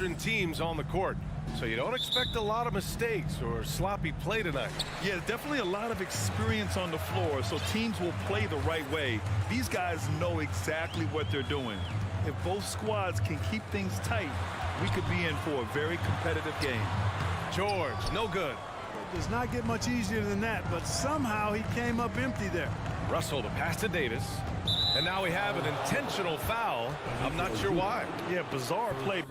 veteran teams on the court, so you don't expect a lot of mistakes or sloppy play tonight. Yeah, definitely a lot of experience on the floor, so teams will play the right way. These guys know exactly what they're doing. If both squads can keep things tight, we could be in for a very competitive game. George, no good. It does not get much easier than that, but somehow he came up empty there. Russell the pass to Davis. And now we have an intentional foul. I'm not sure why. Yeah, bizarre play.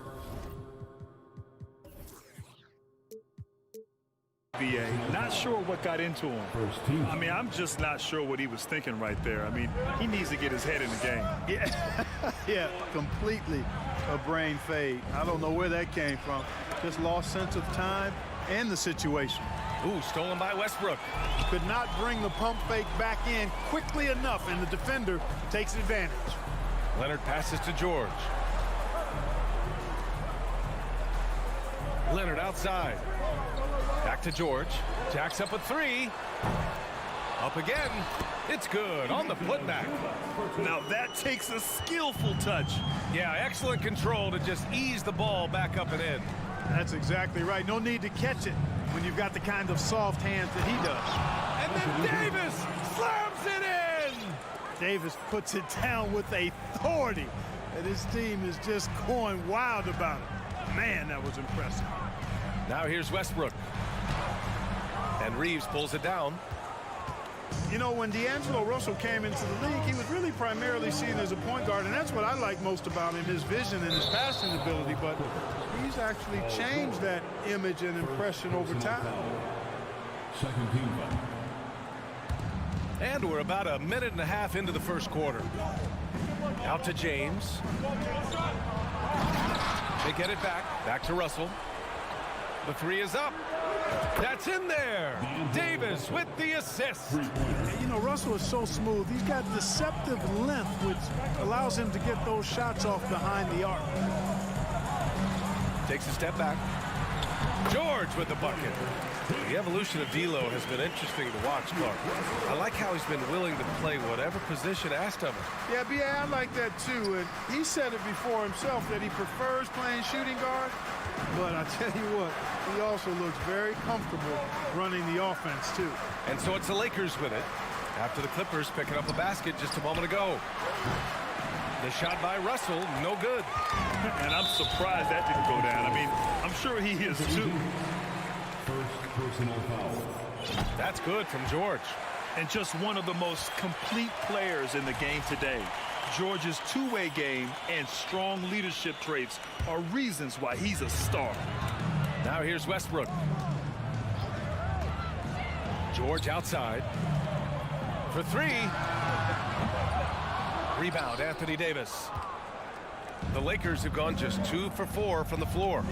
BA, not sure what got into him. I mean, I'm just not sure what he was thinking right there. I mean, he needs to get his head in the game. Yeah, yeah, completely a brain fade. I don't know where that came from. Just lost sense of time and the situation. Ooh, stolen by Westbrook. Could not bring the pump fake back in quickly enough, and the defender takes advantage. Leonard passes to George. Leonard outside. Back to George. Jacks up a three. Up again. It's good on the putback. Now that takes a skillful touch. Yeah, excellent control to just ease the ball back up and in. That's exactly right. No need to catch it when you've got the kind of soft hands that he does. And then Davis slams it in! Davis puts it down with authority, and his team is just going wild about it. Man, that was impressive. Now here's Westbrook. And Reeves pulls it down. You know, when D'Angelo Russell came into the league, he was really primarily seen as a point guard, and that's what I like most about him, his vision and his passing ability, but he's actually changed that image and impression over time. Second team foul. And we're about a minute and a half into the first quarter. Out to James. They get it back. Back to Russell. The three is up. That's in there. Davis with the assist. You know, Russell is so smooth. He's got deceptive length, which allows him to get those shots off behind the arc. Takes a step back. George with the bucket. The evolution of D'Lo has been interesting to watch, Clark. I like how he's been willing to play whatever position asked of him. Yeah, B.A., I like that too. And he said it before himself that he prefers playing shooting guard. But I tell you what, he also looks very comfortable running the offense too. And so it's the Lakers with it. After the Clippers picking up a basket just a moment ago. The shot by Russell, no good. And I'm surprised that didn't go down. I mean, I'm sure he is too. First personal foul. That's good from George. And just one of the most complete players in the game today. George's two-way game and strong leadership traits are reasons why he's a star. Now here's Westbrook. George outside. For three. Rebound, Anthony Davis. The Lakers have gone just 2 for 4 from the floor.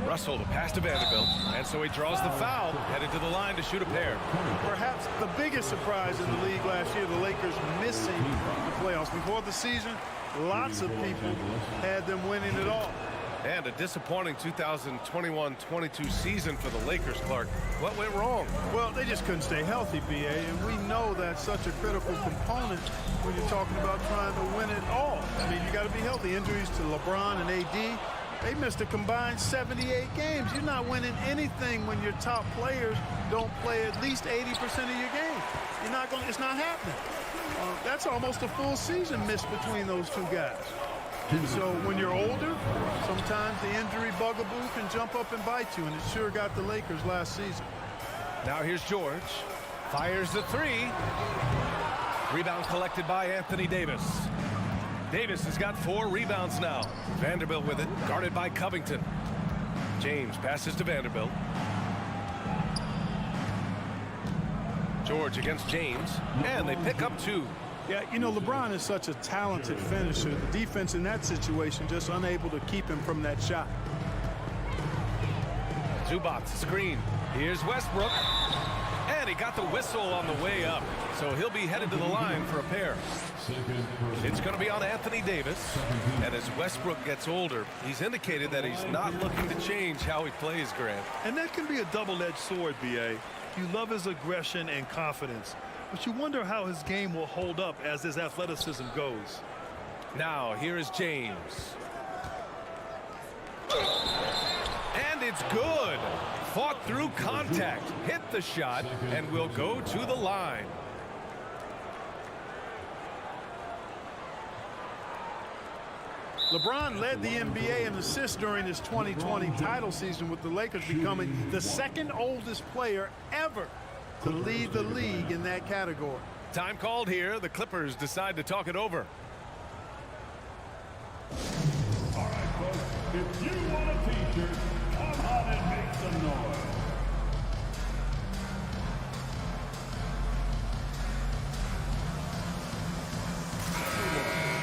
Russell the pass to Vanderbilt, and so he draws the foul, headed to the line to shoot a pair. Perhaps the biggest surprise in the league last year, the Lakers missing the playoffs. Before the season, lots of people had them winning it all. And a disappointing 2021-22 season for the Lakers, Clark. What went wrong? Well, they just couldn't stay healthy, B.A., and we know that's such a critical component when you're talking about trying to win it all. I mean, you got to be healthy. Injuries to LeBron and A.D., they missed a combined 78 games. You're not winning anything when your top players don't play at least 80% of your game. It's not happening. That's almost a full season missed between those two guys. And so when you're older, sometimes the injury bugaboo can jump up and bite you, and it sure got the Lakers last season. Now here's George. Fires the three. Rebound collected by Anthony Davis. Davis has got 4 rebounds now. Vanderbilt with it, guarded by Covington. James passes to Vanderbilt. George against James, and they pick up 2. Yeah, you know, LeBron is such a talented finisher. The defense in that situation just unable to keep him from that shot. Zubac, screen. Here's Westbrook. And he got the whistle on the way up. So he'll be headed to the line for a pair. It's going to be on Anthony Davis. And as Westbrook gets older, he's indicated that he's not looking to change how he plays, Grant. And that can be a double-edged sword, B.A. You love his aggression and confidence, but you wonder how his game will hold up as his athleticism goes. Now, here is James. And it's good. Fought through contact, hit the shot, and will go to the line. LeBron led the NBA in assists during his 2020 title season, with the Lakers becoming the second oldest player ever to lead the league in that category. Time called here. The Clippers decide to talk it over. All right, folks, if you want a t-shirt, come on and make some noise.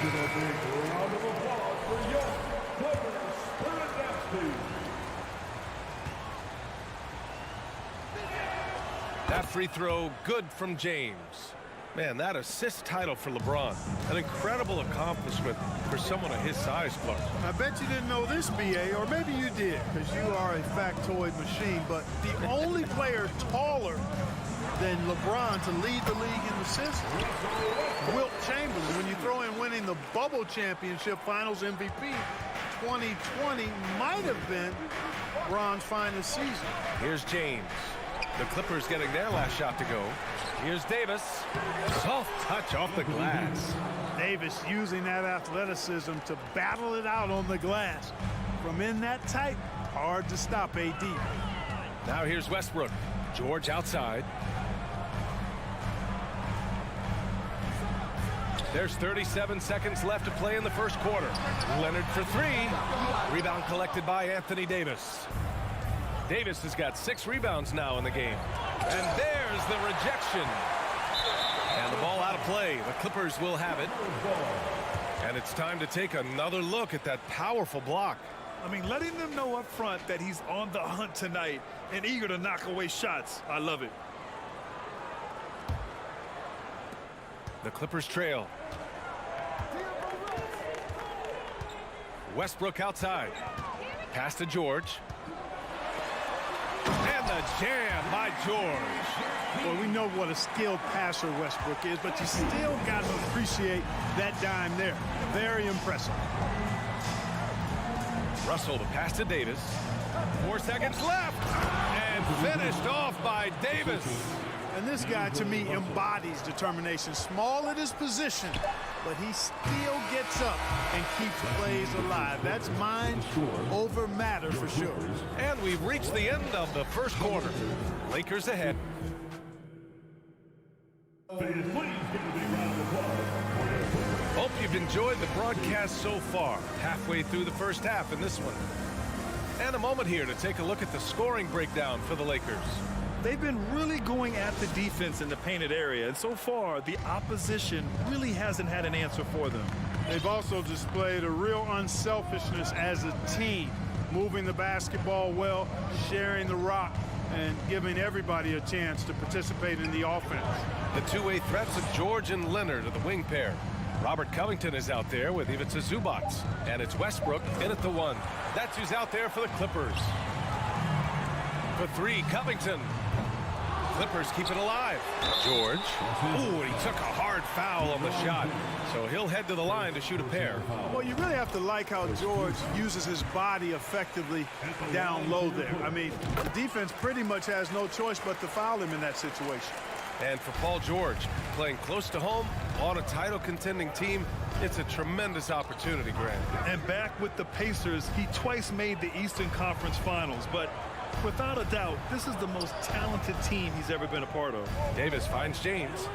Give a big round of applause for your Clippers Spirit Dance Team. That free throw good from James. Man, that assist title for LeBron. An incredible accomplishment for someone of his size, Clark. I bet you didn't know this, BA, or maybe you did, because you are a factoid machine, but the only player taller than LeBron to lead the league in assists, Wilt Chamberlain. When you throw in winning the Bubble Championship Finals MVP, 2020 might have been LeBron's finest season. Here's James. The Clippers getting their last shot to go. Here's Davis. Soft touch off the glass. Davis using that athleticism to battle it out on the glass. From in that tight, hard to stop AD. Now here's Westbrook. George outside. There's 37 seconds left to play in the first quarter. Leonard for three. Rebound collected by Anthony Davis. Davis has got 6 rebounds now in the game. And there's the rejection. And the ball out of play. The Clippers will have it. And it's time to take another look at that powerful block. I mean, letting them know up front that he's on the hunt tonight and eager to knock away shots. I love it. The Clippers trail. Westbrook outside. Pass to George. And the jam by George. Well, we know what a skilled passer Westbrook is, but you still got to appreciate that dime there. Very impressive. Russell, the pass to Davis. 4 seconds left. And finished off by Davis. And this guy, to me, embodies determination. Small at his position, but he still gets up and keeps plays alive. That's mind over matter for sure. And we've reached the end of the first quarter. Lakers ahead. Hope you've enjoyed the broadcast so far. Halfway through the first half in this one. And a moment here to take a look at the scoring breakdown for the Lakers. They've been really going at the defense in the painted area, and so far the opposition really hasn't had an answer for them. They've also displayed a real unselfishness as a team, moving the basketball well, sharing the rock, and giving everybody a chance to participate in the offense. The two-way threats of George and Leonard are the wing pair. Robert Covington is out there with Ivica Zubac, and it's Westbrook in at the one. That's who's out there for the Clippers. For three, Covington. Clippers keep it alive. George. Ooh, he took a hard foul on the shot. So he'll head to the line to shoot a pair. Well, you really have to like how George uses his body effectively down low there. I mean, the defense pretty much has no choice but to foul him in that situation. And for Paul George, playing close to home on a title-contending team, it's a tremendous opportunity, Grant. And back with the Pacers, he twice made the Eastern Conference Finals, but without a doubt, this is the most talented team he's ever been a part of. Davis finds James.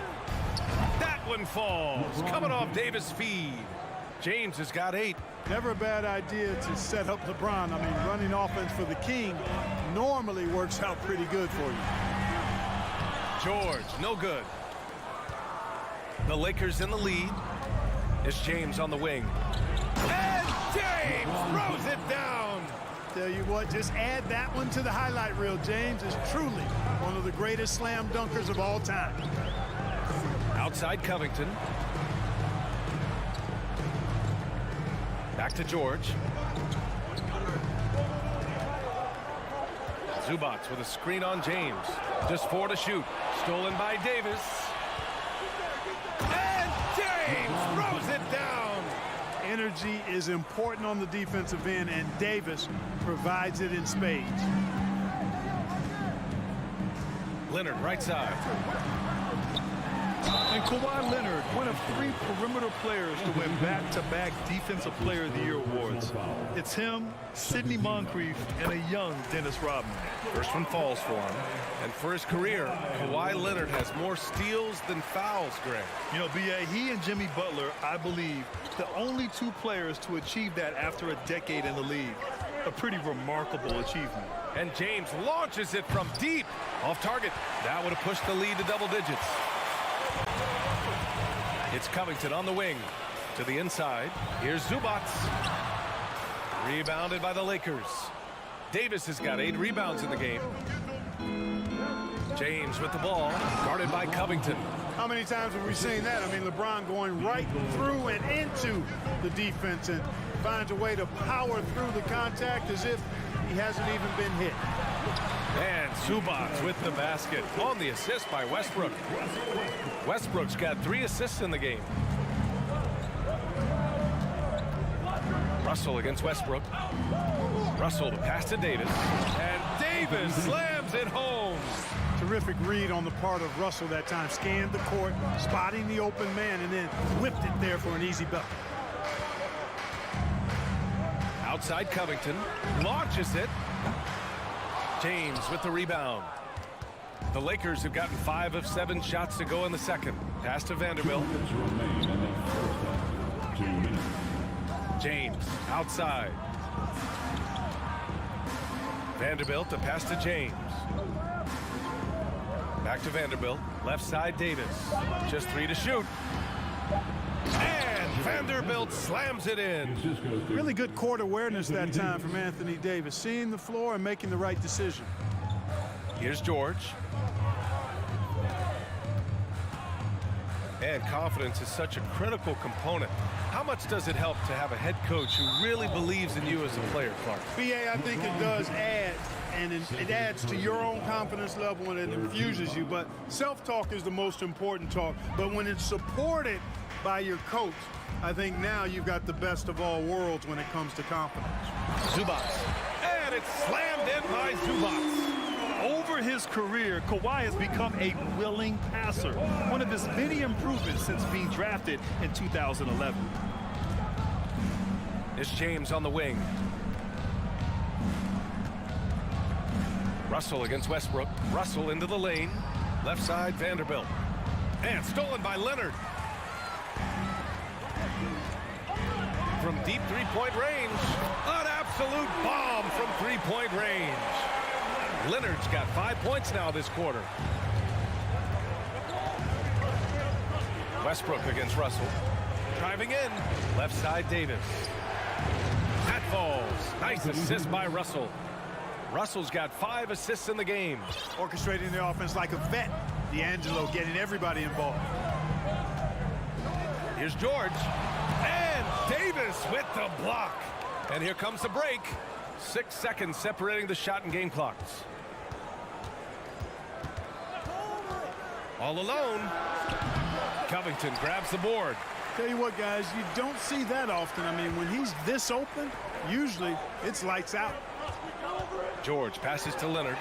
That one falls. Coming off Davis' feed. James has got 8. Never a bad idea to set up LeBron. I mean, running offense for the King normally works out pretty good for you. George, no good. The Lakers in the lead. It's James on the wing. And James throws it down. Tell you what, just add that one to the highlight reel. James is truly one of the greatest slam dunkers of all time. Outside Covington. Back to George. Zubac with a screen on James. Just 4 to shoot. Stolen by Davis. And James throws it down. Energy is important on the defensive end, and Davis provides it in spades. Leonard, right side. And Kawhi Leonard, one of 3 perimeter players to win back-to-back Defensive Player of the Year awards. It's him, Sidney Moncrief, and a young Dennis Rodman. First one falls for him. And for his career, Kawhi Leonard has more steals than fouls, Greg. You know, B.A., he and Jimmy Butler, I believe, the only 2 players to achieve that after a decade in the league. A pretty remarkable achievement. And James launches it from deep. Off target. That would have pushed the lead to double digits. It's Covington on the wing. To the inside. Here's Zubac. Rebounded by the Lakers. Davis has got 8 rebounds in the game. James with the ball. Guarded by Covington. How many times have we seen that? I mean, LeBron going right through and into the defense and finds a way to power through the contact as if he hasn't even been hit. And Zubac with the basket on the assist by Westbrook. Westbrook's got 3 assists in the game. Russell against Westbrook. Russell to pass to Davis. And Davis slams it home. Terrific read on the part of Russell that time. Scanned the court, spotting the open man, and then whipped it there for an easy bucket. Outside Covington. Launches it. James with the rebound. The Lakers have gotten 5 of 7 shots to go in the second. Pass to Vanderbilt. James outside. Vanderbilt to pass to James. Back to Vanderbilt. Left side Davis. Just 3 to shoot. And Vanderbilt slams it in. Really good court awareness that time from Anthony Davis. Seeing the floor and making the right decision. Here's George. And confidence is such a critical component. How much does it help to have a head coach who really believes in you as a player, Clark? BA, I think it does add, and it adds to your own confidence level and it infuses you. But self-talk is the most important talk. But when it's supported by your coach, I think now you've got the best of all worlds when it comes to confidence. Zubac. And it's slammed in by Zubac. Over his career, Kawhi has become a willing passer, one of his many improvements since being drafted in 2011. It's James on the wing. Russell against Westbrook. Russell into the lane. Left side, Vanderbilt. And stolen by Leonard. From deep three-point range. An absolute bomb from three-point range. Leonard's got 5 points now this quarter. Westbrook against Russell. Driving in. Left side, Davis. That falls. Nice assist by Russell. Russell's got 5 assists in the game. Orchestrating the offense like a vet. D'Angelo getting everybody involved. Here's George. And Davis with the block. And here comes the break. 6 seconds separating the shot and game clocks. All alone. Covington grabs the board. Tell you what, guys, you don't see that often. I mean, when he's this open, usually it's lights out. George passes to Leonard.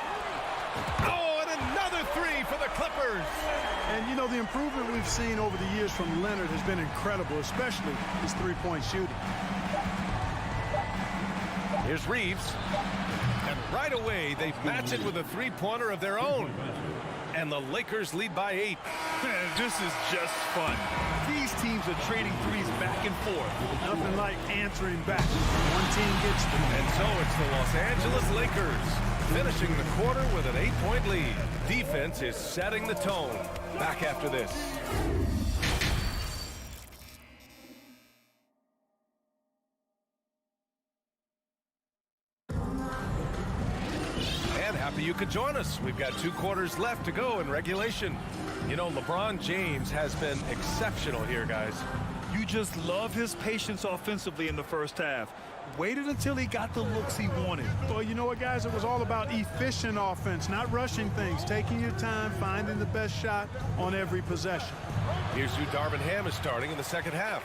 Oh, and another 3 for the Clippers. And, you know, the improvement we've seen over the years from Leonard has been incredible, especially his three-point shooting. Here's Reeves. And right away, they match it with a three-pointer of their own. And the Lakers lead by 8. This is just fun. These teams are trading threes back and forth. Nothing like answering back. One team gets them. And so it's the Los Angeles Lakers finishing the quarter with an 8-point lead. Defense is setting the tone. Back after this. Happy you could join us. We've got 2 quarters left to go in regulation. You know, LeBron James has been exceptional here, guys. You just love his patience offensively in the first half. Waited until he got the looks he wanted. Well, you know what, guys? It was all about efficient offense, not rushing things, taking your time, finding the best shot on every possession. Here's who Darvin Ham is starting in the second half.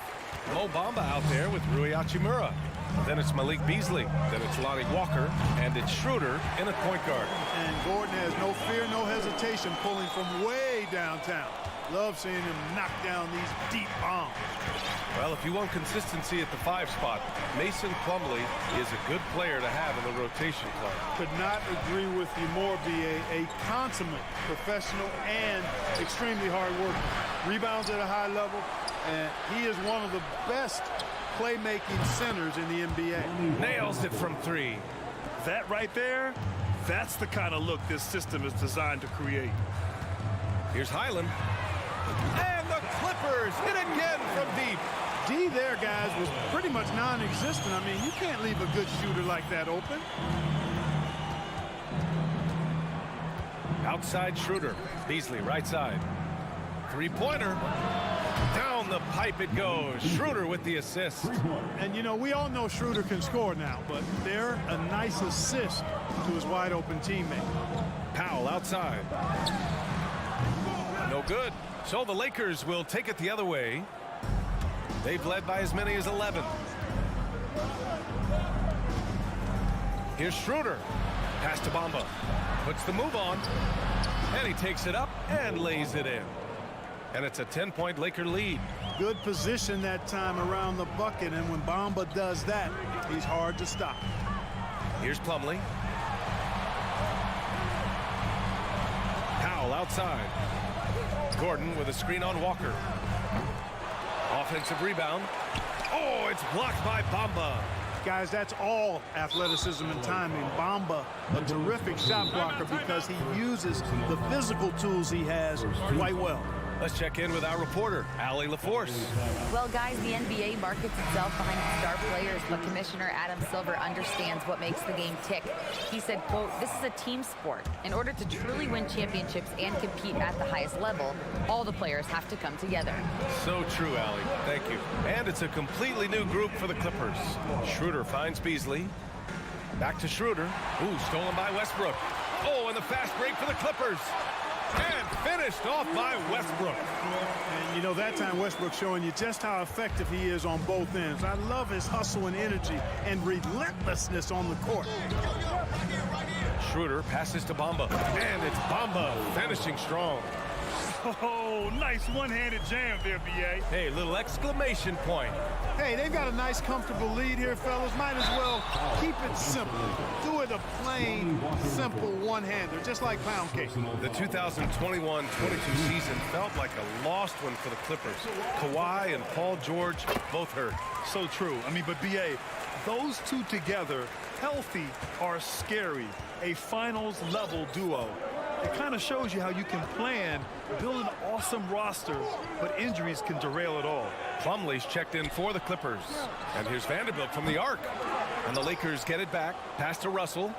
Mo Bamba out there with Rui Hachimura. Then it's Malik Beasley. Then it's Lonnie Walker. And it's Schroeder in at point guard. And Gordon has no fear, no hesitation, pulling from way downtown. Love seeing him knock down these deep bombs. Well, if you want consistency at the 5 spot, Mason Plumlee is a good player to have in the rotation club. Could not agree with you more, B.A. A consummate professional and extremely hard worker. Rebounds at a high level, and he is one of the best playmaking centers in the NBA. Nails it from 3. That right there, that's the kind of look this system is designed to create. Here's Highland. And the Clippers hit again from deep. D there, guys, was pretty much non-existent. I mean, you can't leave a good shooter like that open. Outside Schroeder. Beasley right side. 3-pointer. Down the pipe it goes. Schroeder with the assist. And, you know, we all know Schroeder can score now, but they're a nice assist to his wide-open teammate. Powell outside. No good. So the Lakers will take it the other way. They've led by as many as 11. Here's Schroeder. Pass to Bamba. Puts the move on. And he takes it up and lays it in. And it's a 10-point Laker lead. Good position that time around the bucket, and when Bamba does that, he's hard to stop. Here's Plumlee. Powell outside. Gordon with a screen on Walker. Offensive rebound. Oh, it's blocked by Bamba. Guys, that's all athleticism and timing. Bamba, a terrific shot blocker because he uses the physical tools he has quite well. Let's check in with our reporter, Allie LaForce. Well, guys, the NBA markets itself behind its star players, but Commissioner Adam Silver understands what makes the game tick. He said, quote, "This is a team sport. In order to truly win championships and compete at the highest level, all the players have to come together." So true, Allie. Thank you. And it's a completely new group for the Clippers. Schroeder finds Beasley. Back to Schroeder. Ooh, stolen by Westbrook. Oh, and the fast break for the Clippers. And finished off by Westbrook. And, you know, that time Westbrook showing you just how effective he is on both ends. I love his hustle and energy and relentlessness on the court. Schroeder passes to Bamba. And it's Bamba finishing strong. Oh, nice one-handed jam there, B.A. Hey, little exclamation point. Hey, they've got a nice, comfortable lead here, fellas. Might as well keep it simple. Do it a plain, simple one-hander, just like pound cake. The 2021-22 season felt like a lost one for the Clippers. Kawhi and Paul George both hurt. So true. I mean, but B.A., those two together, healthy, are scary. A finals-level duo. It kind of shows you how you can plan, build an awesome roster, but injuries can derail it all. Plumlee's checked in for the Clippers. And here's Vanderbilt from the arc. And the Lakers get it back. Pass to Russell.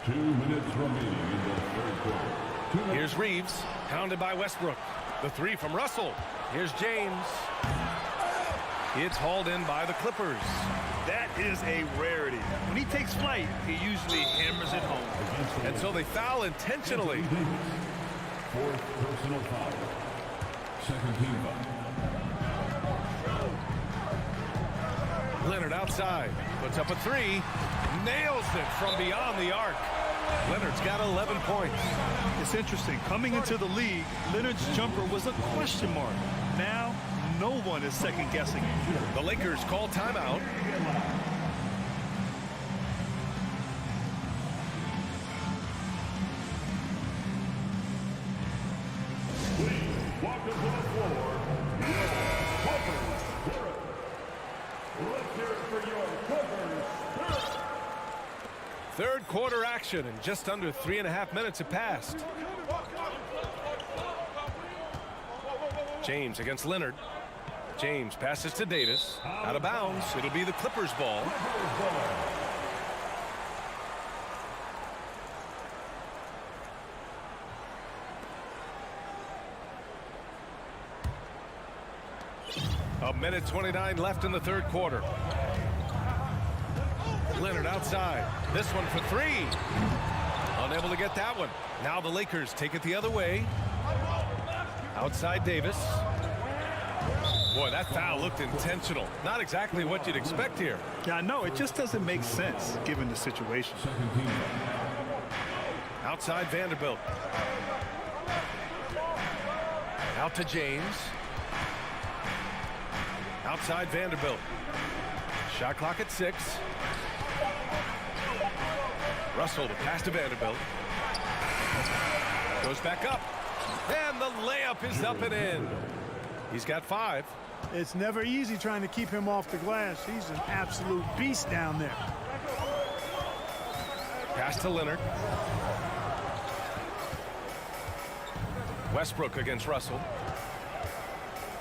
2 minutes remaining in the third quarter. Here's Reeves, pounded by Westbrook. The 3 from Russell. Here's James. It's hauled in by the Clippers. That is a rarity. When he takes flight, he usually hammers it home. And so they foul intentionally. Fourth personal foul. Second team foul. Leonard outside. Puts up a 3. Nails it from beyond the arc. Leonard's got 11 points. It's interesting. Coming into the league, Leonard's jumper was a question mark. Now, no one is second-guessing it. The Lakers call timeout. Please welcome to the floor, your Clippers Spirit. Let's hear it for your Clippers Spirit. Third quarter action, and just under 3.5 minutes have passed. James against Leonard. James passes to Davis. Out of bounds. It'll be the Clippers' ball. A minute 29 left in the third quarter. Leonard outside. This one for 3. Unable to get that one. Now the Lakers take it the other way. Outside Davis. Boy, that foul looked intentional. Not exactly what you'd expect here. Yeah, I know. It just doesn't make sense given the situation. Outside Vanderbilt. Out to James. Outside Vanderbilt. Shot clock at 6. Russell, the pass to Vanderbilt. Goes back up. And the layup is up and in. He's got 5. It's never easy trying to keep him off the glass. He's an absolute beast down there. Pass to Leonard. Westbrook against Russell.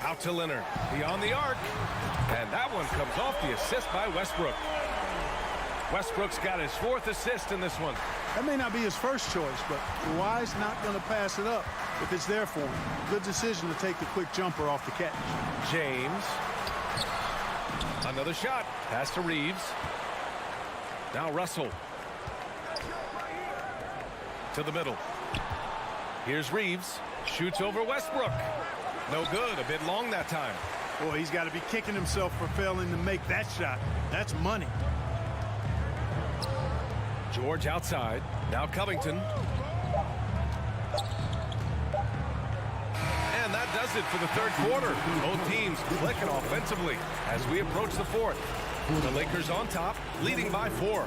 Out to Leonard. Beyond the arc. And that one comes off the assist by Westbrook. Westbrook's got his 4th assist in this one. That may not be his first choice, but Kawhi's not going to pass it up if it's there for him. Good decision to take the quick jumper off the catch. James. Another shot. Pass to Reeves. Now Russell. To the middle. Here's Reeves. Shoots over Westbrook. No good. A bit long that time. Boy, he's got to be kicking himself for failing to make that shot. That's money. George outside. Now Covington. And that does it for the 3rd quarter. Both teams clicking offensively as we approach the 4th. The Lakers on top, leading by 4.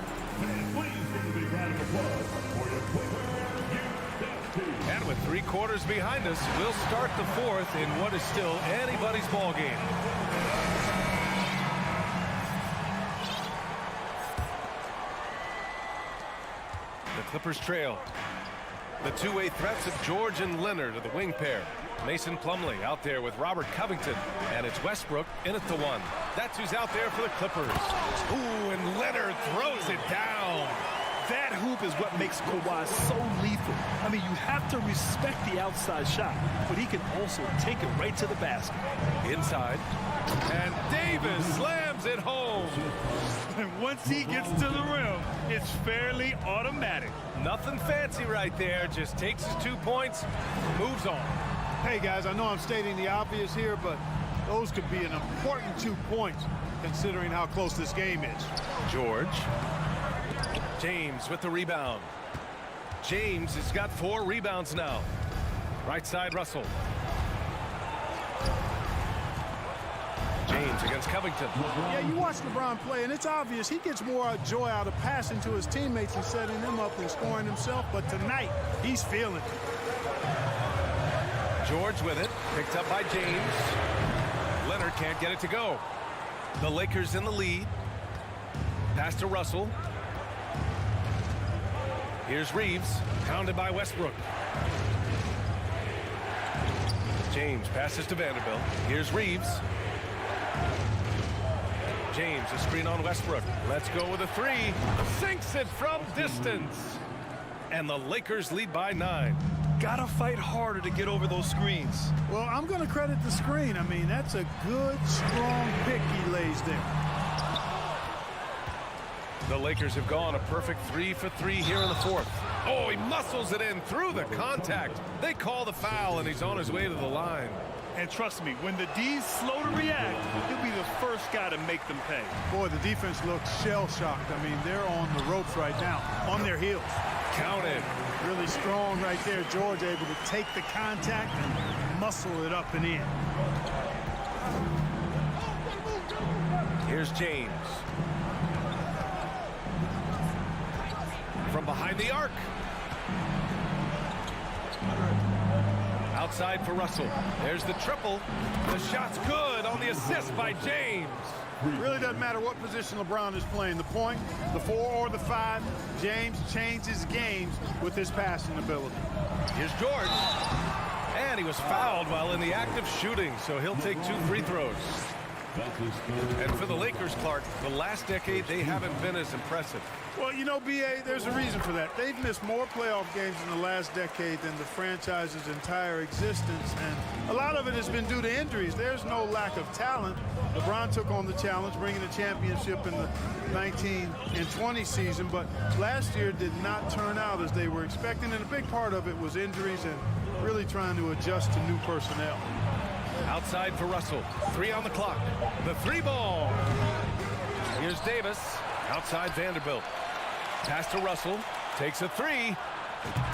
And with 3 quarters behind us, we'll start the 4th in what is still anybody's ball game. The Clippers trail. The two-way threats of George and Leonard are the wing pair. Mason Plumlee out there with Robert Covington. And it's Westbrook in at the 1. That's who's out there for the Clippers. Ooh, and Leonard throws it down. That hoop is what makes Kawhi so lethal. I mean, you have to respect the outside shot, but he can also take it right to the basket. Inside. And Davis slams it home. And once he gets to the rim, it's fairly automatic. Nothing fancy right there. Just takes his 2 points, moves on. Hey, guys, I know I'm stating the obvious here, but those could be an important 2 points considering how close this game is. George. James with the rebound. James has got 4 rebounds now. Right side, Russell. James against Covington. Yeah, you watch LeBron play, and it's obvious he gets more joy out of passing to his teammates and setting them up than scoring himself. But tonight, he's feeling it. George with it. Picked up by James. Leonard can't get it to go. The Lakers in the lead. Pass to Russell. Here's Reeves, pounded by Westbrook. James passes to Vanderbilt. Here's Reeves. James, a screen on Westbrook. Let's go with a 3. Sinks it from distance. And the Lakers lead by 9. Gotta fight harder to get over those screens. Well, I'm going to credit the screen. I mean, that's a good, strong pick he lays there. The Lakers have gone a perfect 3 for 3 here in the 4th. Oh, he muscles it in through the contact. They call the foul, and he's on his way to the line. And trust me, when the D's slow to react, he'll be the first guy to make them pay. Boy, the defense looks shell-shocked. I mean, they're on the ropes right now, on their heels. Counted. Really strong right there. George able to take the contact and muscle it up and in. Here's James. From behind the arc. Outside for Russell. There's the triple. The shot's good on the assist by James. It really doesn't matter what position LeBron is playing. The point, the 4 or the 5, James changes games with his passing ability. Here's George. And he was fouled while in the act of shooting, so he'll take 2 free throws. And for the Lakers, Clark, the last decade, they haven't been as impressive. Well, you know, B.A., there's a reason for that. They've missed more playoff games in the last decade than the franchise's entire existence, and a lot of it has been due to injuries. There's no lack of talent. LeBron took on the challenge, bringing a championship in the 19 and 20 season, but last year did not turn out as they were expecting, and a big part of it was injuries and really trying to adjust to new personnel. Outside for Russell. 3 on the clock. The 3 ball. Here's Davis. Outside Vanderbilt. Pass to Russell. Takes a 3.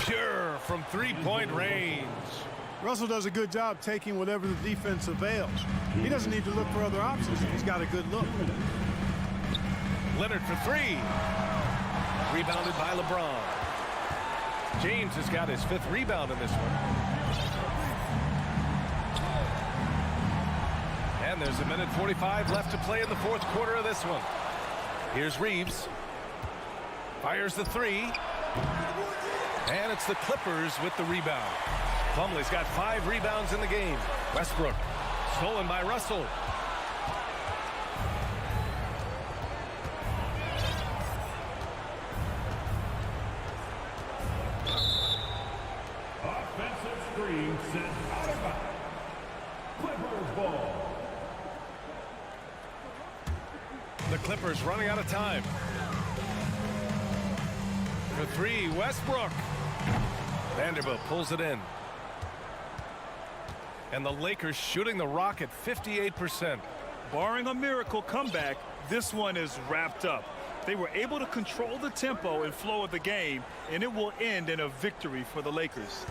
Pure from 3-point range. Russell does a good job taking whatever the defense avails. He doesn't need to look for other options if he's got a good look. Leonard for 3. Rebounded by LeBron. James has got his 5th rebound in this one. And there's 1:45 left to play in the 4th quarter of this one. Here's Reeves. Fires the 3. And it's the Clippers with the rebound. Plumlee's got 5 rebounds in the game. Westbrook stolen by Russell. Offensive screen sent out of bounds. Clippers ball. The Clippers running out of time. For 3, Westbrook. Vanderbilt pulls it in. And the Lakers shooting the rock at 58%. Barring a miracle comeback, this one is wrapped up. They were able to control the tempo and flow of the game, and it will end in a victory for the Lakers.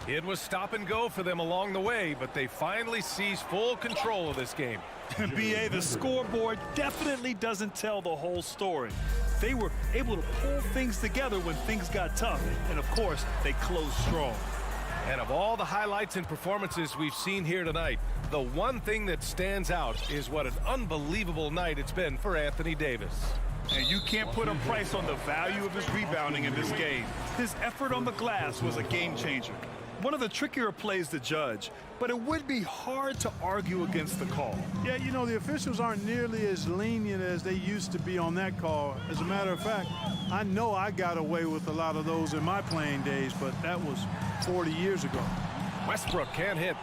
It was stop and go for them along the way, but they finally seized full control of this game. BA, the scoreboard definitely doesn't tell the whole story. They were able to pull things together when things got tough, and of course, they closed strong. And of all the highlights and performances we've seen here tonight, the one thing that stands out is what an unbelievable night it's been for Anthony Davis. And you can't put a price on the value of his rebounding in this game. His effort on the glass was a game changer. One of the trickier plays to judge, but it would be hard to argue against the call. Yeah, you know, the officials aren't nearly as lenient as they used to be on that call. As a matter of fact, I know I got away with a lot of those in my playing days, but that was 40 years ago. Westbrook can't hit.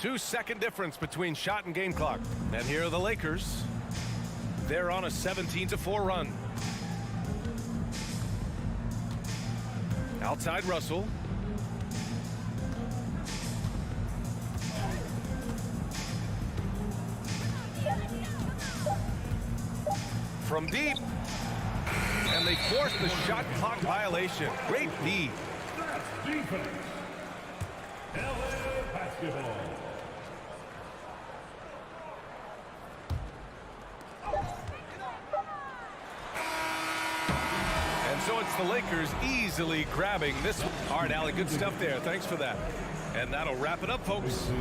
2-second difference between shot and game clock. And here are the Lakers. They're on a 17-4 run. Outside Russell. From deep. And they force the shot clock violation. Great D. That's defense. LA basketball. And so it's the Lakers easily grabbing this one. All right, Allie, good stuff there. Thanks for that. And that'll wrap it up, folks.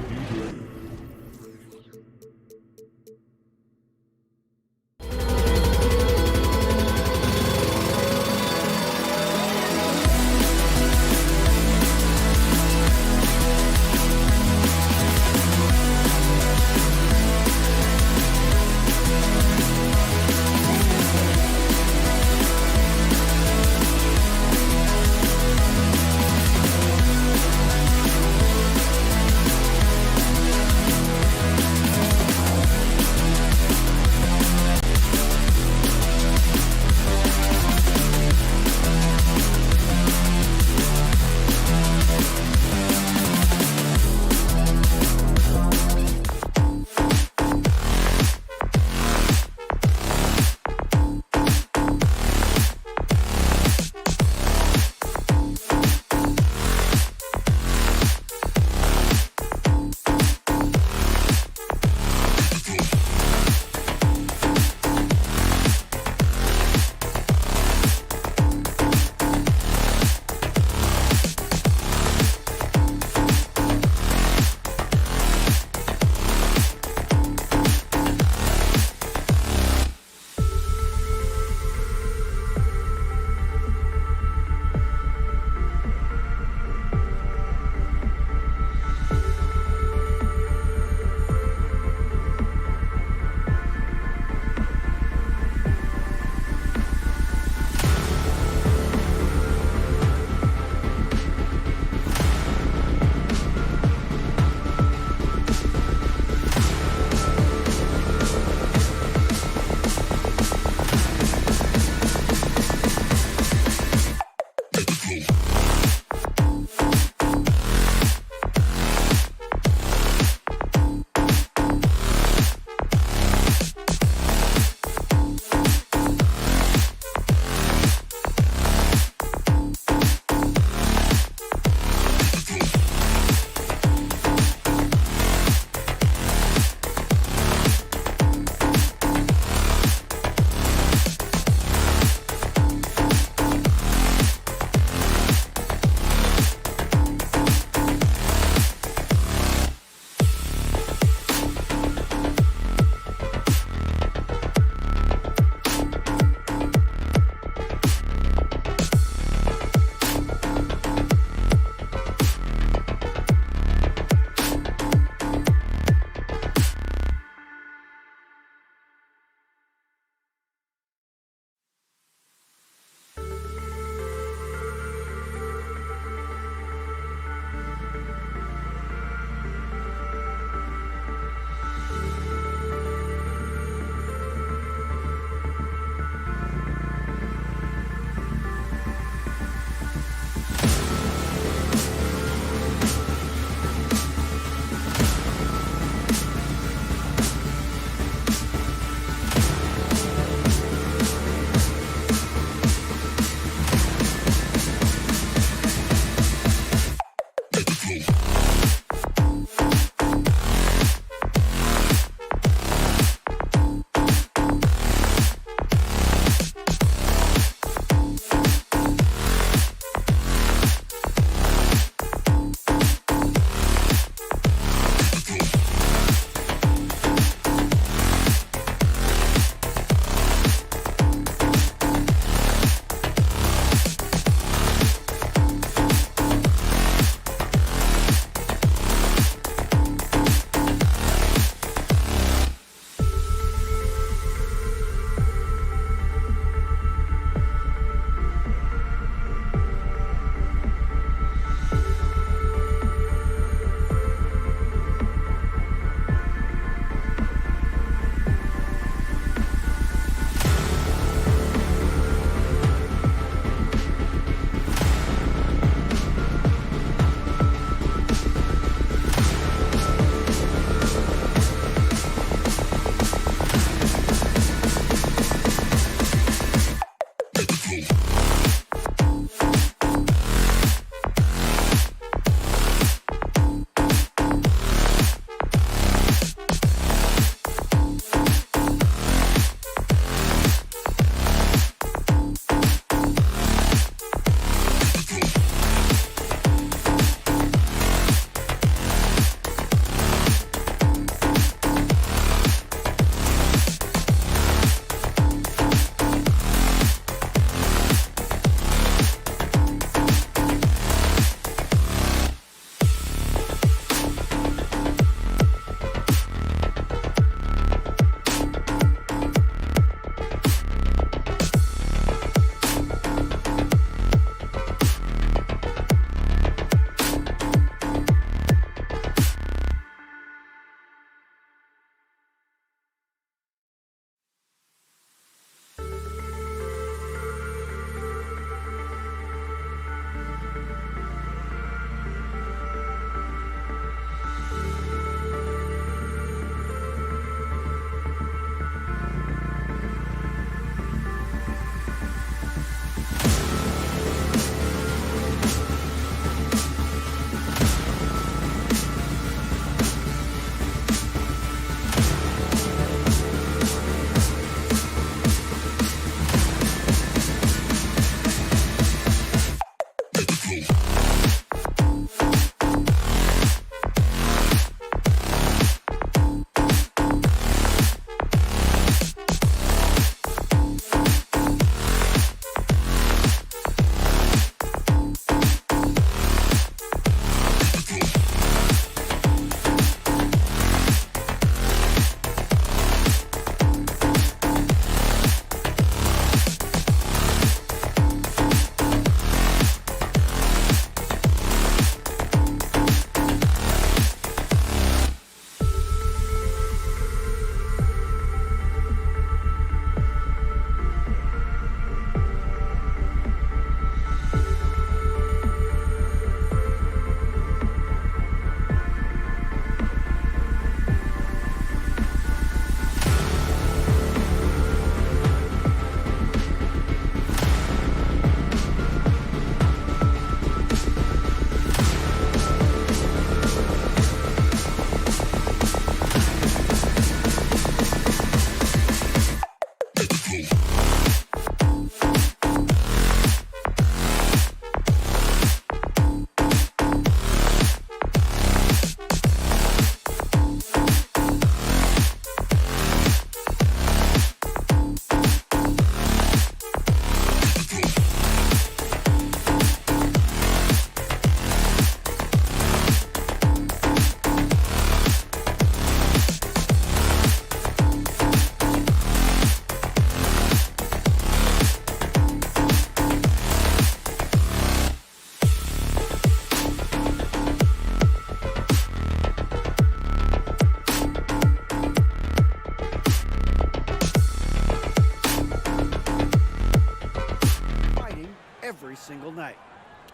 single night.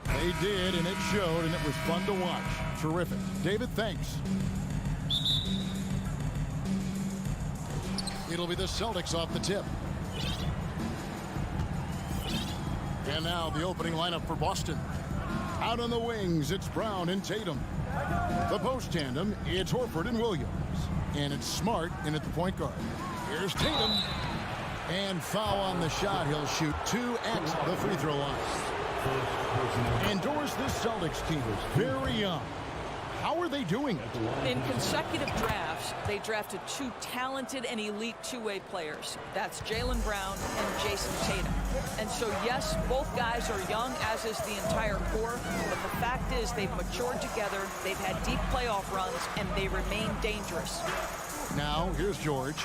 They did, and it showed, and it was fun to watch. Terrific. David, thanks. It'll be the Celtics off the tip. And now the opening lineup for Boston. Out on the wings, it's Brown and Tatum. The post tandem, it's Horford and Williams. And it's Smart in at the point guard. Here's Tatum. And foul on the shot. He'll shoot 2 at the free throw line. Indoors, this Celtics team is very young. How are they doing it? In consecutive drafts, they drafted 2 talented and elite two-way players. That's Jaylen Brown and Jason Tatum. And so, yes, both guys are young, as is the entire core. But the fact is they've matured together, they've had deep playoff runs, and they remain dangerous. Now, here's George.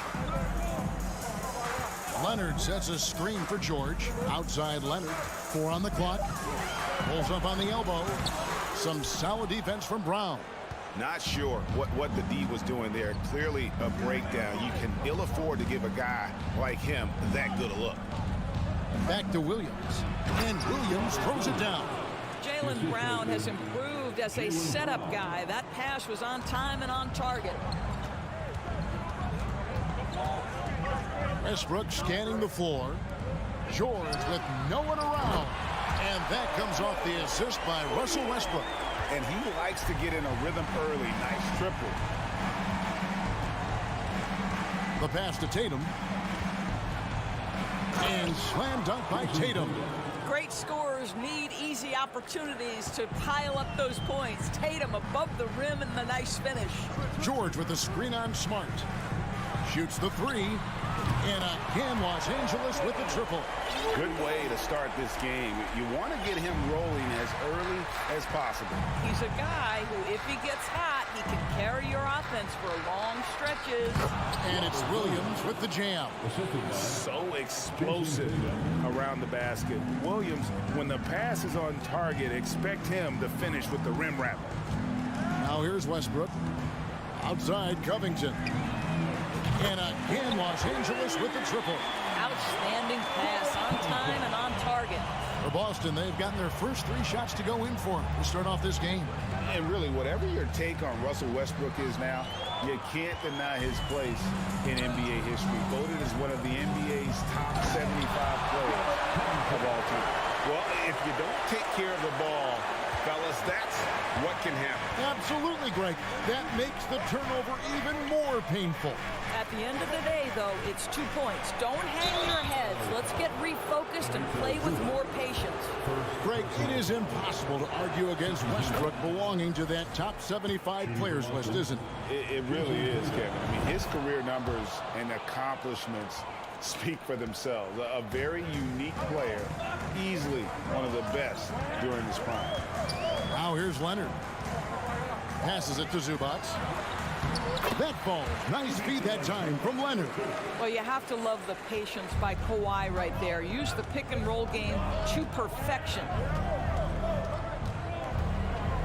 Leonard sets a screen for George. Outside Leonard. 4 on the clock. Pulls up on the elbow. Some solid defense from Brown. Not sure what the D was doing there. Clearly a breakdown. You can ill afford to give a guy like him that good a look. Back to Williams. And Williams throws it down. Jaylen Brown has improved as a setup guy. That pass was on time and on target. Westbrook scanning the floor. George with no one around. And that comes off the assist by Russell Westbrook. And he likes to get in a rhythm early. Nice triple. The pass to Tatum. And slam dunk by Tatum. Great scorers need easy opportunities to pile up those points. Tatum above the rim and the nice finish. George with the screen on Smart. Shoots the 3. And again, Los Angeles with the triple. Good way to start this game. You want to get him rolling as early as possible. He's a guy who, if he gets hot, he can carry your offense for long stretches. And it's Williams with the jam. So explosive around the basket. Williams, when the pass is on target, expect him to finish with the rim wrap. Now here's Westbrook. Outside Covington. And again, Los Angeles with the triple. Outstanding pass on time and on target. For Boston, they've gotten their first 3 shots to go in for to start off this game. And really, whatever your take on Russell Westbrook is now, you can't deny his place in NBA history. Voted as one of the NBA's top 75 players of all time. Well, if you don't take care of the ball, fellas, that's what can happen. Absolutely, Greg. That makes the turnover even more painful. At the end of the day, though, it's 2 points. Don't hang your heads. Let's get refocused and play with more patience. Greg, it is impossible to argue against Westbrook belonging to that top 75 players list, isn't it? It really is, Kevin. I mean, his career numbers and accomplishments speak for themselves. A very unique player, easily one of the best during his prime. Now here's Leonard. Passes it to Zubac. That ball, nice feed that time from Leonard. Well, you have to love the patience by Kawhi right there. Use the pick and roll game to perfection.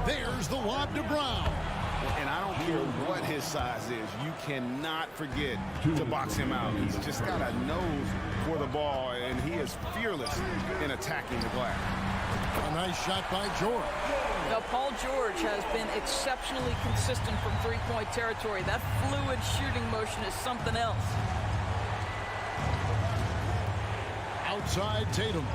There's the lob to Brown. And I don't care what his size is, you cannot forget to box him out. He's just got a nose for the ball, and he is fearless in attacking the glass. A nice shot by George. Now, Paul George has been exceptionally consistent from three-point territory. That fluid shooting motion is something else. Outside Tatum.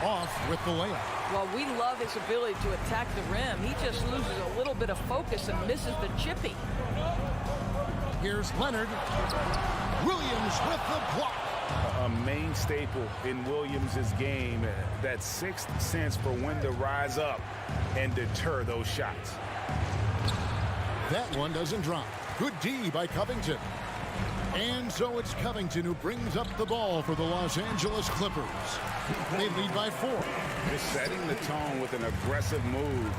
Off with the layup. Well, we love his ability to attack the rim. He just loses a little bit of focus and misses the chippy. Here's Leonard. Williams with the block. A main staple in Williams' game, that sixth sense for when to rise up and deter those shots. That one doesn't drop. Good D by Covington. And so it's Covington who brings up the ball for the Los Angeles Clippers. They lead by 4. Just setting the tone with an aggressive move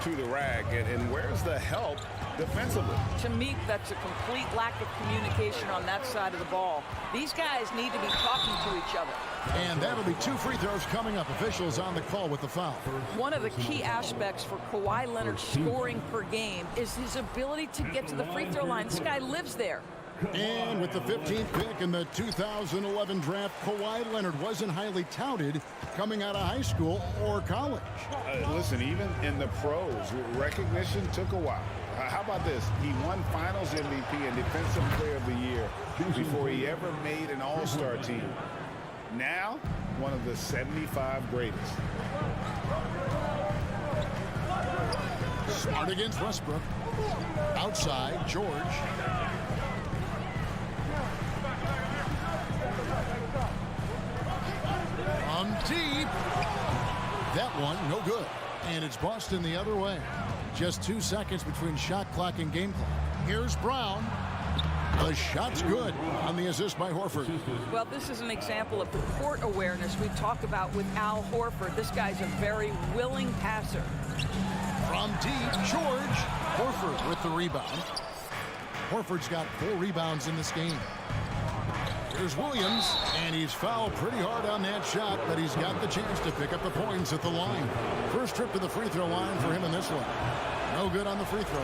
to the rack. And where's the help defensively? To me, that's a complete lack of communication on that side of the ball. These guys need to be talking to each other. And that'll be 2 free throws coming up. Officials on the call with the foul. One of the key aspects for Kawhi Leonard's scoring per game is his ability to get to the free throw line. This guy lives there. And with the 15th pick in the 2011 draft, Kawhi Leonard wasn't highly touted coming out of high school or college. Listen, even in the pros, recognition took a while. How about this? He won Finals MVP and Defensive Player of the Year before he ever made an All-Star team. Now, one of the 75 greatest. Smart against Westbrook. Outside, George. From deep. That one, no good. And it's Boston the other way. Just 2 seconds between shot clock and game clock. Here's Brown. The shot's good on the assist by Horford. Well, this is an example of the court awareness we talk about with Al Horford. This guy's a very willing passer. From deep, George. Horford with the rebound. Horford's got 4 rebounds in this game. Here's Williams, and he's fouled pretty hard on that shot, but he's got the chance to pick up the points at the line. First trip to the free throw line for him in this one. No good on the free throw.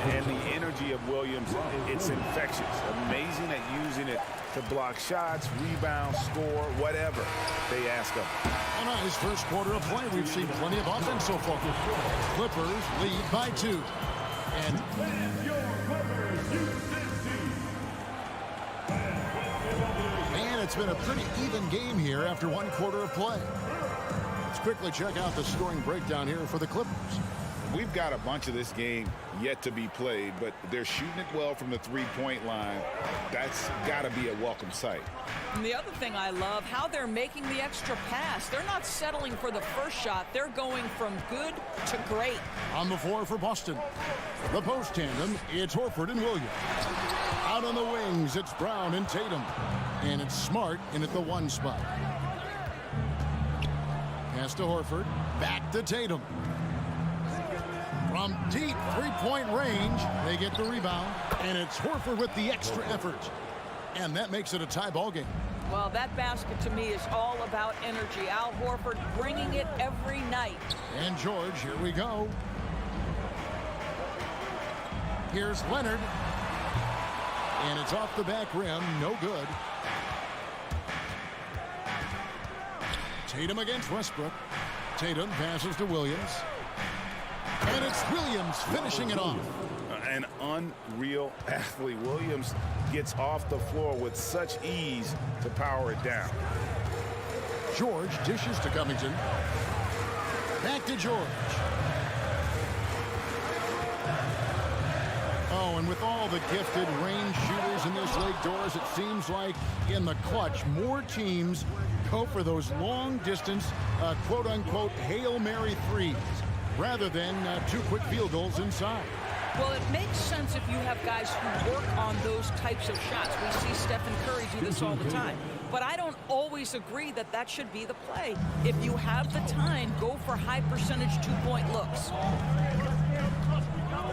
And the energy of Williams, it's infectious. Amazing at using it to block shots, rebound, score, whatever they ask him. And on his first quarter of play, we've seen plenty of offense so far. Clippers lead by 2. And it's been a pretty even game here after 1 quarter of play. Let's quickly check out the scoring breakdown here for the Clippers. We've got a bunch of this game yet to be played, but they're shooting it well from the three-point line. That's got to be a welcome sight. And the other thing I love, how they're making the extra pass. They're not settling for the first shot. They're going from good to great. On the floor for Boston. The post tandem, it's Horford and Williams. Out on the wings, it's Brown and Tatum. And it's Smart in at the 1 spot. Pass to Horford. Back to Tatum. From deep three-point range, they get the rebound. And it's Horford with the extra effort. And that makes it a tie ball game. Well, that basket to me is all about energy. Al Horford bringing it every night. And George, here we go. Here's Leonard. And it's off the back rim, no good. Tatum against Westbrook. Tatum passes to Williams. And it's Williams finishing it off. An unreal athlete. Williams gets off the floor with such ease to power it down. George dishes to Covington. Back to George. Oh, and with all the gifted range shooters in this league, Doris, it seems like in the clutch, more teams go for those long-distance, quote-unquote, Hail Mary threes rather than 2 quick field goals inside. Well, it makes sense if you have guys who work on those types of shots. We see Stephen Curry do this all the time. But I don't always agree that that should be the play. If you have the time, go for high-percentage 2-point looks.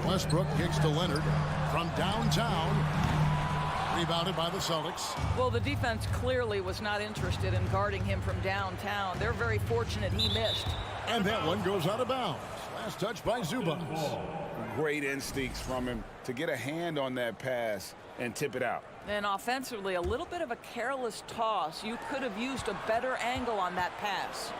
Westbrook kicks to Leonard from downtown. Rebounded by the Celtics. Well, the defense clearly was not interested in guarding him from downtown. They're very fortunate he missed. And that one goes out of bounds. Last touch by Zubac. Great instincts from him to get a hand on that pass and tip it out. And offensively, a little bit of a careless toss. You could have used a better angle on that pass.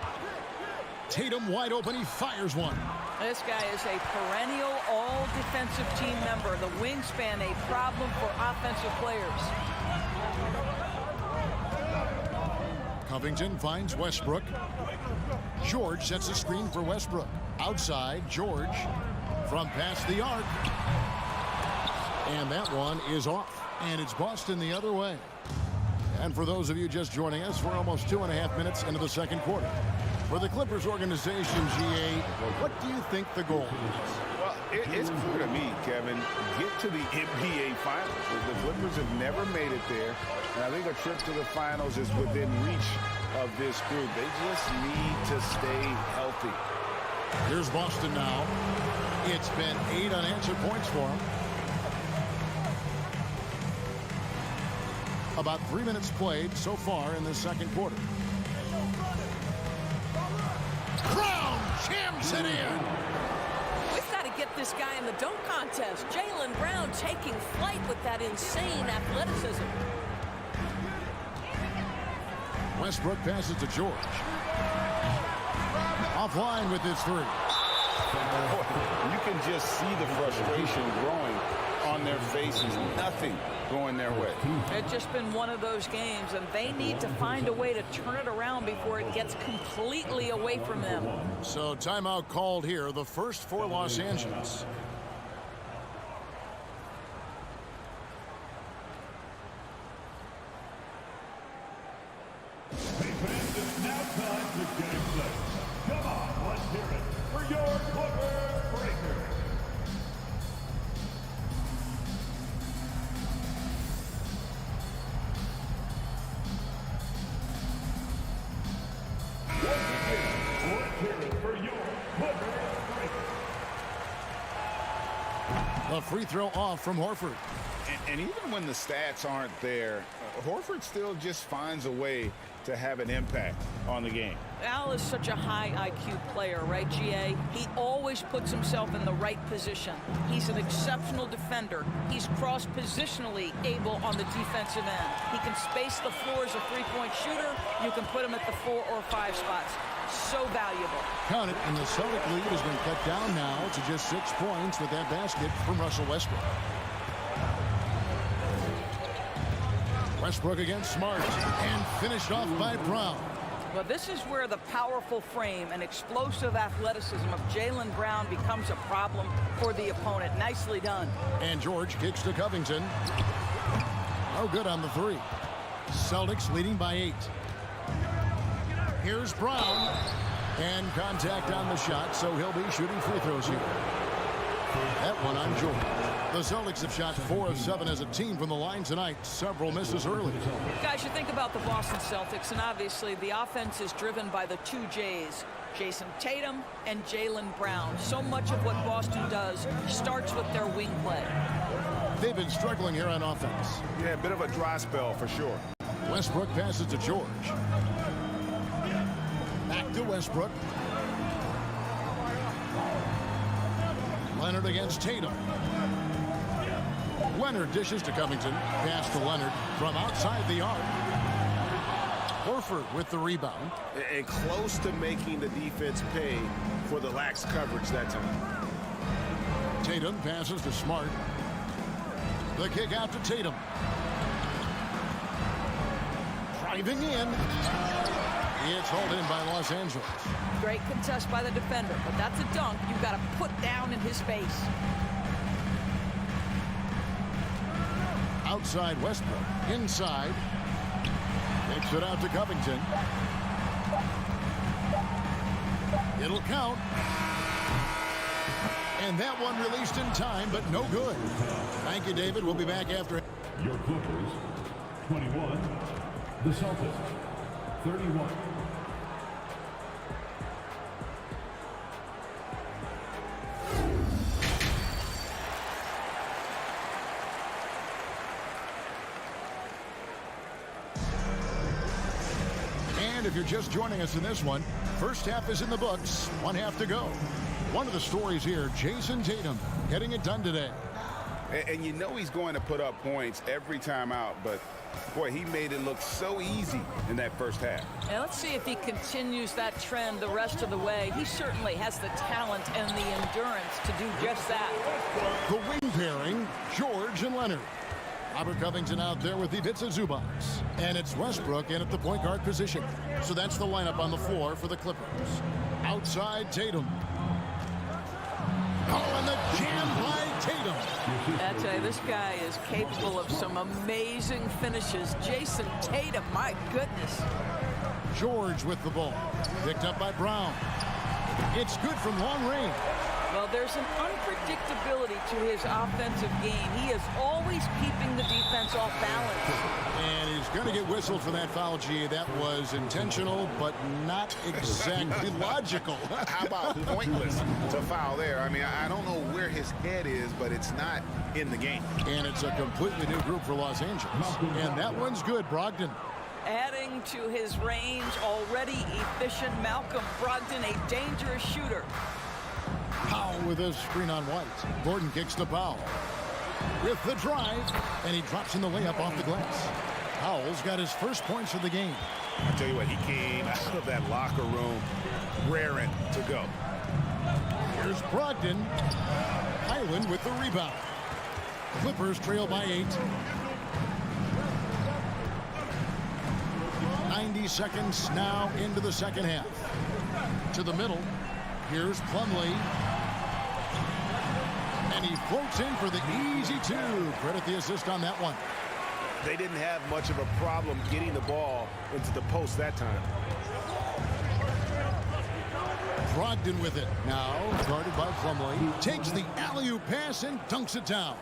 Tatum wide open. He fires one. This guy is a perennial all-defensive team member. The wingspan, a problem for offensive players. Covington finds Westbrook. George sets a screen for Westbrook. Outside, George from past the arc. And that one is off. And it's Boston the other way. And for those of you just joining us, we're almost 2.5 minutes into the second quarter. For the Clippers organization, GA, what do you think the goal is? Well, it's clear to me, Kevin, get to the NBA Finals. The Clippers have never made it there, and I think a trip to the Finals is within reach of this group. They just need to stay healthy. Here's Boston now. It's been 8 unanswered points for them. About 3 minutes played so far in the second quarter. Brown jams it in. We've got to get this guy in the dunk contest. Jaylen Brown taking flight with that insane athleticism. Westbrook passes to George. Offline with his three. You can just see the frustration growing on their faces. Nothing going their way. It's just been one of those games, and they need to find a way to turn it around before it gets completely away from them. So timeout called here, the first for Los Angeles. It's now time to get excited. Come on, let's hear it for your Clipper Breaker. Let's hear it for your Clipper Breaker. The free throw off from Horford. And even when the stats aren't there, Horford still just finds a way to have an impact on the game. Al is such a high IQ player, right, GA? He always puts himself in the right position. He's an exceptional defender. He's cross-positionally able on the defensive end. He can space the floor as a three-point shooter. You can put him at the 4 or 5 spots. So valuable. Count it, and the Celtic lead has been cut down now to just 6 points with that basket from Russell Westbrook. Westbrook against Smart, and finished off by Brown. Well, this is where the powerful frame and explosive athleticism of Jaylen Brown becomes a problem for the opponent. Nicely done. And George kicks to Covington. No good on the three. Celtics leading by 8. Here's Brown. And contact on the shot, so he'll be shooting free throws here. That one on George. The Celtics have shot 4 of 7 as a team from the line tonight. Several misses early. Guys, you think about the Boston Celtics, and obviously the offense is driven by the 2 J's, Jason Tatum and Jaylen Brown. So much of what Boston does starts with their wing play. They've been struggling here on offense. Yeah, a bit of a dry spell for sure. Westbrook passes to George. Back to Westbrook. Leonard against Tatum. Leonard dishes to Covington. Pass to Leonard from outside the arc. Horford with the rebound. And close to making the defense pay for the lax coverage that time. Tatum passes to Smart. The kick out to Tatum. Driving in. It's hauled in by Los Angeles. Great contest by the defender, but that's a dunk you've got to put down in his face. Outside Westbrook. Inside. Takes it out to Covington. It'll count. And that one released in time, but no good. Thank you, David. We'll be back after. Your Clippers, 21. The Celtics, 31. And if you're just joining us in this one, first half is in the books. 1 half to go. One of the stories here, Jason Tatum getting it done today. And you know he's going to put up points every time out, but boy, he made it look so easy in that first half. Now let's see if he continues that trend the rest of the way. He certainly has the talent and the endurance to do just that. The wing pairing, George and Leonard. Robert Covington out there with Ivica Zubac. And it's Westbrook in at the point guard position. So that's the lineup on the floor for the Clippers. Outside Tatum. Oh, and the jam by Tatum. I tell you, this guy is capable of some amazing finishes. Jason Tatum, my goodness. George with the ball. Picked up by Brown. It's good from long range. Well, there's an unpredictability to his offensive game. He is always keeping the defense off balance. And he's going to get whistled for that foul, G. That was intentional, but not exactly logical. How about pointless to foul there? I mean, I don't know where his head is, but it's not in the game. And it's a completely new group for Los Angeles. And that one's good, Brogdon. Adding to his range, already efficient Malcolm Brogdon, a dangerous shooter. Powell with a screen on White. Gordon kicks the Powell. With the drive, and he drops in the layup off the glass. Powell's got his first points of the game. I tell you what, he came out of that locker room raring to go. Here's Brogdon. Highland with the rebound. Clippers trail by 8. 90 seconds now into the second half. To the middle. Here's Plumlee. And he floats in for the easy 2. Credit the assist on that one. They didn't have much of a problem getting the ball into the post that time. Brogdon with it. Now guarded by Plumlee. Takes the alley-oop pass and dunks it down.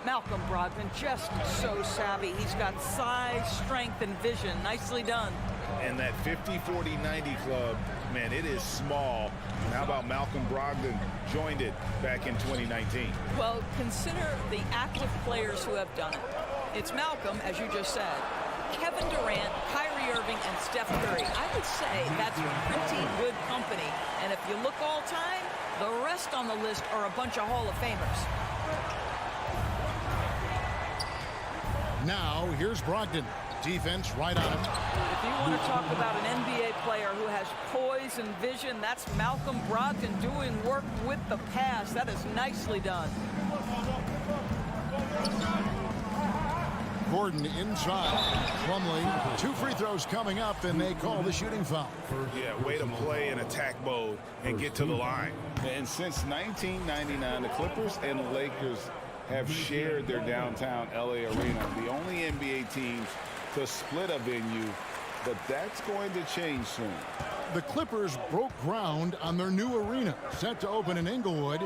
Malcolm Brogdon just so savvy. He's got size, strength, and vision. Nicely done. And that 50-40-90 club, man, it is small. And how about Malcolm Brogdon joined it back in 2019? Well, consider the active players who have done it. It's Malcolm, as you just said, Kevin Durant, Kyrie Irving, and Steph Curry. I would say that's pretty good company. And if you look all time, the rest on the list are a bunch of Hall of Famers. Now, here's Brogdon. Defense right on him. If you want to talk about an NBA player who has poise and vision, that's Malcolm Brogdon doing work with the pass. That is nicely done. Gordon inside. Plumlee. 2 free throws coming up, and they call the shooting foul. Yeah, way to play in attack mode and get to the line. And since 1999, the Clippers and the Lakers have shared their downtown LA arena. The only NBA teams to split a venue, but that's going to change soon. The Clippers broke ground on their new arena, set to open in Inglewood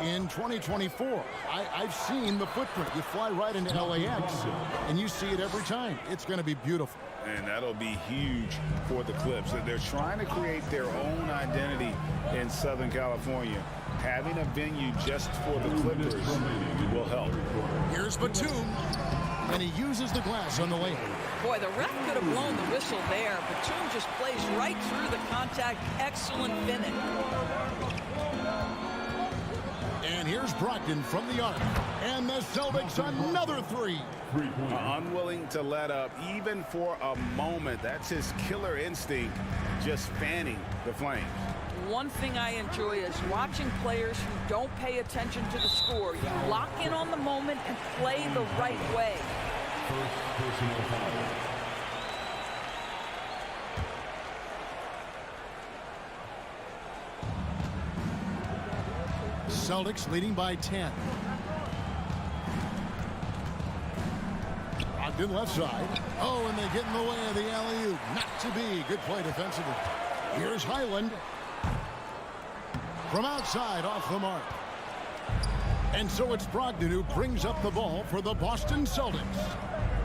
in 2024. I've seen the footprint. You fly right into LAX, and you see it every time. It's going to be beautiful. And that'll be huge for the Clips. They're trying to create their own identity in Southern California. Having a venue just for the Clippers will help. Here's Batum, and he uses the glass on the layup. Boy, the ref could have blown the whistle there. Batum just plays right through the contact. Excellent finish. And here's Brogdon from the arc. And the Celtics another 3. Unwilling to let up even for a moment. That's his killer instinct, just fanning the flames. One thing I enjoy is watching players who don't pay attention to the score. You lock in on the moment and play the right way. Celtics leading by 10. Brogdon left side. Oh, and they get in the way of the alley-oop. Not to be. Good play defensively. Here's Highland. From outside, off the mark. And so it's Brogdon who brings up the ball for the Boston Celtics.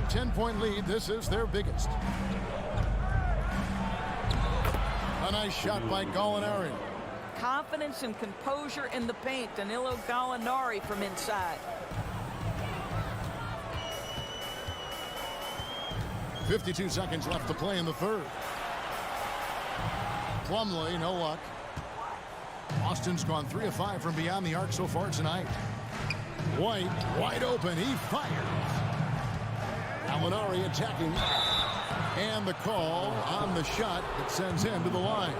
10-point lead. This is their biggest. A nice shot by Gallinari. Confidence and composure in the paint. Danilo Gallinari from inside. 52 seconds left to play in the third. Plumlee, no luck. Boston's gone 3 of 5 from beyond the arc so far tonight. White, wide open. He fires. Gallinari attacking. And the call on the shot that sends him to the line.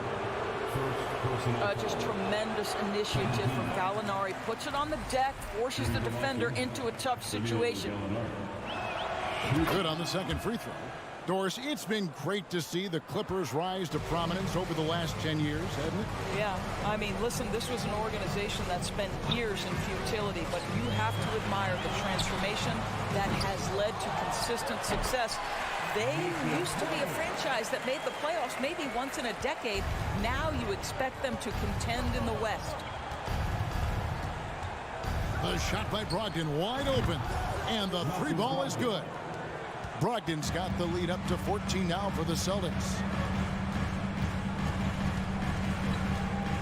Just tremendous initiative from Gallinari. Puts it on the deck, forces the defender into a tough situation. Good on the second free throw. Doris, it's been great to see the Clippers rise to prominence over the last 10 years, hasn't it? Yeah, I mean, listen, this was an organization that spent years in futility, but you have to admire the transformation that has led to consistent success. They used to be a franchise that made the playoffs maybe once in a decade. Now you expect them to contend in the West. The shot by Brogdon wide open, and the 3 ball is good. Brogdon's got the lead up to 14 now for the Celtics.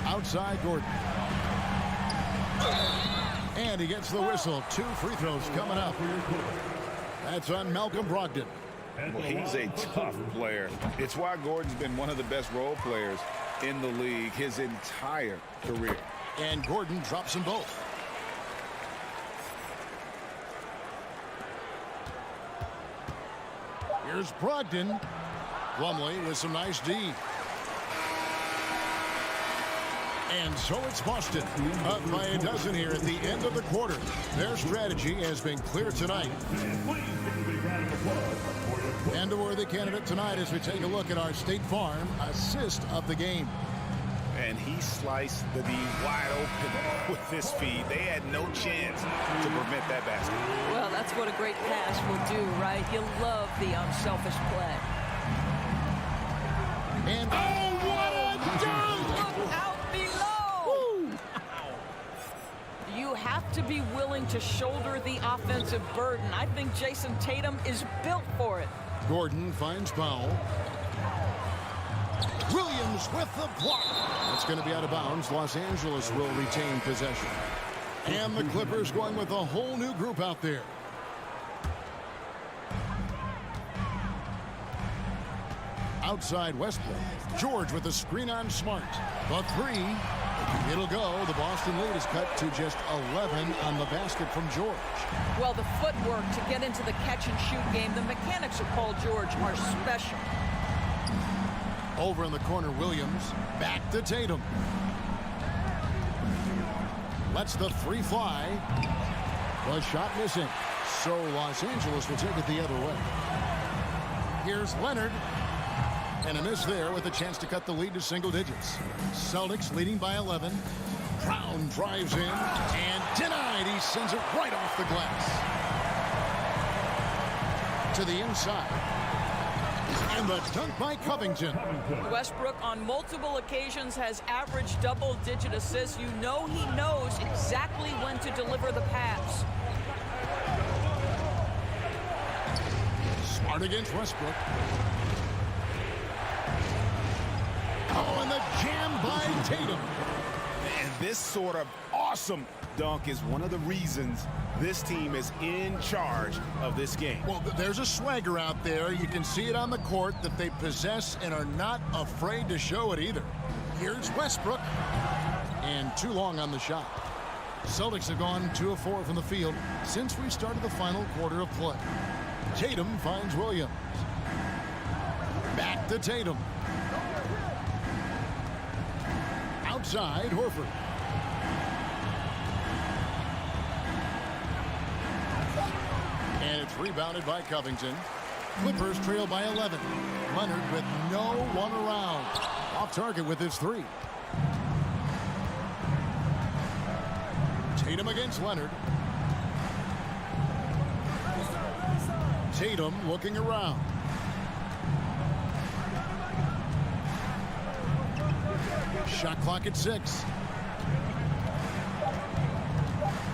Outside Gordon. And he gets the whistle. 2 free throws coming up. That's on Malcolm Brogdon. Well, he's a tough player. It's why Gordon's been one of the best role players in the league his entire career. And Gordon drops them both. Here's Brogdon. Plumlee with some nice D. And so it's Boston, up by a dozen here at the end of the quarter. Their strategy has been clear tonight. And a worthy candidate tonight as we take a look at our State Farm assist of the game. And he sliced the D wide open with this feed. They had no chance to prevent that basket. Well, that's what a great pass will do, right? You love the unselfish play. And oh, what a dunk! Look out below! You have to be willing to shoulder the offensive burden. I think Jason Tatum is built for it. Gordon finds Powell. Williams with the block. That's going to be out of bounds. Los Angeles will retain possession. And the Clippers going with a whole new group out there. Outside Westbrook. George with a screen on Smart. The three. It'll go. The Boston lead is cut to just 11 on the basket from George. Well, the footwork to get into the catch-and-shoot game, the mechanics of Paul George are special. Over in the corner, Williams. Back to Tatum. Lets the three fly. The shot missing. So Los Angeles will take it the other way. Here's Leonard. And a miss there with a chance to cut the lead to single digits. Celtics leading by 11. Brown drives in and denied. He sends it right off the glass. To the inside. And the dunk by Covington. Westbrook on multiple occasions has averaged double-digit assists. You know he knows exactly when to deliver the pass. Smart against Westbrook. Oh, and the jam by Tatum. And this sort of awesome dunk is one of the reasons this team is in charge of this game. Well, there's a swagger out there. You can see it on the court that they possess and are not afraid to show it either. Here's Westbrook. And too long on the shot. Celtics have gone 2 of 4 from the field since we started the final quarter of play. Tatum finds Williams. Back to Tatum. Outside, Horford. And it's rebounded by Covington. Clippers trail by 11. Leonard with no one around. Off target with his three. Tatum against Leonard. Tatum looking around. Shot clock at 6.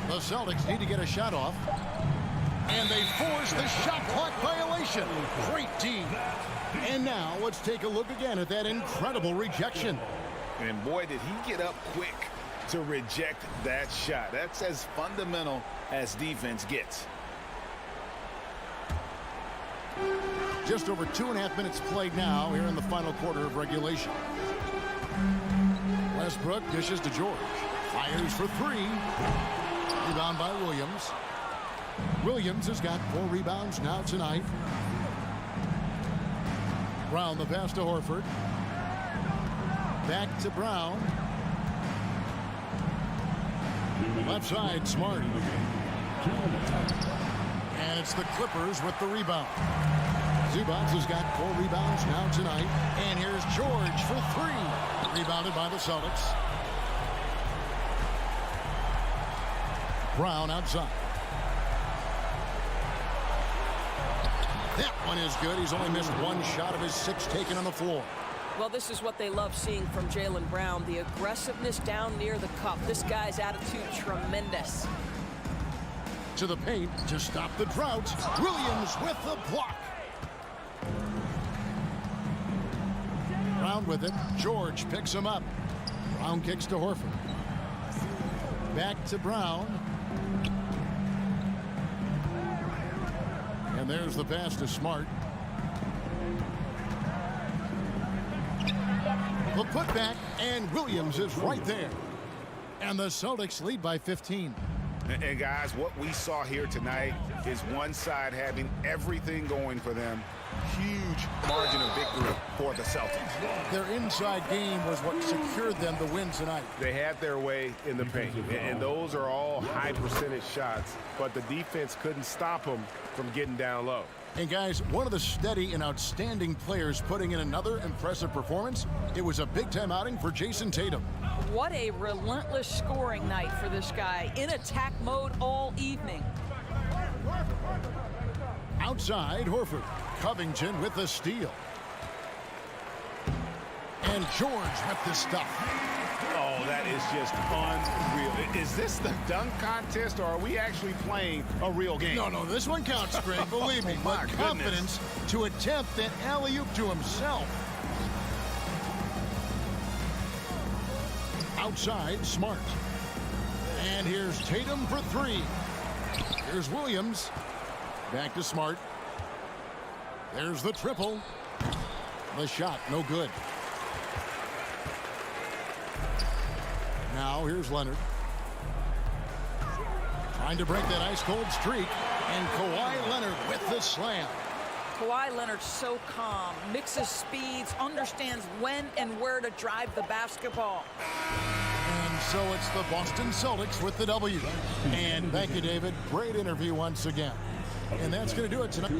The Celtics need to get a shot off. And they force the shot clock violation. Great team. And now let's take a look again at that incredible rejection. And boy, did he get up quick to reject that shot. That's as fundamental as defense gets. Just over 2.5 minutes played now here in the final quarter of regulation. Westbrook dishes to George. Fires for 3. Rebound by Williams. Williams has got 4 rebounds now tonight. Brown the pass to Horford. Back to Brown. Left side, Smart. And it's the Clippers with the rebound. Zubac has got 4 rebounds now tonight. And here's George for 3. Rebounded by the Celtics. Brown outside. That one is good. He's only missed 1 shot of his 6 taken on the floor. Well, this is what they love seeing from Jaylen Brown. The aggressiveness down near the cup. This guy's attitude, tremendous. To the paint to stop the drought. Williams with the block. Brown with it. George picks him up. Brown kicks to Horford. Back to Brown. And there's the pass to Smart. The putback, and Williams is right there. And the Celtics lead by 15. And guys, what we saw here tonight is one side having everything going for them. Huge margin of victory for the Celtics. Their inside game was what secured them the win tonight. They had their way in the paint, and those are all high percentage shots, but the defense couldn't stop them from getting down low. And guys, one of the steady and outstanding players putting in another impressive performance. It was a big-time outing for Jason Tatum. What a relentless scoring night for this guy, in attack mode all evening. Outside, Horford. Covington with the steal. And George with the stuff. Oh, that is just unreal. Is this the dunk contest, or are we actually playing a real game? No, this one counts, Greg, believe me. My But confidence to attempt that alley-oop to himself. Outside, Smart. And here's Tatum for three. Here's Williams. Back to Smart. There's the triple. The shot, no good. Now here's Leonard. Trying to break that ice-cold streak. And Kawhi Leonard with the slam. Kawhi Leonard so calm, mixes speeds, understands when and where to drive the basketball. And so it's the Boston Celtics with the W. And thank you, David. Great interview once again. And that's going to do it tonight.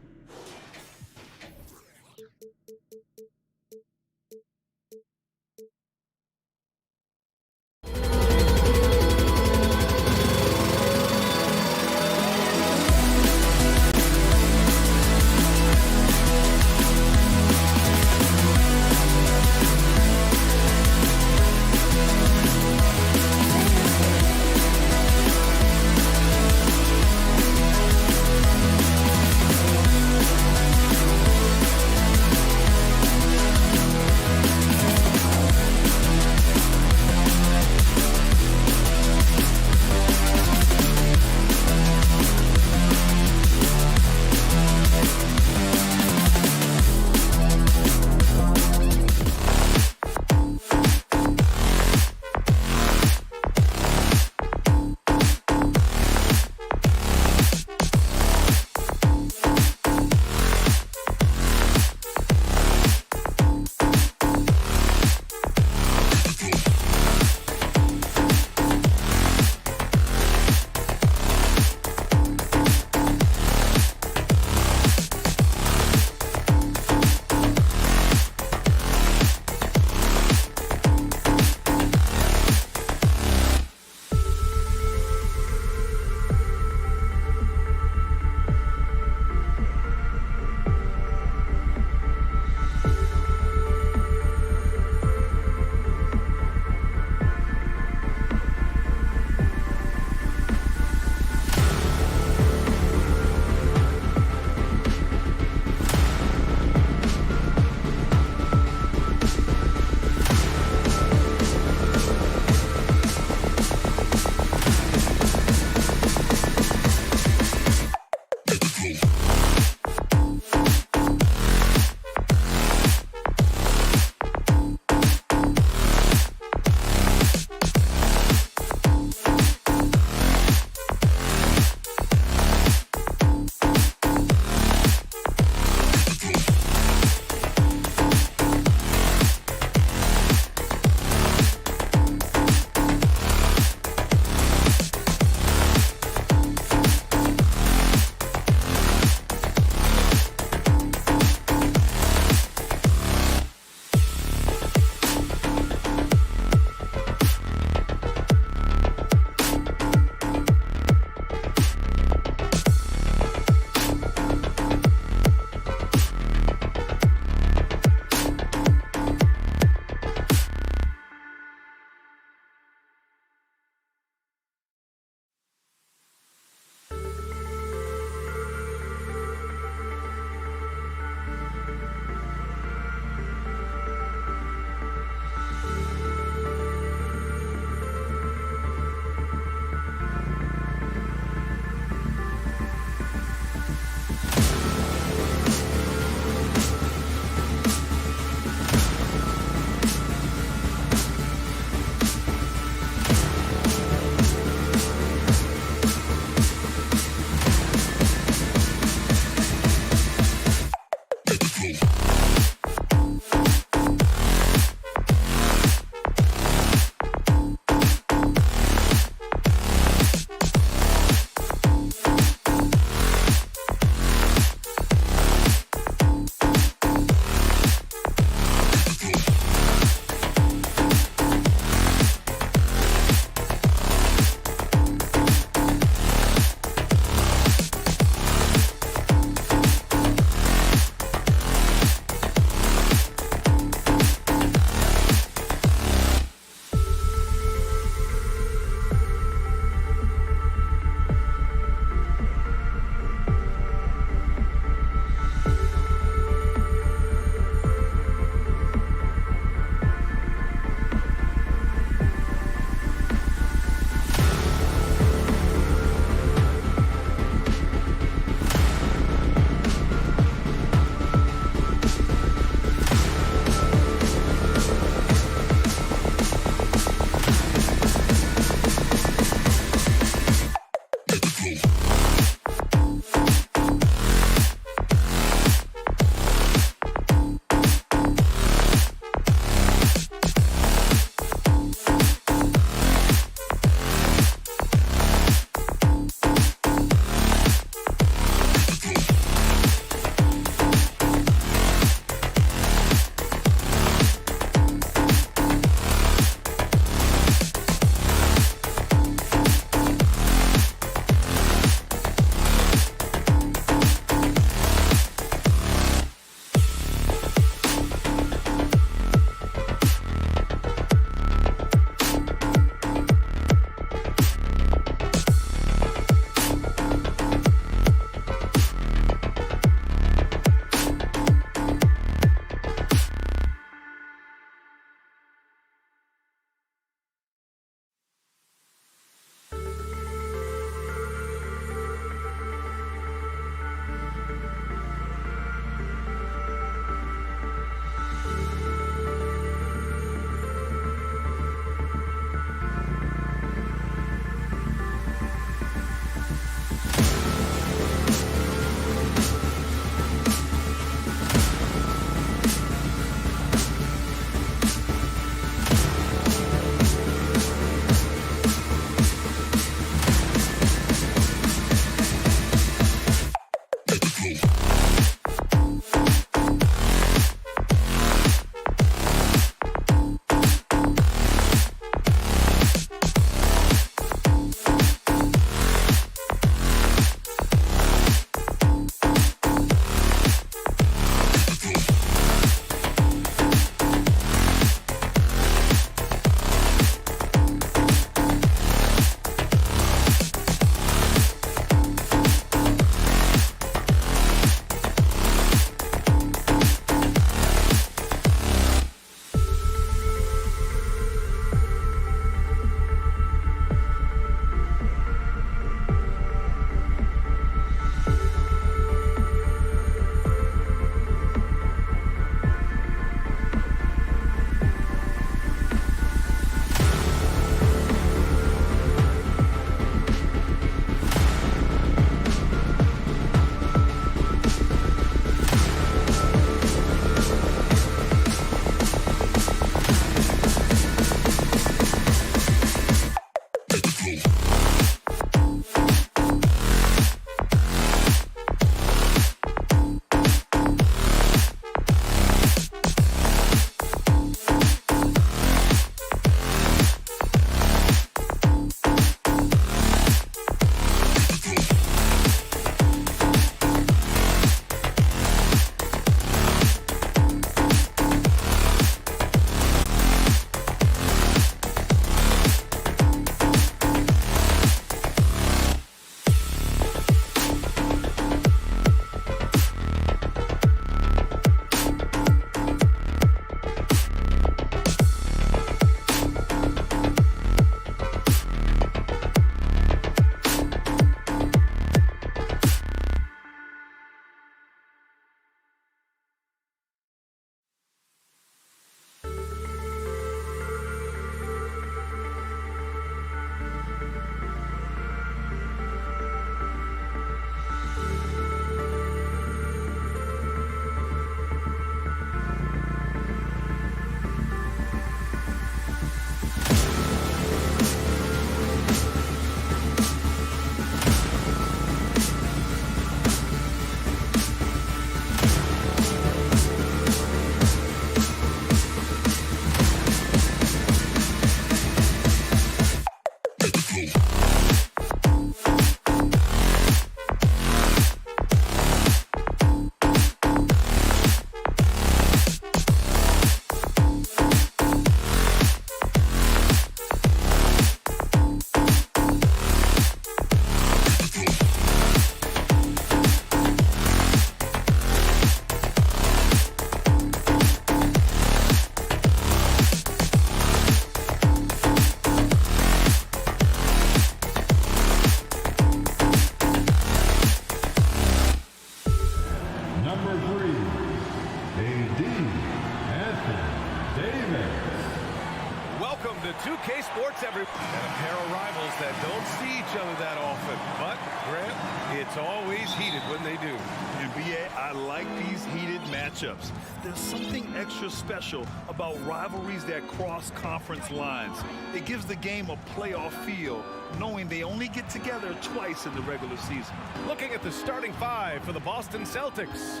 Welcome to 2K Sports, everyone. And a pair of rivals that don't see each other that often. But, Grant, it's always heated when they do. And BA, I like these heated matchups. There's something extra special about rivalries that cross conference lines. It gives the game a playoff feel, knowing they only get together twice in the regular season. Looking at the starting five for the Boston Celtics.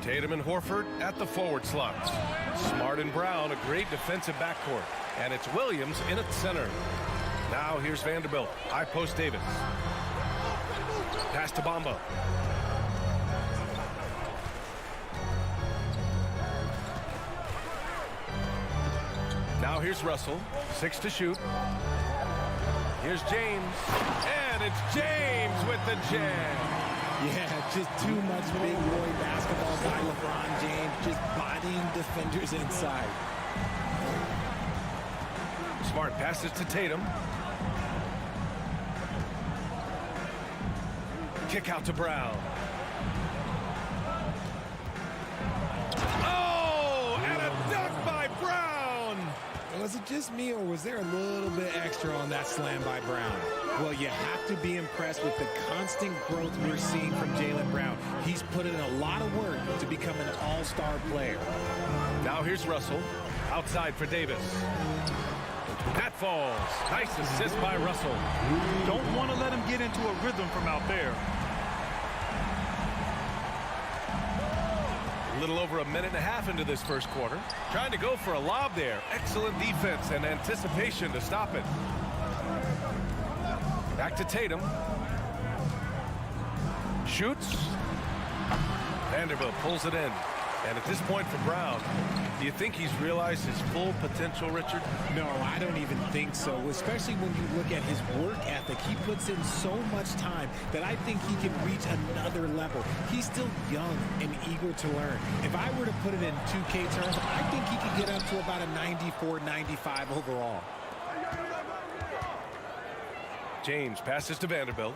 Tatum and Horford at the forward slots. Smart and Brown, a great defensive backcourt. And it's Williams in at center. Now here's Vanderbilt. High post Davis. Pass to Bamba. Now here's Russell. 6 to shoot. Here's James. And it's James with the jam. Yeah, just too much big boy basketball by LeBron James, just bodying defenders inside. Smart passes to Tatum. Kick out to Brown. Oh, and a dunk by Brown. Was it just me, or was there a little bit extra on that slam by Brown? Well, you have to be impressed with the constant growth we're seeing from Jaylen Brown. He's put in a lot of work to become an all-star player. Now here's Russell. Outside for Davis. That falls. Nice assist by Russell. Don't want to let him get into a rhythm from out there. A little over a minute and a half into this first quarter. Trying to go for a lob there. Excellent defense and anticipation to stop it. Back to Tatum. Shoots. Vanderbilt pulls it in. And at this point for Brown, do you think he's realized his full potential, Richard? No, I don't even think so, especially when you look at his work ethic. He puts in so much time that I think he can reach another level. He's still young and eager to learn. If I were to put it in 2K terms, I think he could get up to about a 94, 95 overall. James passes to Vanderbilt.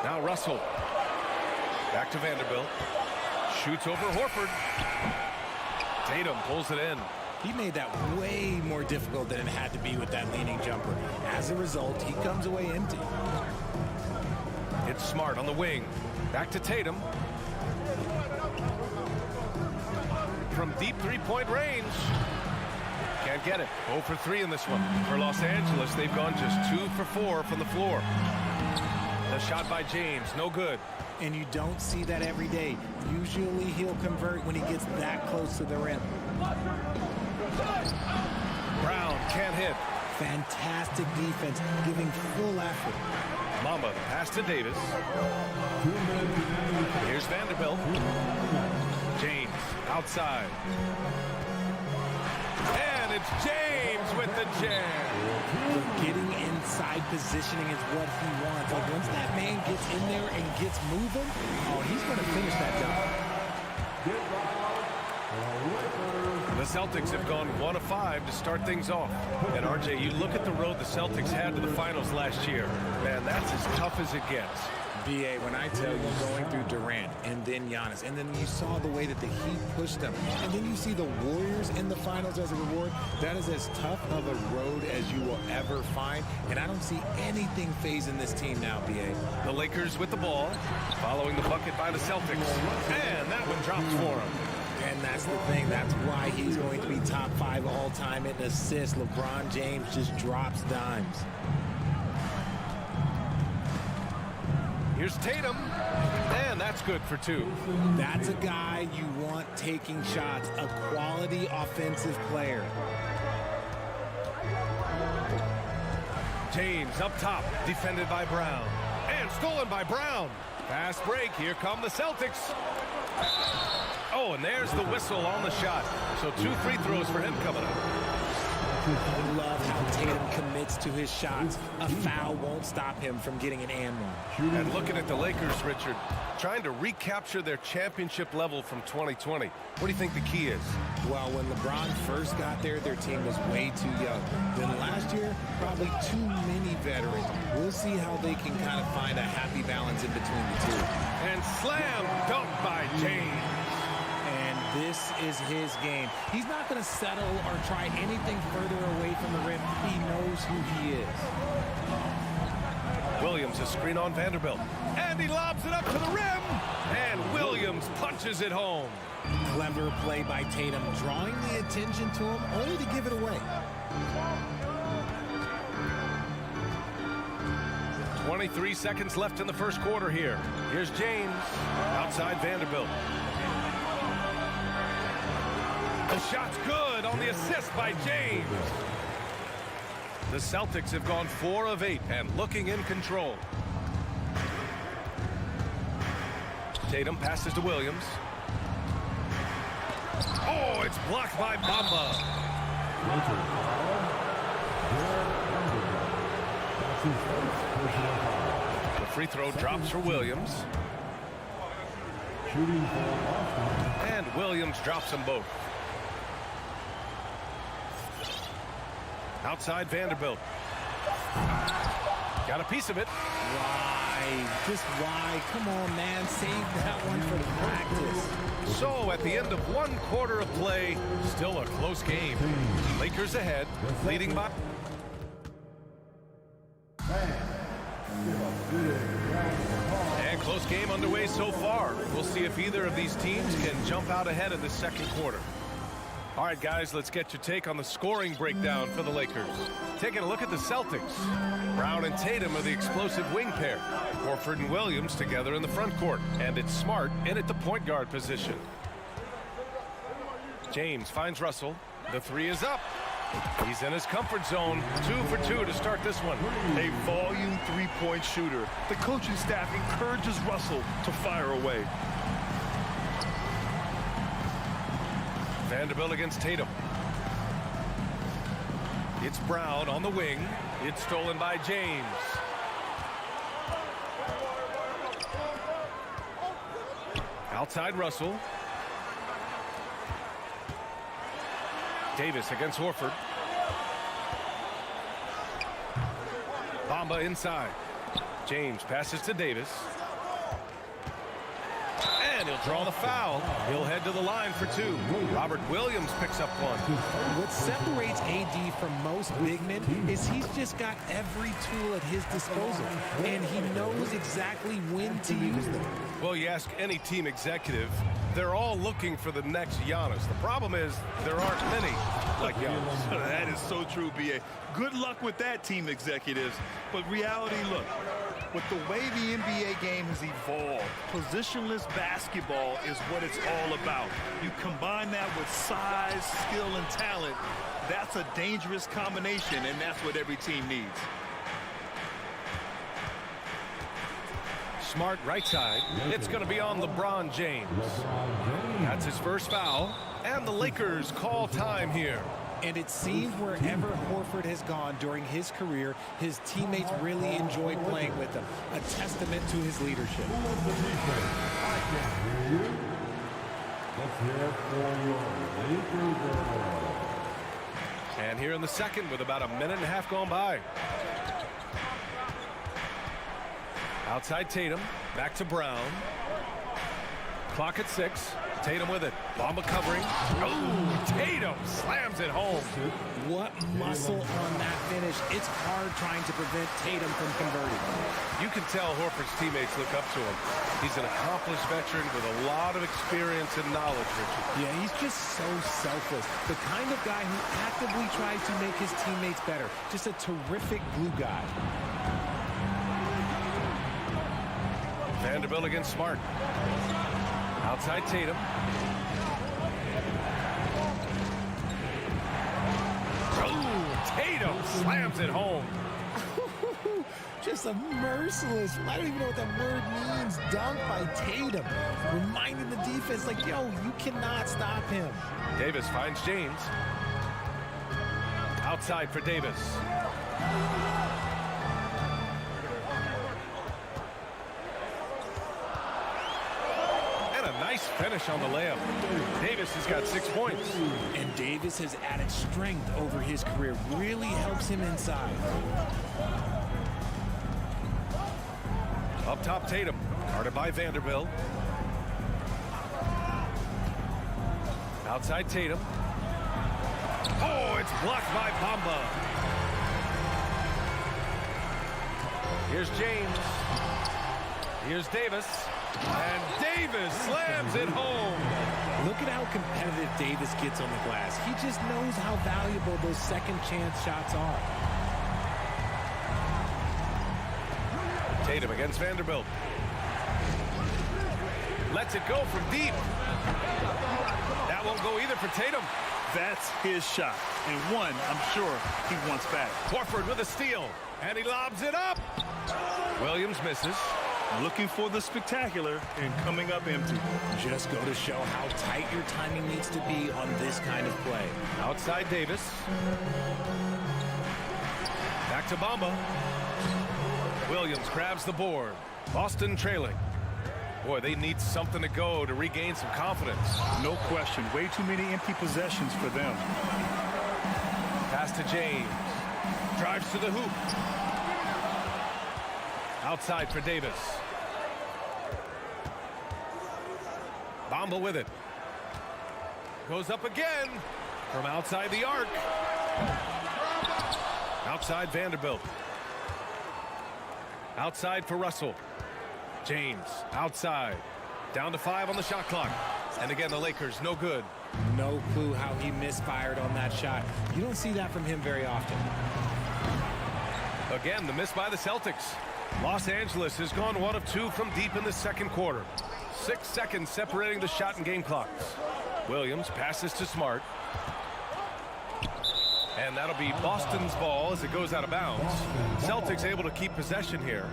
Now Russell. Back to Vanderbilt. Shoots over Horford. Tatum pulls it in. He made that way more difficult than it had to be with that leaning jumper. As a result, he comes away empty. It's Smart on the wing. Back to Tatum. From deep three-point range. Can't get it. 0 for 3 in this one. For Los Angeles, they've gone just 2 for 4 from the floor. The shot by James, no good. And you don't see that every day. Usually he'll convert when he gets that close to the rim. Brown can't hit. Fantastic defense, giving full effort. Mamba pass to Davis. Here's Vanderbilt. James outside. And it's James with the jam. Getting inside positioning is what he wants. Like once that man gets in there and gets moving, oh, he's going to finish that job. The Celtics have gone 1 of 5 to start things off. And RJ, you look at the road the Celtics had to the finals last year. Man, that's as tough as it gets. BA, when I tell you going through Durant and then Giannis, and then you saw the way that the Heat pushed them, and then you see the Warriors in the finals as a reward, that is as tough of a road as you will ever find, and I don't see anything phasing this team now, BA. The Lakers with the ball, following the bucket by the Celtics, and that one drops for him. And that's the thing. That's why he's going to be top 5 all-time in assists. LeBron James just drops dimes. Here's Tatum, and that's good for 2. That's a guy you want taking shots, a quality offensive player. James up top, defended by Brown, and stolen by Brown. Fast break, here come the Celtics. Oh, and there's the whistle on the shot. So 2 free throws for him coming up. I love how Tatum commits to his shots. A foul won't stop him from getting an and one. And looking at the Lakers, Richard, trying to recapture their championship level from 2020. What do you think the key is? Well, when LeBron first got there, their team was way too young. Then last year, probably too many veterans. We'll see how they can kind of find a happy balance in between the two. And slam dunk by James. This is his game. He's not going to settle or try anything further away from the rim. He knows who he is. Williams, a screen on Vanderbilt. And he lobs it up to the rim. And Williams punches it home. Clever play by Tatum, drawing the attention to him, only to give it away. 23 seconds left in the first quarter here. Here's James, outside Vanderbilt. The shot's good on the assist by James. The Celtics have gone 4 of 8 and looking in control. Tatum passes to Williams. Oh, it's blocked by Bamba. The free throw drops for Williams. And Williams drops them both. Outside Vanderbilt. Got a piece of it. Why? Just why? Come on, man. Save that one for practice. So at the end of 1 quarter of play, still a close game. Lakers ahead, leading by. And close game underway so far. We'll see if either of these teams can jump out ahead in the second quarter. All right, guys, let's get your take on the scoring breakdown for the Lakers. Taking a look at the Celtics. Brown and Tatum are the explosive wing pair. Horford and Williams together in the front court. And it's Smart in at the point guard position. James finds Russell. The 3 is up. He's in his comfort zone. 2 for 2 to start this one. A volume 3-point shooter. The coaching staff encourages Russell to fire away. Vanderbilt against Tatum. It's Brown on the wing. It's stolen by James. Outside Russell. Davis against Horford. Bamba inside. James passes to Davis. And And he'll draw the foul. He'll head to the line for two. Robert Williams picks up one. What separates AD from most big men is he's just got every tool at his disposal, and he knows exactly when to use them. Well, you ask any team executive, they're all looking for the next Giannis. The problem is there aren't many like Giannis. That is so true, B.A. Good luck with that, team executives. But reality, look, with the way the NBA game has evolved, positionless basketball is what it's all about. You combine that with size, skill, and talent, that's a dangerous combination, and that's what every team needs. Smart right side. It's going to be on LeBron James. That's his first foul. And the Lakers call time here. And it seems wherever Horford has gone during his career, his teammates really enjoy playing with him. A testament to his leadership. And here in the second with about a minute and a half gone by. Outside Tatum, back to Brown. Clock at 6. Tatum with it. Bamba covering. Oh, Tatum slams it home. What muscle on that finish. It's hard trying to prevent Tatum from converting. You can tell Horford's teammates look up to him. He's an accomplished veteran with a lot of experience and knowledge, Richard. Yeah, he's just so selfless. The kind of guy who actively tries to make his teammates better. Just a terrific glue guy. Vanderbilt against Smart. Outside Tatum. Oh, Tatum slams it home. Just a merciless, I don't even know what that word means, dunk by Tatum. Reminding the defense, like, yo, you cannot stop him. Davis finds James. Outside for Davis. Nice finish on the layup. Davis has got 6 points. And Davis has added strength over his career. Really helps him inside. Up top, Tatum. Guarded by Vanderbilt. Outside Tatum. Oh, it's blocked by Bamba. Here's James. Here's Davis. And Davis slams it home. Look at how competitive Davis gets on the glass. He just knows how valuable those second chance shots are. Tatum against Vanderbilt. Lets it go from deep. That won't go either for Tatum. That's his shot. And one, I'm sure he wants back. Horford with a steal. And he lobs it up. Williams misses. Looking for the spectacular and coming up empty. Just go to show how tight your timing needs to be on this kind of play. Outside Davis. Back to Bamba. Williams grabs the board. Boston trailing. Boy, they need something to go to regain some confidence. No question. Way too many empty possessions for them. Pass to James. Drives to the hoop. Outside for Davis. Bamba with it. Goes up again from outside the arc. Outside Vanderbilt. Outside for Russell. James outside. Down to 5 on the shot clock. And again, the Lakers no good. No clue how he misfired on that shot. You don't see that from him very often. Again, the miss by the Celtics. Los Angeles has gone 1 of 2 from deep in the second quarter. 6 seconds separating the shot and game clocks. Williams passes to Smart. And that'll be Boston's ball as it goes out of bounds. Celtics able to keep possession here.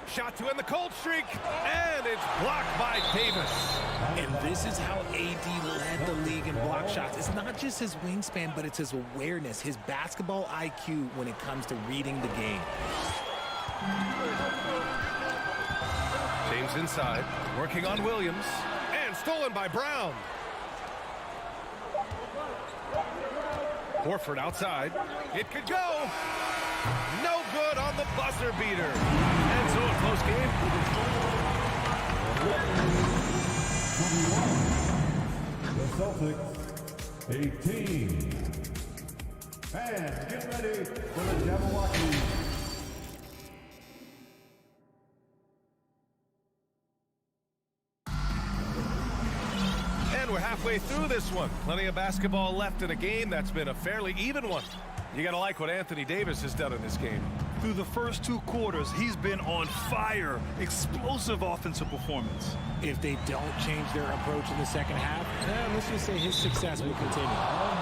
Shot to end the cold streak, and it's blocked by Davis. And this is how AD led the league in block shots. It's not just his wingspan, but it's his awareness, his basketball IQ when it comes to reading the game. James inside, working on Williams, and stolen by Brown. Horford outside. It could go. No good on the buzzer beater. And so a close game. The Celtics, 18. And get ready for the Jabberwocky. And we're halfway through this one. Plenty of basketball left in a game that's been a fairly even one. You got to like what Anthony Davis has done in this game. Through the first 2 quarters, he's been on fire. Explosive offensive performance. If they don't change their approach in the second half, let's just say his success will continue.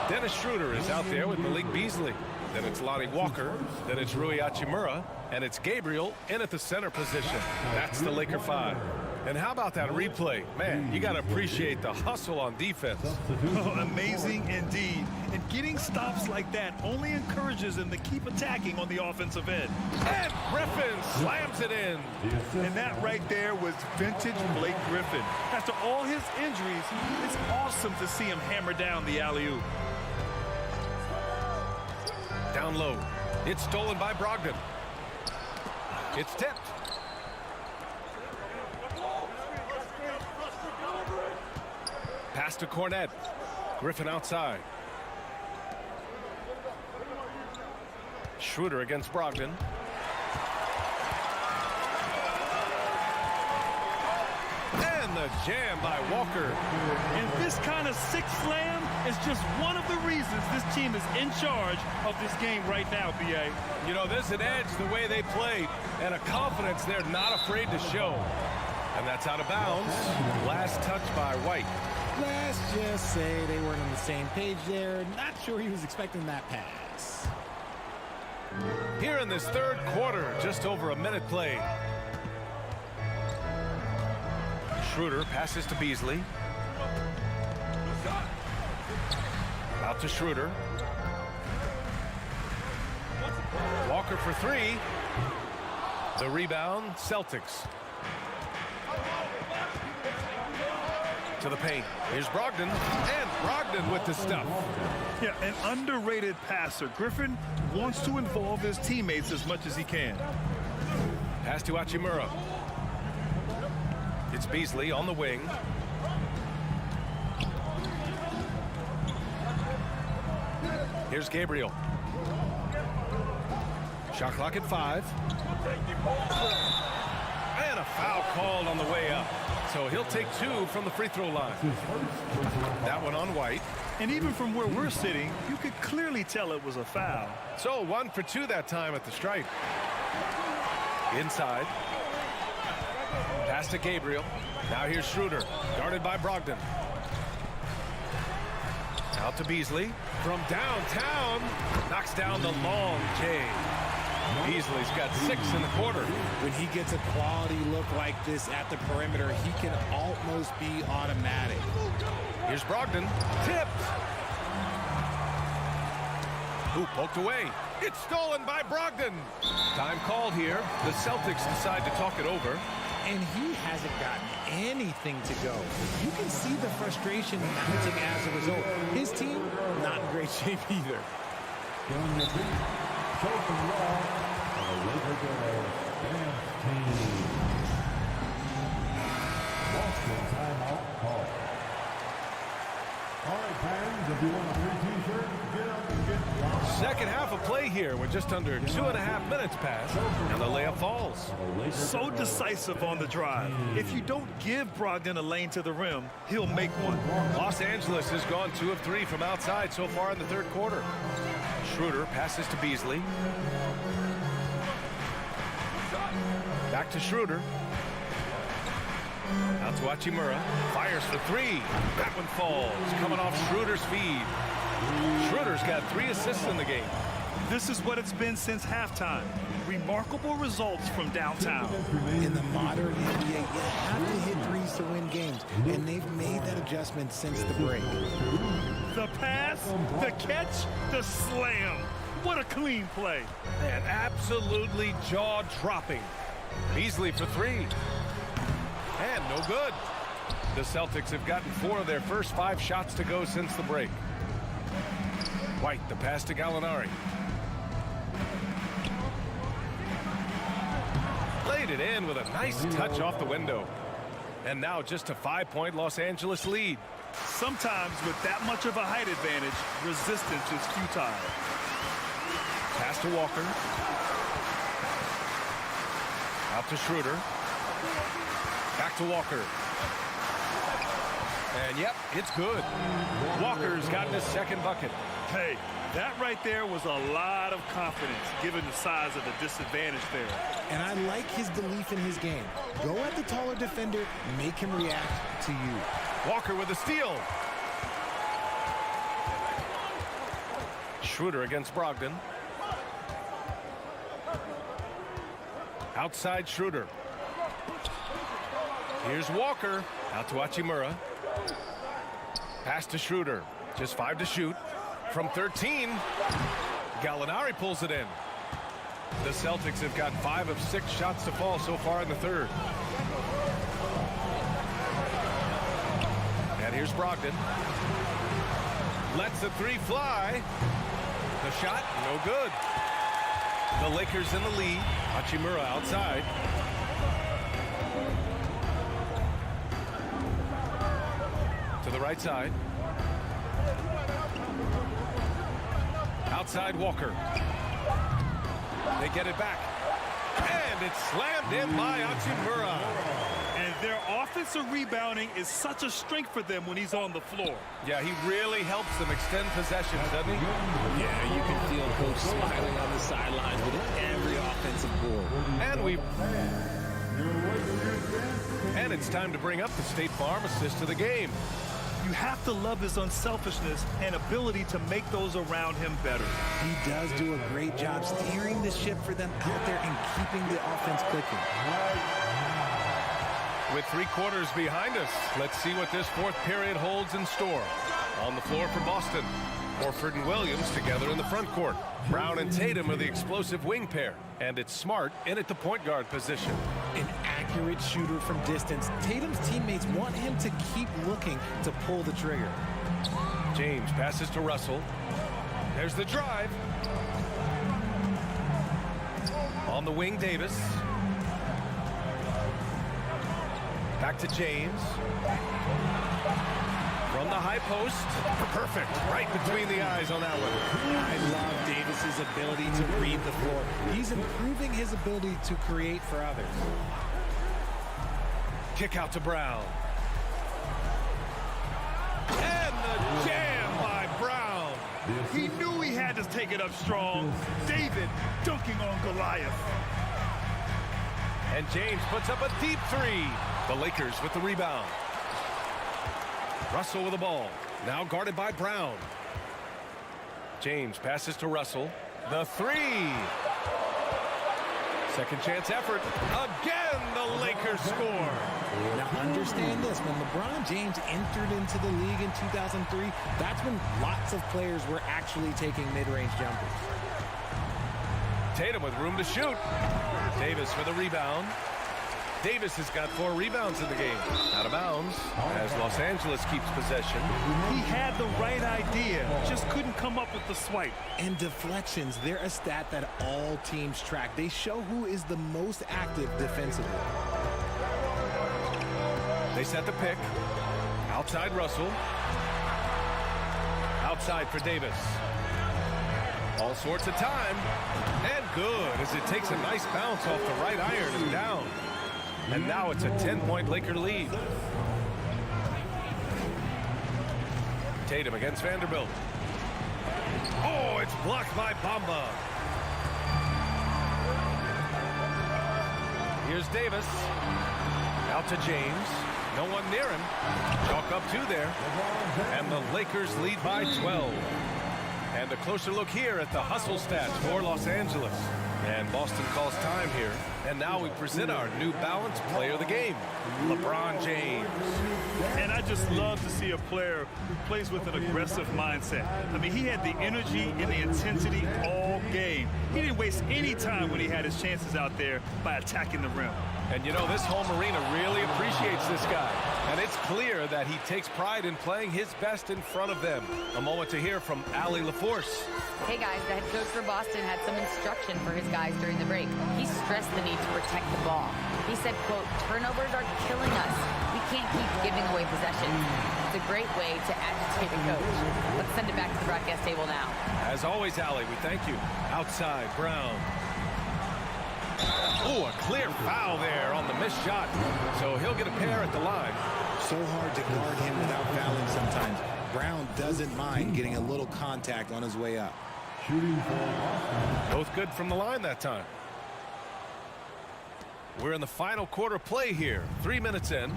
Dennis Schroeder is out there with Malik Beasley. Then it's Lonnie Walker. Then it's Rui Hachimura. And it's Gabriel in at the center position. That's the Laker 5. And how about that replay? Man, you got to appreciate the hustle on defense. Oh, amazing indeed. And getting stops like that only encourages them to keep attacking on the offensive end. And Griffin slams it in. And that right there was vintage Blake Griffin. After all his injuries, it's awesome to see him hammer down the alley-oop. Down low. It's stolen by Brogdon. It's tipped. Pass to Cornette. Griffin outside. Schroeder against Brogdon. And the jam by Walker. And this kind of sick slam is just one of the reasons this team is in charge of this game right now, B.A. You know, there's an edge the way they play and a confidence they're not afraid to show. And that's out of bounds. Last touch by White. Let's just say they weren't on the same page there. Not sure he was expecting that pass. Here in this third quarter, just over a minute played. Schroeder passes to Beasley. Out to Schroeder. Walker for 3. The rebound, Celtics. To the paint. Here's Brogdon. And Brogdon with the stuff. Yeah, an underrated passer. Griffin wants to involve his teammates as much as he can. Pass to Hachimura. It's Beasley on the wing. Here's Gabriel. Shot clock at 5. And a foul called on the way up. So he'll take 2 from the free throw line. That one on White. And even from where we're sitting, you could clearly tell it was a foul. So 1 for 2 that time at the stripe. Inside. Pass to Gabriel. Now here's Schroeder, guarded by Brogdon. Out to Beasley. From downtown, knocks down the long J. Beasley's got 6 in the quarter. When he gets a quality look like this at the perimeter, he can almost be automatic. Here's Brogdon. Tipped. Ooh, poked away. It's stolen by Brogdon. Time called here. The Celtics decide to talk it over. And he hasn't gotten anything to go. You can see the frustration mounting as a result. His team, not in great shape either. Second half of play here with just under 2.5 minutes passed, and the layup falls. So decisive on the drive. If you don't give Brogdon a lane to the rim, he'll make one. Los Angeles has gone 2 of 3 from outside so far in the third quarter. Schroeder passes to Beasley. Back to Schroeder. Out to Hachimura. Fires for 3. That one falls. Coming off Schroeder's feed. Schroeder's got 3 assists in the game. This is what it's been since halftime. Remarkable results from downtown. In the modern NBA, you have to hit threes to win games, and they've made that adjustment since the break. The pass, the catch, the slam. What a clean play. And absolutely jaw-dropping. Beasley for 3. And no good. The Celtics have gotten 4 of their first 5 shots to go since the break. White, the pass to Gallinari. Laid it in with a nice touch off the window. And now just a 5-point Los Angeles lead. Sometimes with that much of a height advantage, resistance is futile. Pass to Walker. Out to Schroeder. Back to Walker. And yep, it's good. Walker's gotten his second bucket. Hey, that right there was a lot of confidence given the size of the disadvantage there. And I like his belief in his game. Go at the taller defender, make him react to you. Walker with a steal. Schroeder against Brogdon. Outside Schroeder. Here's Walker. Out to Hachimura. Pass to Schroeder. Just 5 to shoot. From 13. Gallinari pulls it in. The Celtics have got 5 of 6 shots to fall so far in the third. And here's Brogdon. Lets the 3 fly. The shot, no good. The Lakers in the lead. Hachimura outside. To the right side. Outside Walker. They get it back. And it's slammed in by Hachimura. And their offensive rebounding is such a strength for them when he's on the floor. Yeah, he really helps them extend possessions, doesn't he? Yeah, you can feel Coach smiling on the sidelines with every offensive board. And it's time to bring up the State Farm assist of the game. You have to love his unselfishness and ability to make those around him better. He does do a great job steering the ship for them out there and keeping the offense clicking. With 3 quarters behind us, let's see what this fourth period holds in store. On the floor for Boston, Horford and Williams together in the front court. Brown and Tatum are the explosive wing pair, and it's Smart in at the point guard position. An accurate shooter from distance. Tatum's teammates want him to keep looking to pull the trigger. James passes to Russell. There's the drive. On the wing, Davis. Back to James. From the high post. Perfect. Right between the eyes on that one. I love Davis's ability to read the floor. He's improving his ability to create for others. Kick out to Brown. And the jam by Brown. He knew he had to take it up strong. David dunking on Goliath. And James puts up a deep 3. The Lakers with the rebound. Russell with the ball. Now guarded by Brown. James passes to Russell. The 3. Second chance effort. Again, the Lakers score. Now understand this, when LeBron James entered into the league in 2003, that's when lots of players were actually taking mid-range jumpers. Tatum with room to shoot. Davis for the rebound. Davis has got 4 rebounds in the game. Out of bounds as Los Angeles keeps possession. He had the right idea, just couldn't come up with the swipe. And deflections, they're a stat that all teams track. They show who is the most active defensively. They set the pick. Outside Russell. Outside for Davis. All sorts of time. And good as it takes a nice bounce off the right iron and down. And now it's a 10-point Laker lead. Tatum against Vanderbilt. Oh, it's blocked by Bamba. Here's Davis. Out to James. No one near him. Chalk up 2 there. And the Lakers lead by 12. And a closer look here at the hustle stats for Los Angeles. And Boston calls time here. And now we present our New Balance player of the game, LeBron James. And I just love to see a player who plays with an aggressive mindset. I mean, he had the energy and the intensity all game. He didn't waste any time when he had his chances out there by attacking the rim. And you know, this home arena really appreciates this guy. And it's clear that he takes pride in playing his best in front of them. A moment to hear from Allie LaForce. Hey guys, the head coach for Boston had some instruction for his guys during the break. He stressed the need to protect the ball. He said, quote, turnovers are killing us. We can't keep giving away possessions. It's a great way to agitate a coach. Let's send it back to the broadcast table now. As always, Allie, we thank you. Outside, Brown. Oh, a clear foul there on the missed shot. So he'll get a pair at the line. So hard to guard him without fouling sometimes. Brown doesn't mind getting a little contact on his way up. Both good from the line that time. We're in the final quarter play here. 3 minutes in.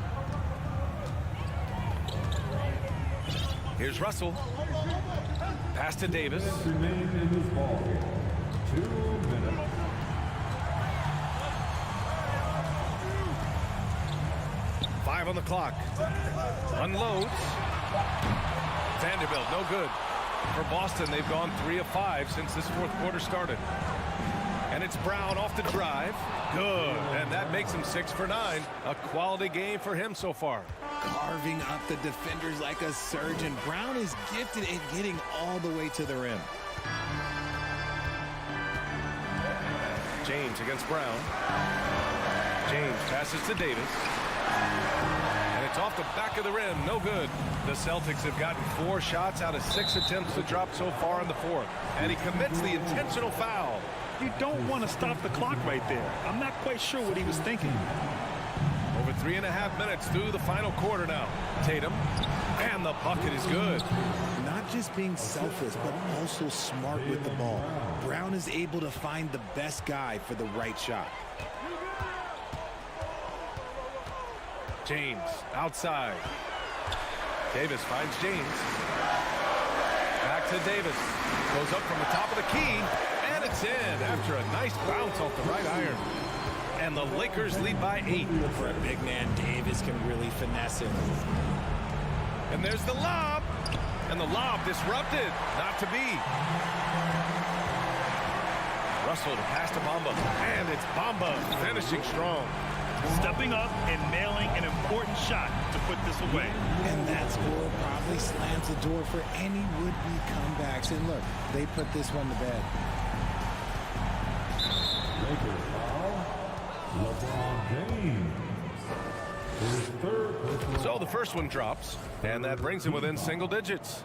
Here's Russell. Pass to Davis. 2 minutes. 5 on the clock. Unloads. Vanderbilt, no good. For Boston, they've gone 3 of 5 since this fourth quarter started. And it's Brown off the drive. Good. And that makes him 6 for 9. A quality game for him so far. Carving up the defenders like a surgeon. Brown is gifted at getting all the way to the rim. James against Brown. James passes to Davis. And it's off the back of the rim. No good. The Celtics have gotten 4 shots out of 6 attempts to drop so far in the fourth. And he commits the intentional foul. You don't want to stop the clock right there. I'm not quite sure what he was thinking. Over 3.5 minutes through the final quarter now. Tatum. And the bucket is good. Not just being selfless, but also smart with the ball. Brown is able to find the best guy for the right shot. James outside. Davis finds James. Back to Davis. Goes up from the top of the key. And it's in after a nice bounce off the right iron. And the Lakers lead by 8. For a big man, Davis can really finesse it. And there's the lob. And the lob disrupted. Not to be. Russell to pass to Bamba. And it's Bamba finishing strong. Stepping up and nailing an important shot to put this away. And that score probably slams the door for any would-be comebacks. And look, they put this one to bed. Lakers foul. LeBron James. His third personal. So the first one drops, and that brings him within single digits.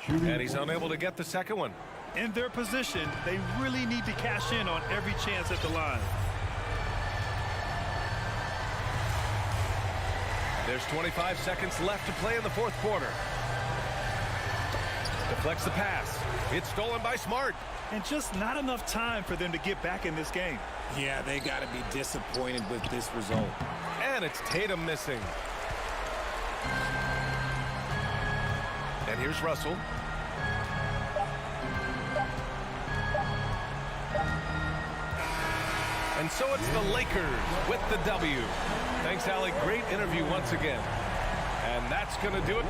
And he's unable to get the second one. In their position, they really need to cash in on every chance at the line. There's 25 seconds left to play in the fourth quarter. Deflects the pass. It's stolen by Smart. And just not enough time for them to get back in this game. Yeah, they got to be disappointed with this result. And it's Tatum missing. And here's Russell. And so it's the Lakers with the W. Thanks, Allie. Great interview once again. And that's going to do it.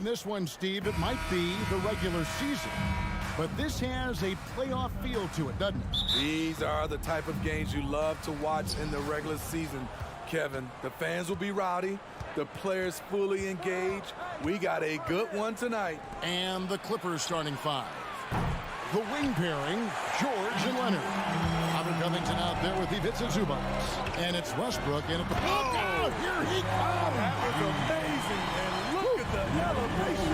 this one, Steve, it might be the regular season, but this has a playoff feel to it, doesn't it? These are the type of games you love to watch in the regular season, Kevin. The fans will be rowdy, the players fully engaged. We got a good one tonight. And the Clippers starting five. The wing pairing, George and Leonard. Robert Covington out there with Ivica Zubac. And it's Westbrook in at the... Look out! Here he comes! That was amazing, and look at the elevation.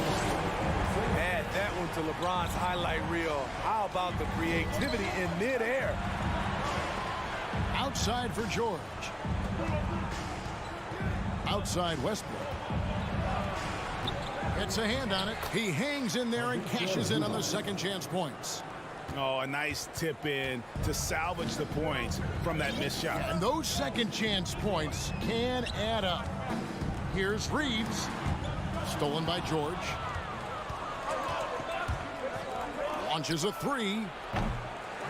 Add that one to LeBron's highlight reel. How about the creativity in midair? Outside for George. Outside Westbrook. It's a hand on it. He hangs in there and cashes in on the second chance points. Oh, a nice tip in to salvage the points from that missed shot. And those second chance points can add up. Here's Reeves. Stolen by George. Launches a three.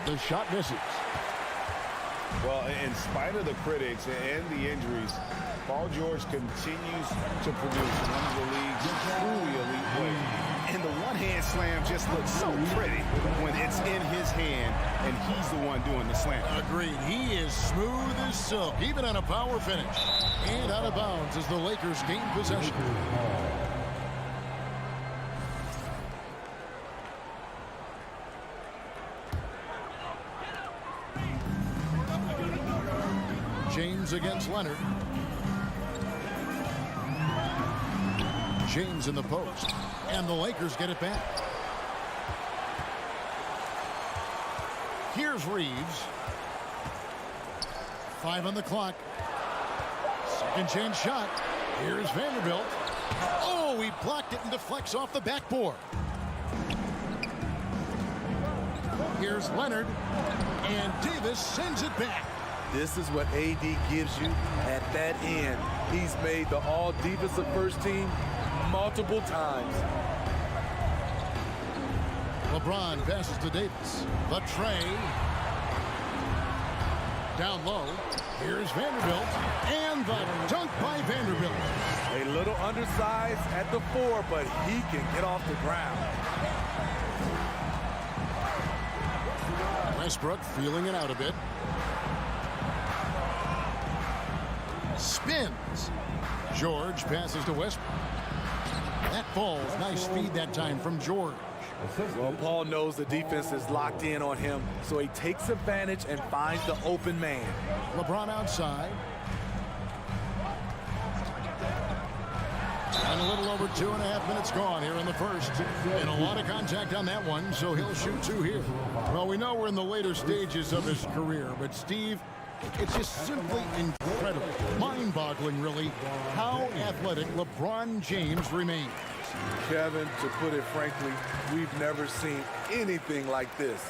The shot misses. Well, in spite of the critics and the injuries, Paul George continues to produce one of the league's truly elite players. And the one-hand slam just looks so pretty when it's in his hand and he's the one doing the slam. Agreed. He is smooth as silk, even on a power finish. And out of bounds as the Lakers gain possession. James against Leonard. James in the post. And the Lakers get it back. Here's Reeves. 5 on the clock. Second chance shot. Here's Vanderbilt. Oh, he blocked it and deflects off the backboard. Here's Leonard. And Davis sends it back. This is what AD gives you at that end. He's made the all-defensive first team multiple times. LeBron passes to Davis. The tray. Down low. Here's Vanderbilt. And the dunk by Vanderbilt. A little undersized at the 4, but he can get off the ground. Westbrook feeling it out a bit. Spins. George passes to Westbrook. That falls. Nice feed that time from George. Well, Paul knows the defense is locked in on him, so he takes advantage and finds the open man. LeBron outside. And a little over 2.5 minutes gone here in the first. And a lot of contact on that one, so he'll shoot 2 here. Well, we know we're in the later stages of his career, but Steve, it's just simply incredible, mind-boggling, really, how athletic LeBron James remains. Kevin, to put it frankly, we've never seen anything like this.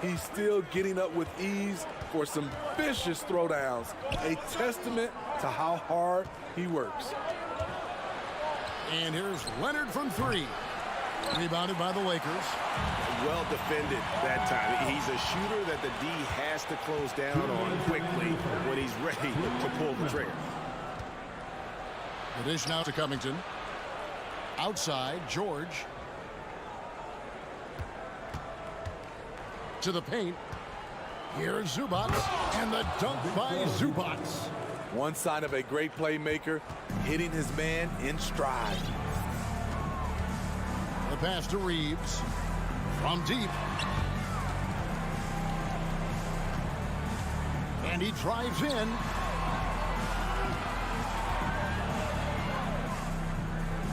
He's still getting up with ease for some vicious throwdowns, a testament to how hard he works. And here's Leonard from 3. Rebounded by the Lakers. Well defended that time. He's a shooter that the D has to close down on quickly when he's ready to pull the trigger. The dish now to Covington. Outside, George. To the paint. Here's Zubac. And the dunk by Zubac. One sign of a great playmaker, hitting his man in stride. The pass to Reeves. From deep. And he drives in.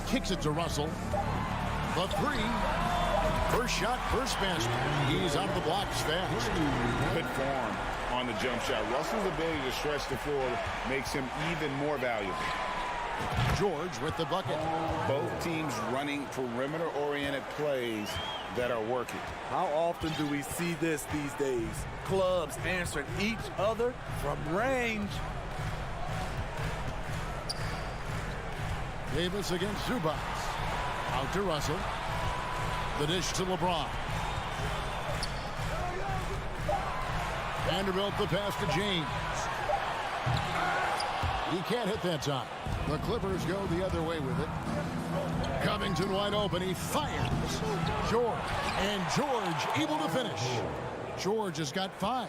Kicks it to Russell. The 3. First shot, first basket. He's out of the blocks fast. Good form on the jump shot. Russell's ability to stretch the floor makes him even more valuable. George with the bucket. Both teams running perimeter-oriented plays that are working. How often do we see this these days? Clubs answering each other from range. Davis against Zubac. Out to Russell. The dish to LeBron. Vanderbilt the pass to James. He can't hit that time. The Clippers go the other way with it. Covington wide open. He fires. George. And George able to finish. George has got 5.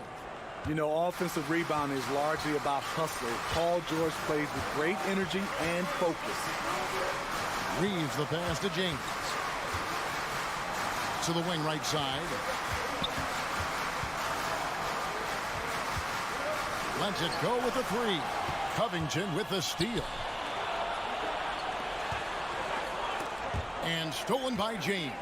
You know, offensive rebounding is largely about hustle. Paul George plays with great energy and focus. Reeves the pass to James. To the wing right side. Lets it go with the 3. Covington with the steal. And stolen by James.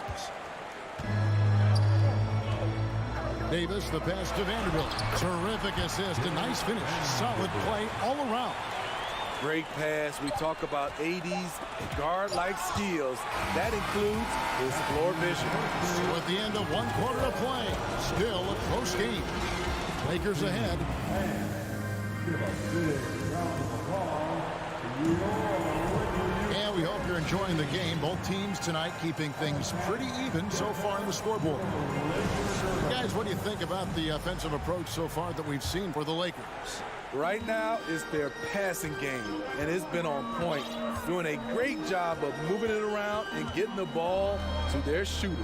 Davis, the pass to Vanderbilt. Terrific assist, a nice finish. Solid play all around. Great pass. We talk about 80s guard-like skills. That includes his floor vision. So at the end of 1 quarter of play, still a close game. Lakers ahead. And we hope you're enjoying the game. Both teams tonight keeping things pretty even so far on the scoreboard. Guys, what do you think about the offensive approach so far that we've seen for the Lakers? Right now, it's their passing game, and it's been on point. Doing a great job of moving it around and getting the ball to their shooters.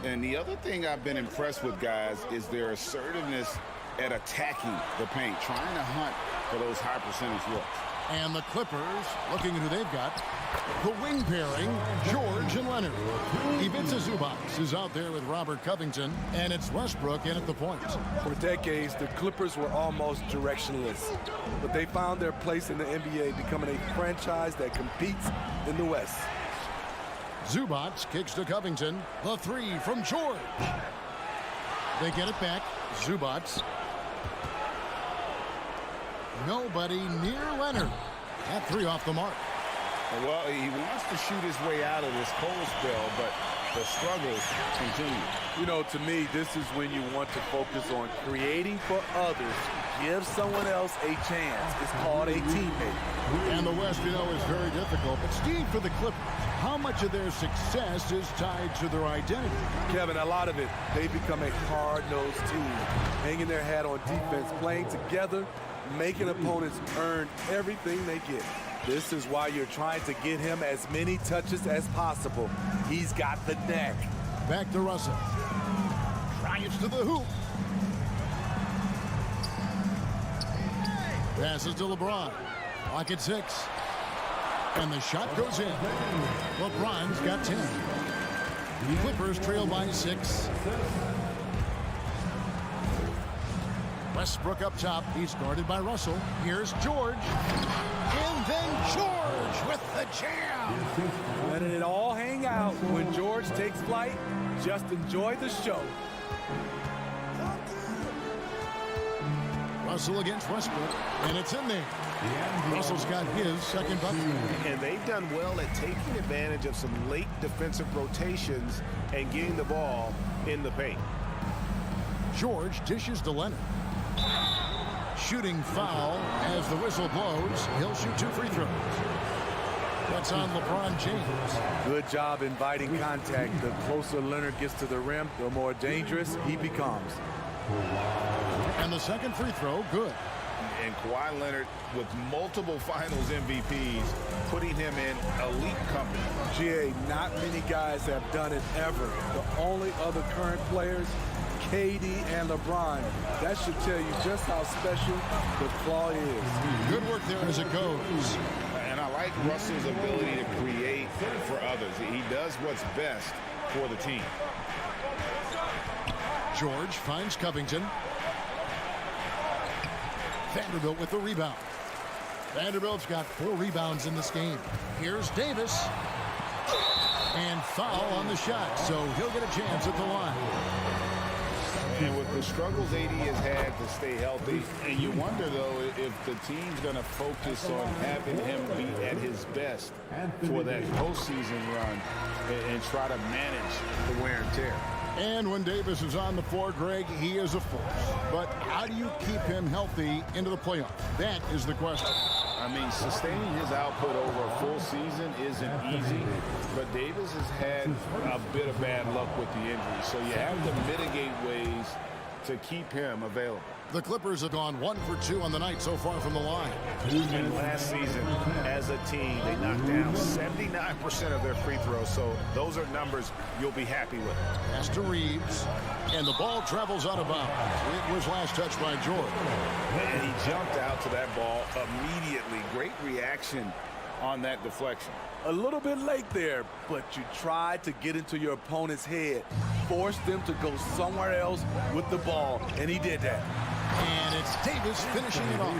And the other thing I've been impressed with, guys, is their assertiveness at attacking the paint, trying to hunt for those high percentage looks. And the Clippers, looking at who they've got, the wing pairing, George and Leonard. Ivica Zubac is out there with Robert Covington, and it's Westbrook in at the point. For decades, the Clippers were almost directionless, but they found their place in the NBA, becoming a franchise that competes in the West. Zubac kicks to Covington. The 3 from George. They get it back. Zubac. Nobody near Leonard. That 3 off the mark. Well, he wants to shoot his way out of this cold spell, but the struggles continue. You know, to me, this is when you want to focus on creating for others. Give someone else a chance. It's called a teammate. And the West, you know, is very difficult. But Steve, for the Clippers, how much of their success is tied to their identity? Kevin, a lot of it. They become a hard-nosed team, hanging their hat on defense, playing together, making opponents earn everything they get. This is why you're trying to get him as many touches as possible. He's got the knack. Back to Russell. Drives to the hoop. Passes to LeBron. Clock at 6. And the shot goes in. LeBron's got 10. Clippers trail by 6. Westbrook up top. He's guarded by Russell. Here's George. And then George with the jam. Letting it all hang out. When George takes flight, just enjoy the show. Russell against Westbrook, and it's in there. Russell's got his second bucket. And they've done well at taking advantage of some late defensive rotations and getting the ball in the paint. George dishes to Leonard. Shooting foul as the whistle blows. He'll shoot 2 free throws. That's on LeBron James. Good job inviting contact. The closer Leonard gets to the rim, the more dangerous he becomes. And the second free throw, good. And Kawhi Leonard with multiple finals MVPs, putting him in elite company. GA, not many guys have done it ever. The only other current players, KD and LeBron. That should tell you just how special the claw is. Good work there as it goes. And I like Russell's ability to create for others. He does what's best for the team. George finds Covington. Vanderbilt with the rebound. Vanderbilt's got 4 rebounds in this game. Here's Davis. And foul on the shot, so he'll get a chance at the line. And with the struggles AD has had to stay healthy, and you wonder, though, if the team's going to focus on having him be at his best for that postseason run and try to manage the wear and tear. And when Davis is on the floor, Greg, he is a force. But how do you keep him healthy into the playoffs? That is the question. I mean, sustaining his output over a full season isn't easy, but Davis has had a bit of bad luck with the injury. So you have to mitigate ways to keep him available. The Clippers have gone 1 for 2 on the night so far from the line. And last season, as a team, they knocked down 79% of their free throws, so those are numbers you'll be happy with. Pass to Reeves, and the ball travels out of bounds. It was last touched by George. And he jumped out to that ball immediately. Great reaction on that deflection. A little bit late there, but you tried to get into your opponent's head, force them to go somewhere else with the ball, and he did that. And it's Davis finishing it off.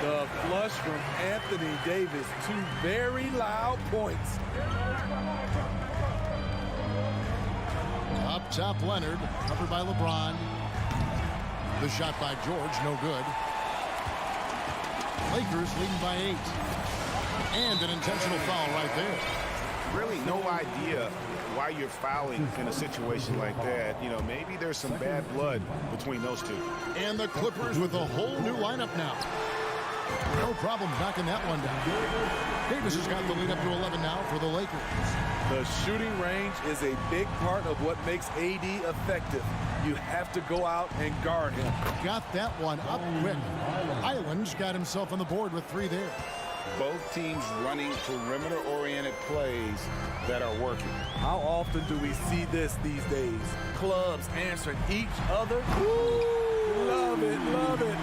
The flush from Anthony Davis, 2 very loud points. Up top, Leonard, covered by LeBron. The shot by George, no good. Lakers leading by 8. And an intentional foul right there. Really no idea why you're fouling in a situation like that. You know, maybe there's some bad blood between those two. And the Clippers with a whole new lineup now. No problem knocking that one down. Davis has got the lead up to 11 now for the Lakers. The shooting range is a big part of what makes AD effective. You have to go out and guard him. Got that one up quick. Island's got himself on the board with 3 there. Both teams running perimeter-oriented plays that are working. How often do we see this these days? Clubs answering each other. Woo! Love it, love it.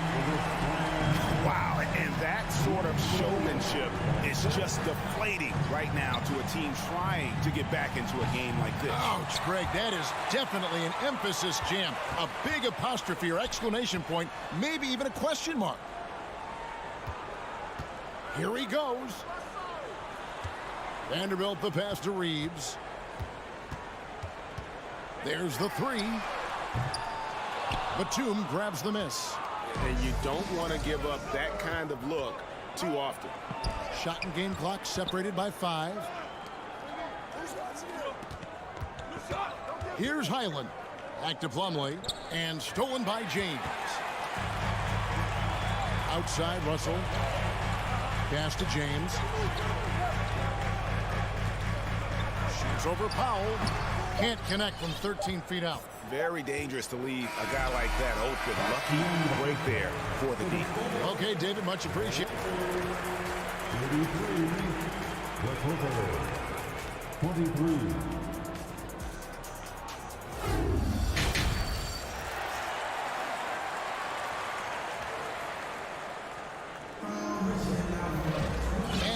Wow, and that sort of showmanship is just deflating right now to a team trying to get back into a game like this. Ouch, Greg, that is definitely an emphasis jam. A big apostrophe or exclamation point, maybe even a question mark. Here he goes. Vanderbilt the pass to Reeves. There's the 3. Batum grabs the miss. And you don't want to give up that kind of look too often. Shot and game clock separated by 5. Here's Highland. Back to Plumlee. And stolen by James. Outside, Russell. Pass to James. Shoots over Powell. Can't connect from 13 feet out. Very dangerous to leave a guy like that open. Lucky break there for the defense. Okay, David, much appreciated. 23.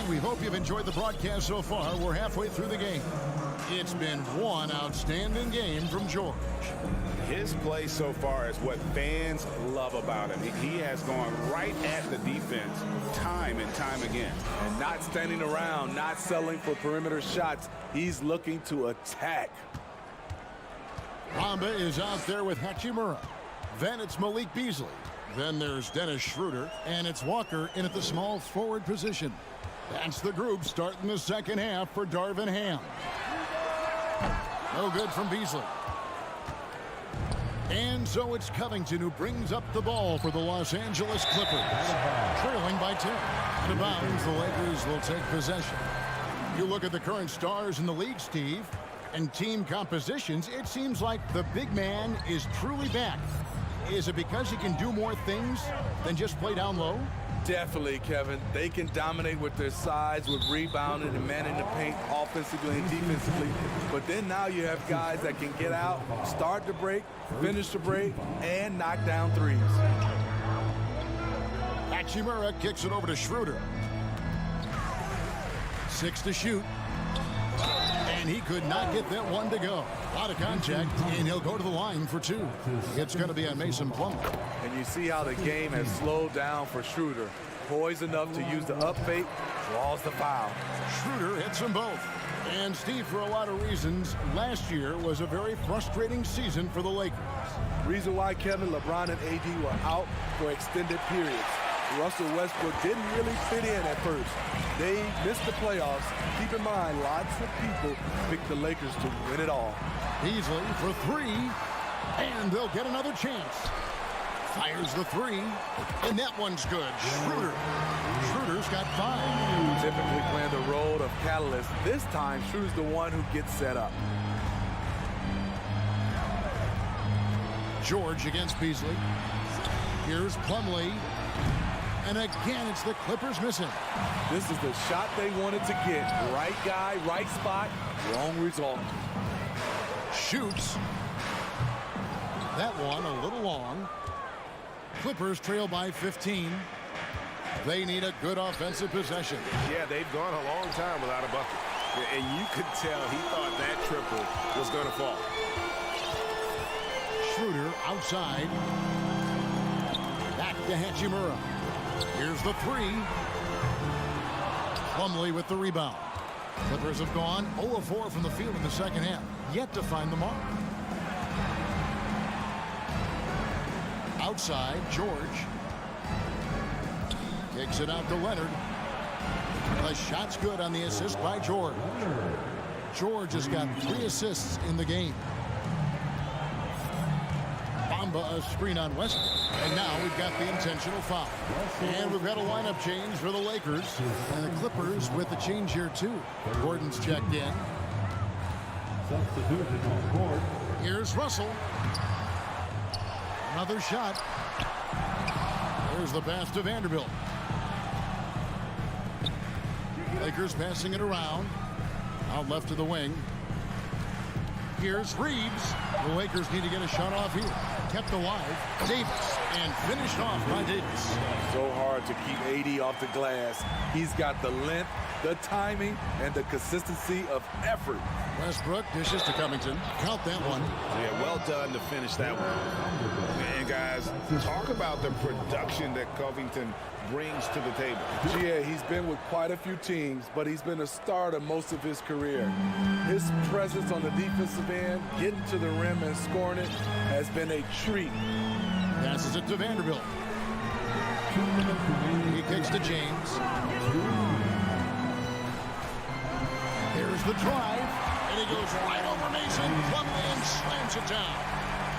We hope you've enjoyed the broadcast so far. We're halfway through the game. It's been one outstanding game from George. His play so far is what fans love about him. He has gone right at the defense time and time again. And not standing around, not settling for perimeter shots. He's looking to attack. Ramba is out there with Hachimura. Then it's Malik Beasley. Then there's Dennis Schroeder. And it's Walker in at the small forward position. That's the group starting the second half for Darvin Ham. No good from Beasley. And so it's Covington who brings up the ball for the Los Angeles Clippers. Trailing by 10. Out of bounds, the Lakers will take possession. You look at the current stars in the league, Steve, and team compositions, it seems like the big man is truly back. Is it because he can do more things than just play down low? Definitely, Kevin. They can dominate with their size, with rebounding and manning the paint offensively and defensively. But then now you have guys that can get out, start the break, finish the break, and knock down threes. Hachimura kicks it over to Schroeder. 6 to shoot. And he could not get that one to go. Out of contact, and he'll go to the line for 2. It's going to be on Mason Plumlee. And you see how the game has slowed down for Schroeder. Poised enough to use the up fake, draws the foul. Schroeder hits them both. And Steve, for a lot of reasons, last year was a very frustrating season for the Lakers. Reason why Kevin, LeBron, and AD were out for extended periods. Russell Westbrook didn't really fit in at first. They missed the playoffs. Keep in mind, lots of people picked the Lakers to win it all. Beasley for 3, and they'll get another chance. Fires the 3, and that one's good. Schroeder's got 5. Typically playing the role of catalyst. This time, Schroeder's the one who gets set up. George against Beasley. Here's Plumlee. And again, it's the Clippers missing. This is the shot they wanted to get. Right guy, right spot, wrong result. Shoots. That one a little long. Clippers trail by 15. They need a good offensive possession. Yeah, they've gone a long time without a bucket. And you could tell he thought that triple was going to fall. Schroeder outside. Back to Hachimura. Here's the three. Plumlee with the rebound. Clippers have gone 0 of 4 from the field in the second half. Yet to find the mark. Outside, George. Kicks it out to Leonard. The shot's good on the assist by George. George has got 3 assists in the game. Bamba a screen on Westbrook. And now we've got the intentional foul. And we've got a lineup change for the Lakers. And the Clippers with the change here too. Gordon's checked in. Here's Russell. Another shot. There's the pass to Vanderbilt. Lakers passing it around. Out left to the wing. Here's Reeves. The Lakers need to get a shot off here. Kept alive. Davis. And finished off by Davis. So hard to keep AD off the glass. He's got the length, the timing, and the consistency of effort. Westbrook dishes to Covington. Count that one. Yeah, well done to finish that one. Man, guys, talk about the production that Covington brings to the table. Yeah, he's been with quite a few teams, but he's been a starter most of his career. His presence on the defensive end, getting to the rim and scoring it, has been a treat. Passes it to Vanderbilt. He kicks to James. Here's the drive. And he goes right over Mason. Plumlee and slams it down.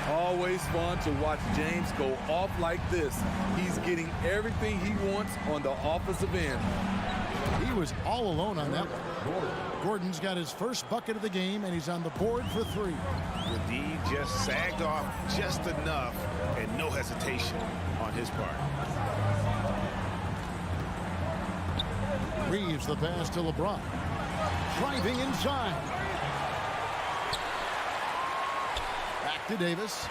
Always fun to watch James go off like this. He's getting everything he wants on the offensive end. He was all alone on that one. Gordon's got his first bucket of the game, and he's on the board for 3. The D just sagged off just enough, and no hesitation on his part. Reeves the pass to LeBron. Driving inside. Back to Davis.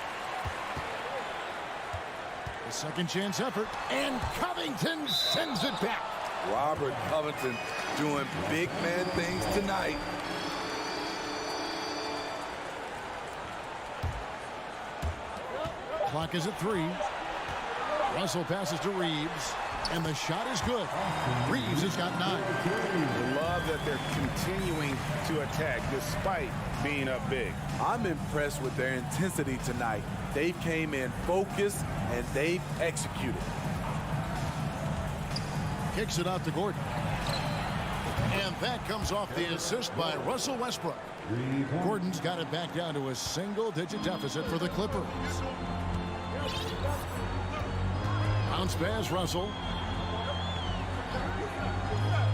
The second chance effort. And Covington sends it back. Robert Covington doing big man things tonight. Clock is at 3. Russell passes to Reeves. And the shot is good. Reeves has got 9. I love that they're continuing to attack despite being up big. I'm impressed with their intensity tonight. They came in focused and they've executed. Kicks it out to Gordon. And that comes off the assist by Russell Westbrook. Gordon's got it back down to a single-digit deficit for the Clippers. Bounce pass, Russell.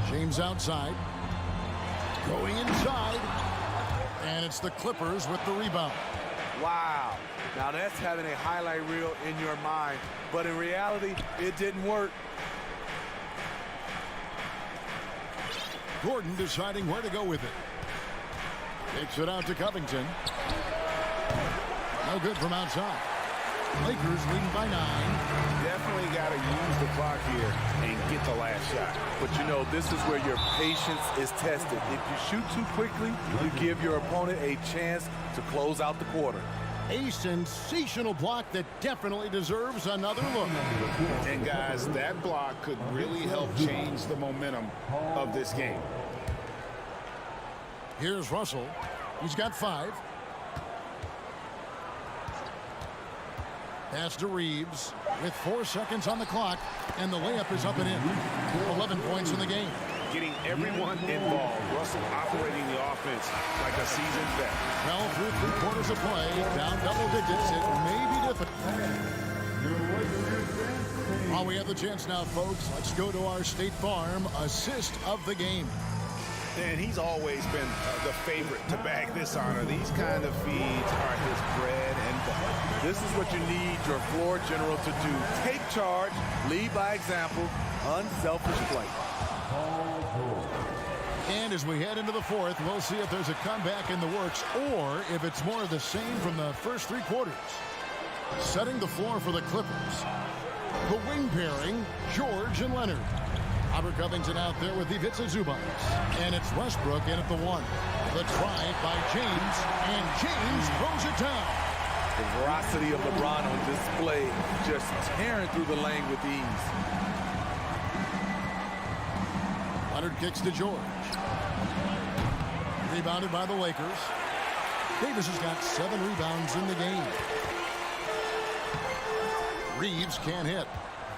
James outside. Going inside. And it's the Clippers with the rebound. Wow. Now that's having a highlight reel in your mind. But in reality, it didn't work. Gordon deciding where to go with it. Takes it out to Covington. No good from outside. Lakers leading by 9. Definitely got to use the clock here and get the last shot. But you know, this is where your patience is tested. If you shoot too quickly, you give your opponent a chance to close out the quarter. A sensational block that definitely deserves another look. And guys, that block could really help change the momentum of this game. Here's Russell. He's got 5. Pass to Reeves with 4 seconds on the clock, and the layup is up and in. 11 points in the game. Getting everyone involved. Russell operating the offense like a seasoned vet. Well, through 3 quarters of play, down double digits, it may be difficult. While we have the chance now, folks, let's go to our State Farm assist of the game. And he's always been the favorite to bag this honor. These kind of feeds are his bread and butter. This is what you need your floor general to do. Take charge, lead by example, unselfish play. And as we head into the fourth, we'll see if there's a comeback in the works or if it's more of the same from the first three quarters. Setting the floor for the Clippers. The wing pairing, George and Leonard. Robert Covington out there with Ivica Zubac. And it's Westbrook in at the one. The try by James, and James throws it down. The veracity of LeBron on display, just tearing through the lane with ease. Leonard kicks to George. Rebounded by the Lakers. Davis has got 7 rebounds in the game. Reeves can't hit.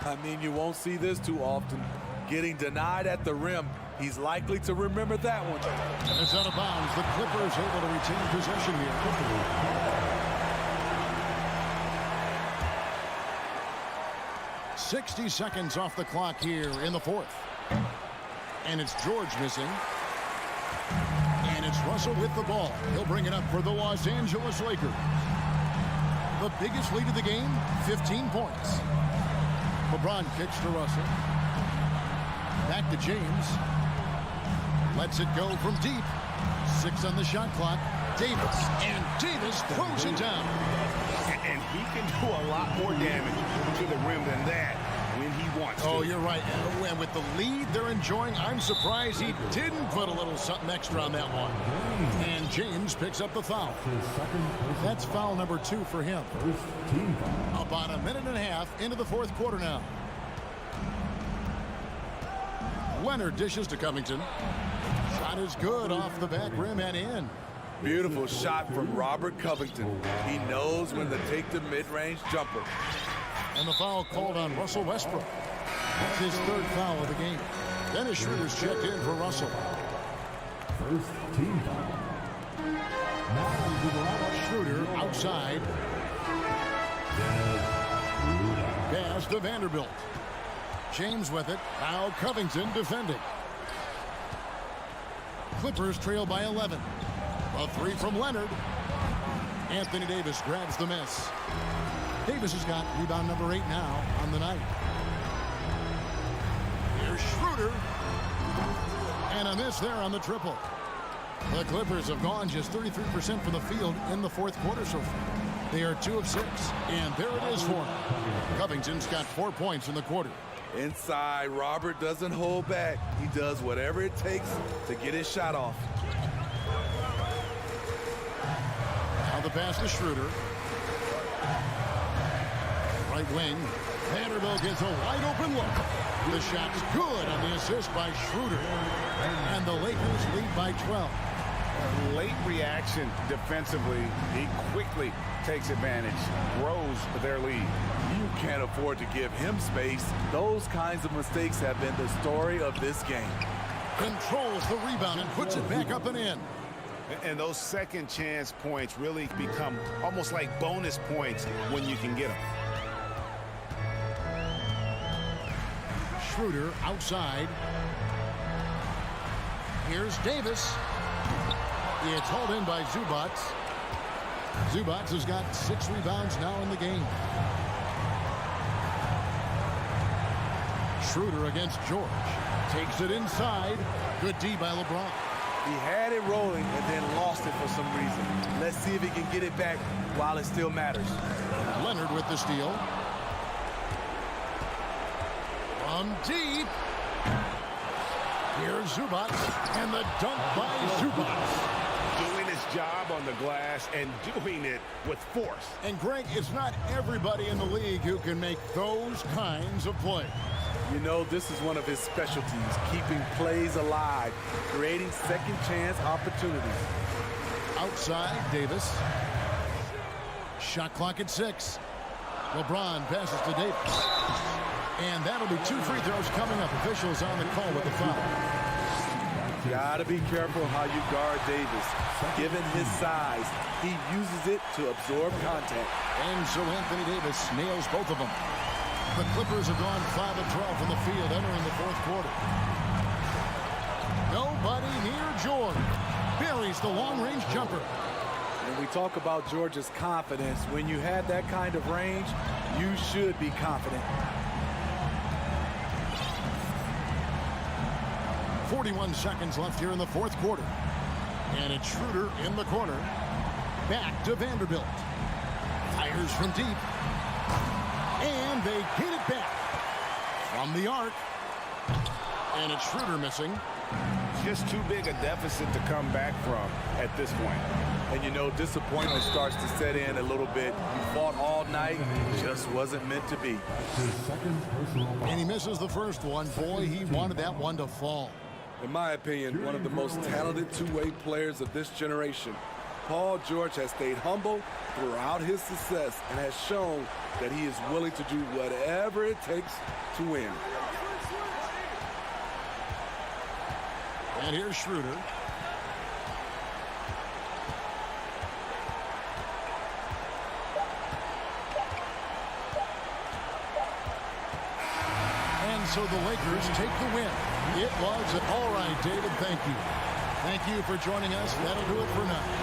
I mean, you won't see this too often. Getting denied at the rim. He's likely to remember that one. And it's out of bounds. The Clippers able to retain possession here. 60 seconds off the clock here in the fourth. And it's George missing. And it's Russell with the ball. He'll bring it up for the Los Angeles Lakers. The biggest lead of the game, 15 points. LeBron kicks to Russell. Back to James. Lets it go from deep. 6 on the shot clock. Davis. And Davis throws it down. And he can do a lot more damage to the rim than that when he wants to. Oh, you're right. And with the lead they're enjoying, I'm surprised he didn't put a little something extra on that one. And James picks up the foul. That's foul number 2 for him. About a minute and a half into the fourth quarter now. Leonard dishes to Covington. Shot is good off the back rim and in. Beautiful shot from Robert Covington. He knows when to take the mid-range jumper. And the foul called on Russell Westbrook. That's his 3rd foul of the game. Dennis Schroeder's checked in for Russell. First team foul. Schroeder outside. Pass to Vanderbilt. James with it. Now Covington defending. Clippers trail by 11. A 3 from Leonard. Anthony Davis grabs the miss. Davis has got rebound number 8 now on the night. Here's Schroeder. And a miss there on the triple. The Clippers have gone just 33% from the field in the fourth quarter so far. They are 2 of 6. And there it is for him. Covington's got 4 points in the quarter. Inside, Robert doesn't hold back. He does whatever it takes to get his shot off. Now the pass to Schroeder. Right wing. Vanderbilt gets a wide open look. The shot's good on the assist by Schroeder. And the Lakers lead by 12. Late reaction defensively. He quickly takes advantage, grows their lead. You can't afford to give him space. Those kinds of mistakes have been the story of this game. Controls the rebound and puts it back up and in. And those second chance points really become almost like bonus points when you can get them. Schroeder outside. Here's Davis. It's hauled in by Zubac. Zubac has got 6 rebounds now in the game. Schroeder against George. Takes it inside. Good D by LeBron. He had it rolling and then lost it for some reason. Let's see if he can get it back while it still matters. Leonard with the steal. From deep. Here's Zubac. And the dunk by Zubac. Doing his job on the glass and doing it with force. And Greg, it's not everybody in the league who can make those kinds of plays. You know, this is one of his specialties, keeping plays alive, creating second chance opportunities. Outside, Davis. Shot clock at 6. LeBron passes to Davis. And that'll be 2 free throws coming up. Officials on the call with the foul. Gotta be careful how you guard Davis. Given his size, he uses it to absorb contact. And so Anthony Davis nails both of them. The Clippers have gone 5 of 12 from the field entering the fourth quarter. Nobody near George buries the long-range jumper. When we talk about George's confidence, when you have that kind of range, you should be confident. 41 seconds left here in the fourth quarter. And it's Schroeder in the corner. Back to Vanderbilt. Fires from deep. And they hit it back. From the arc. And it's Schroeder missing. Just too big a deficit to come back from at this point. And you know, disappointment starts to set in a little bit. You fought all night, just wasn't meant to be. And he misses the first one. Boy, he wanted that one to fall. In my opinion, one of the most talented two-way players of this generation. Paul George has stayed humble throughout his success and has shown that he is willing to do whatever it takes to win. And here's Schroeder. And so the Lakers take the win. It was all right, David. Thank you. Thank you for joining us. That'll do it for now.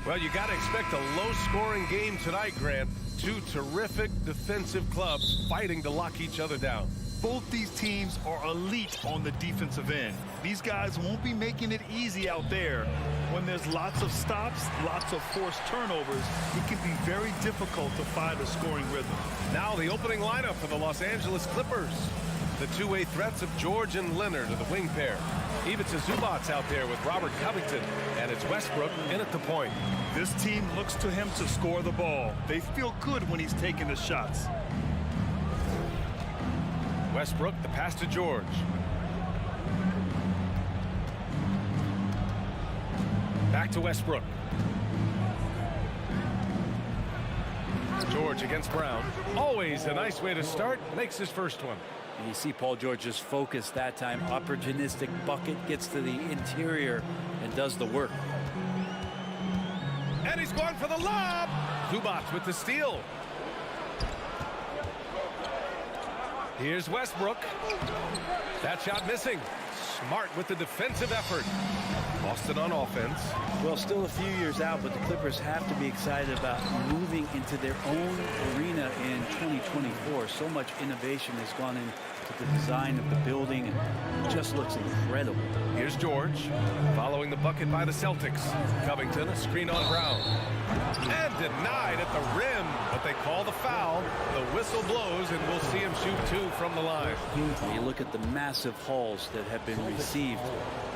Well, you got to expect a low-scoring game tonight, Grant. Two terrific defensive clubs fighting to lock each other down. Both these teams are elite on the defensive end. These guys won't be making it easy out there. When there's lots of stops, lots of forced turnovers, it can be very difficult to find a scoring rhythm. Now the opening lineup for the Los Angeles Clippers. The two-way threats of George and Leonard are the wing pair. Ivica Zubac's out there with Robert Covington, and it's Westbrook in at the point. This team looks to him to score the ball. They feel good when he's taking the shots. Westbrook, the pass to George. Back to Westbrook. George against Brown. Always a nice way to start. Makes his first one. And you see Paul George's focus that time. Opportunistic bucket, gets to the interior and does the work. And he's going for the lob. Zubac with the steal. Here's Westbrook. That shot missing. Smart with the defensive effort. Boston on offense. Well, still a few years out, but the Clippers have to be excited about moving into their own arena in 2024. So much innovation has gone into the design of the building, and it just looks incredible. Here's George, following the bucket by the Celtics. Covington, a screen on Brown. And denied at the rim, but they call the foul. The whistle blows, and we'll see him shoot two from the line. You look at the massive hauls that have been received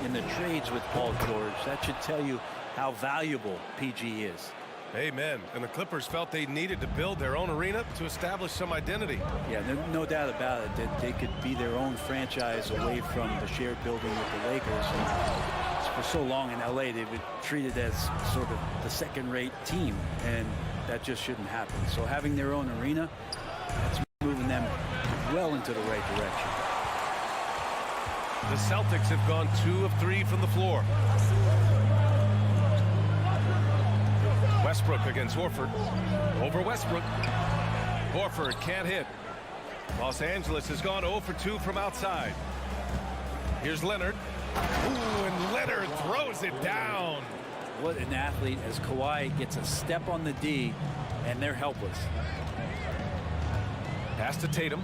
in the trades with Paul George. That should tell you how valuable PG is. Amen. And the Clippers felt they needed to build their own arena to establish some identity. Yeah, no doubt about it that they could be their own franchise away from the shared building with the Lakers. And for so long in LA, they've been treated as sort of the second-rate team, and that just shouldn't happen. So having their own arena, that's moving them well into the right direction. The Celtics have gone 2 of 3 from the floor. Westbrook against Horford. Over Westbrook. Horford can't hit. Los Angeles has gone 0 for 2 from outside. Here's Leonard. Ooh, and Leonard throws it down. What an athlete, as Kawhi gets a step on the D, and they're helpless. Pass to Tatum.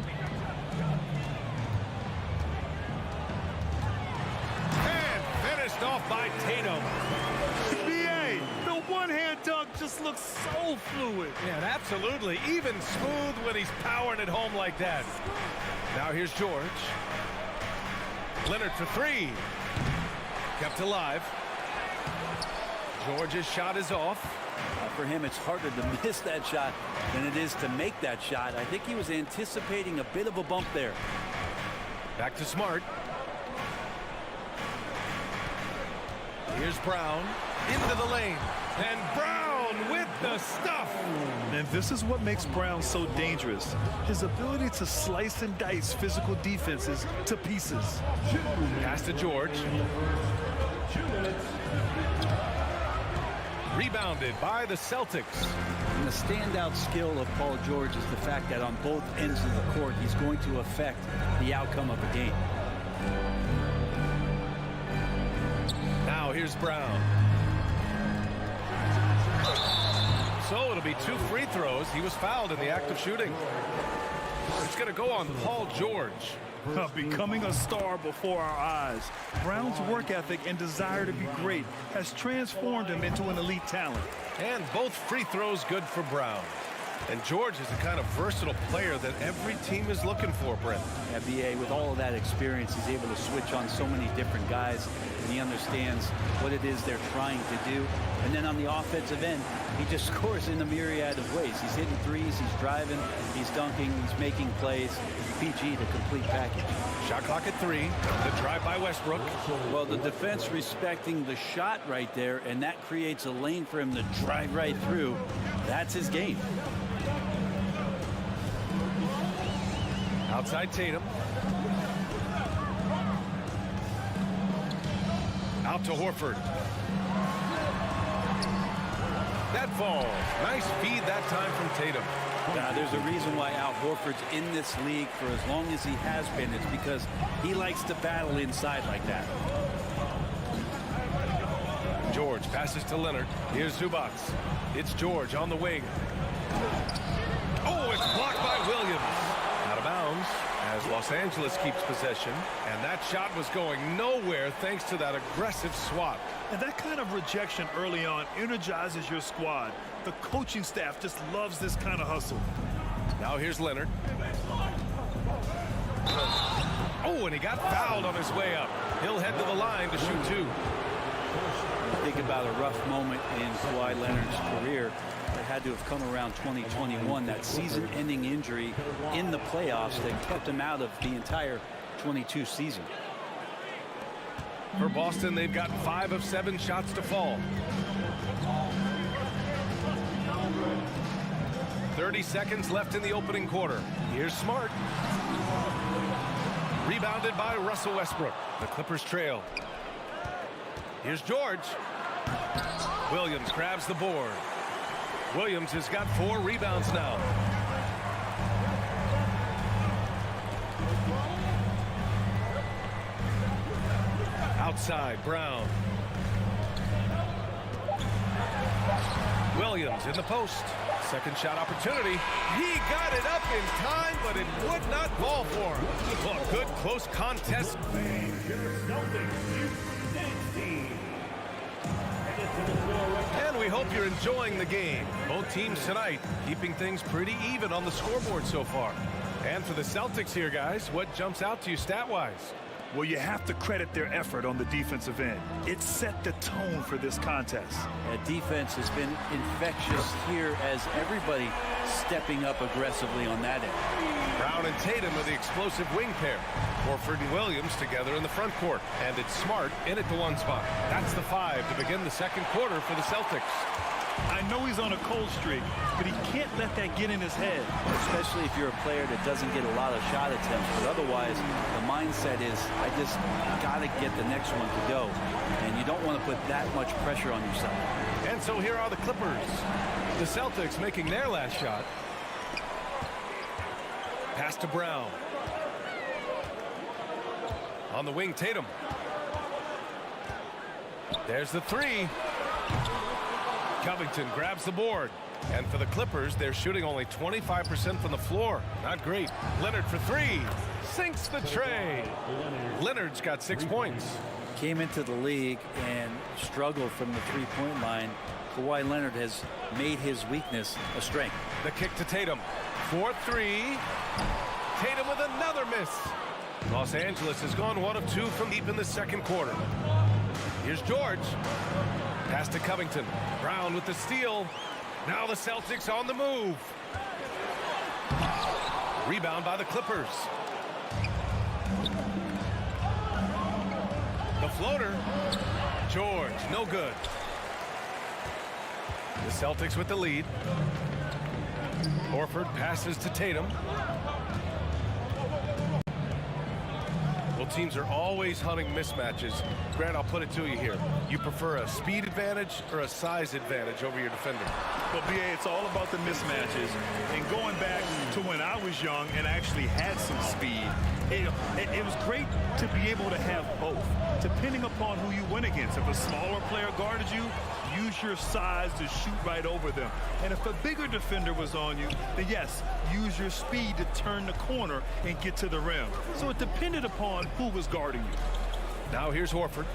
And finished off by Tatum. BA, the one-hand dunk just looks so fluid. Yeah, and absolutely. Even smooth when he's powering it home like that. Now here's George. Leonard for 3. Kept alive. George's shot is off. For him, it's harder to miss that shot than it is to make that shot. I think he was anticipating a bit of a bump there. Back to Smart. Here's Brown into the lane. And Brown with the stuff. And this is what makes Brown so dangerous. His ability to slice and dice physical defenses to pieces. Pass to George. Rebounded by the Celtics. And the standout skill of Paul George is the fact that on both ends of the court, he's going to affect the outcome of the game. Now here's Brown. So it'll be 2 free throws. He was fouled in the act of shooting. It's going to go on Paul George. Becoming a star before our eyes. Brown's work ethic and desire to be great has transformed him into an elite talent. And both free throws good for Brown. And George is the kind of versatile player that every team is looking for, Brent. BA, with all of that experience, he's able to switch on so many different guys, and he understands what it is they're trying to do. And then on the offensive end, he just scores in a myriad of ways. He's hitting threes, he's driving, he's dunking, he's making plays. PG, the complete package. Shot clock at 3. The drive by Westbrook. Well, the defense respecting the shot right there, and that creates a lane for him to drive right through. That's his game. Outside Tatum. Out to Horford. That falls. Nice feed that time from Tatum. Now, there's a reason why Al Horford's in this league for as long as he has been. It's because he likes to battle inside like that. George passes to Leonard. Here's Zubac. It's George on the wing. Oh, it's blocked by Williams. Out of bounds as Los Angeles keeps possession. And that shot was going nowhere thanks to that aggressive swat. And that kind of rejection early on energizes your squad. The coaching staff just loves this kind of hustle. Now here's Leonard. Oh, and he got fouled on his way up. He'll head to the line to shoot two. Think about a rough moment in Kawhi Leonard's career that had to have come around 2021, that season-ending injury in the playoffs that kept him out of the entire 22 season. For Boston, they've got 5 of 7 shots to fall. 30 seconds left in the opening quarter. Here's Smart. Rebounded by Russell Westbrook. The Clippers trail. Here's George. Williams grabs the board. Williams has got 4 rebounds now. Outside, Brown. Williams in the post. Second shot opportunity. He got it up in time, but it would not fall for him. Well, good close contest. And we hope you're enjoying the game. Both teams tonight keeping things pretty even on the scoreboard so far. And for the Celtics here, guys, what jumps out to you stat-wise? Well, you have to credit their effort on the defensive end. It set the tone for this contest. Defense has been infectious here as everybody stepping up aggressively on that end. Brown and Tatum are the explosive wing pair. Horford and Williams together in the front court. And it's Smart in at the 1 spot. That's the 5 to begin the second quarter for the Celtics. I know he's on a cold streak, but he can't let that get in his head. Especially if you're a player that doesn't get a lot of shot attempts. But otherwise, the mindset is, I just got to get the next one to go. And you don't want to put that much pressure on yourself. And so here are the Clippers. The Celtics making their last shot. Pass to Brown. On the wing, Tatum. There's the 3. Covington grabs the board. And for the Clippers, they're shooting only 25% from the floor. Not great. Leonard for 3. Sinks the tray. Leonard's got 6 points. Came into the league and struggled from the three-point line. Kawhi Leonard has made his weakness a strength. The kick to Tatum. 4-3. Tatum with another miss. Los Angeles has gone 1 of 2 from deep in the second quarter. Here's George. Pass to Covington. Brown with the steal. Now the Celtics on the move. Rebound by the Clippers. The floater. George, no good. The Celtics with the lead. Horford passes to Tatum. Well, teams are always hunting mismatches. Grant, I'll put it to you here. You prefer a speed advantage or a size advantage over your defender? Well, BA, it's all about the mismatches. And going back to when I was young and actually had some speed, it was great to be able to have both, depending upon who you went against. If a smaller player guarded you, use your size to shoot right over them. And if a bigger defender was on you, then yes, use your speed to turn the corner and get to the rim. So it depended upon who was guarding you. Now here's Horford.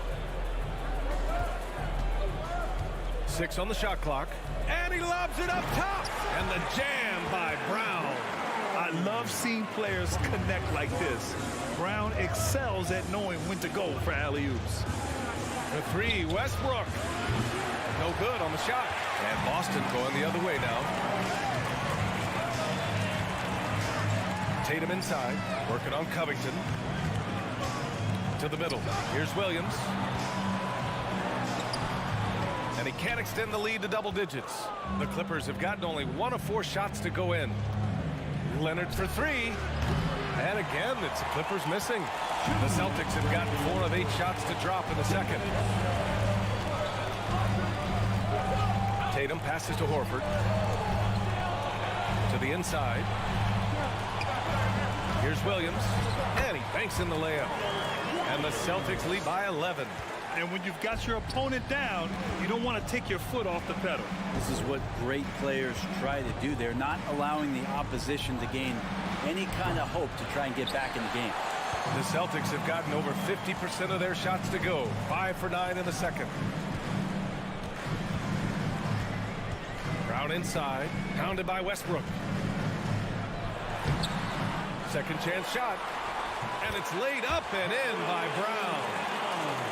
6 on the shot clock. And he lobs it up top. And the jam by Brown. I love seeing players connect like this. Brown excels at knowing when to go for alley-oops. The 3, Westbrook. No good on the shot. And Boston going the other way now. Tatum inside, working on Covington. To the middle. Here's Williams. And he can't extend the lead to double digits. The Clippers have gotten only 1 of 4 shots to go in. Leonard for 3. And again, it's the Clippers missing. The Celtics have gotten 4 of 8 shots to drop in the second. Tatum passes to Horford. To the inside. Here's Williams. And he banks in the layup. And the Celtics lead by 11. And when you've got your opponent down, you don't want to take your foot off the pedal. This is what great players try to do. They're not allowing the opposition to gain any kind of hope to try and get back in the game. The Celtics have gotten over 50% of their shots to go. 5 for 9 in the second. Brown inside, pounded by Westbrook. Second chance shot, and it's laid up and in by Brown.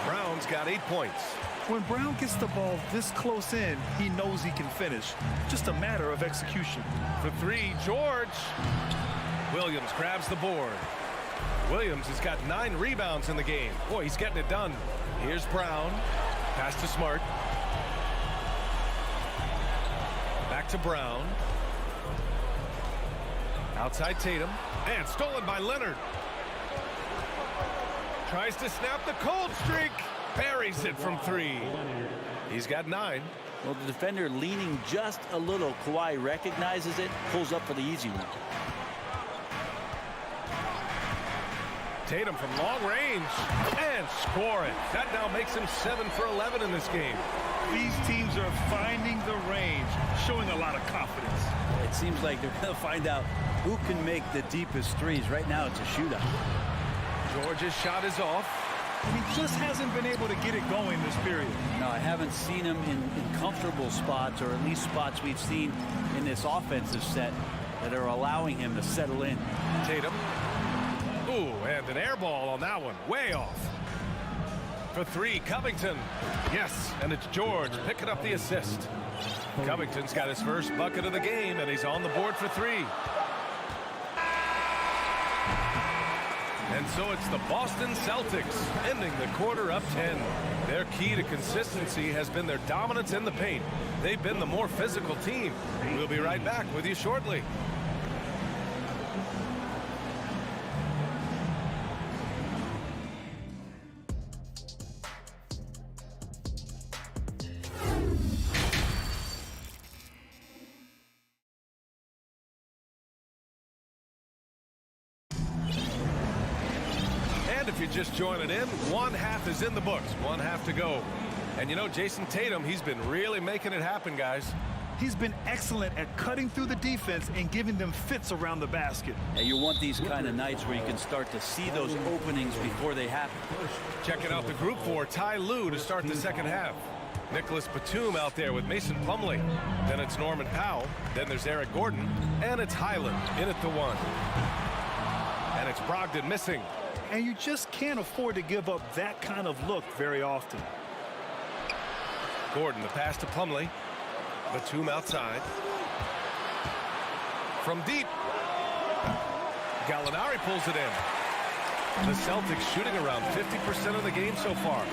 Brown's got 8 points. When Brown gets the ball this close in, he knows he can finish. Just a matter of execution. For 3, George. Williams grabs the board. Williams has got 9 rebounds in the game. Boy, he's getting it done. Here's Brown. Pass to Smart. Back to Brown. Outside Tatum. And stolen by Leonard. Tries to snap the cold streak. Buries it from 3. He's got 9. Well, the defender leaning just a little. Kawhi recognizes it, pulls up for the easy one. Tatum from long range and score it. That now makes him 7 for 11 in this game. These teams are finding the range, showing a lot of confidence. It seems like they're going to find out who can make the deepest threes. Right now, it's a shootout. George's shot is off. And he just hasn't been able to get it going this period. No, I haven't seen him in comfortable spots, or at least spots we've seen in this offensive set that are allowing him to settle in. Tatum. Ooh, and an air ball on that one. Way off. For 3, Covington. Yes, and it's George picking up the assist. Covington's got his first bucket of the game, and he's on the board for 3. And so it's the Boston Celtics ending the quarter up 10. Their key to consistency has been their dominance in the paint. They've been the more physical team. We'll be right back with you shortly. If you're just joining in, 1 half is in the books, 1 half to go. And you know, Jason Tatum, he's been really making it happen, guys. He's been excellent at cutting through the defense and giving them fits around the basket. Yeah, you want these kind of nights where you can start to see those openings before they happen. Checking out the group for Ty Lue to start the second half. Nicholas Batum out there with Mason Plumlee. Then it's Norman Powell. Then there's Eric Gordon. And it's Highland in at the 1. And it's Brogdon missing. And you just can't afford to give up that kind of look very often. Gordon, the pass to Plumlee. Batum outside. From deep. Gallinari pulls it in. The Celtics shooting around 50% of the game so far.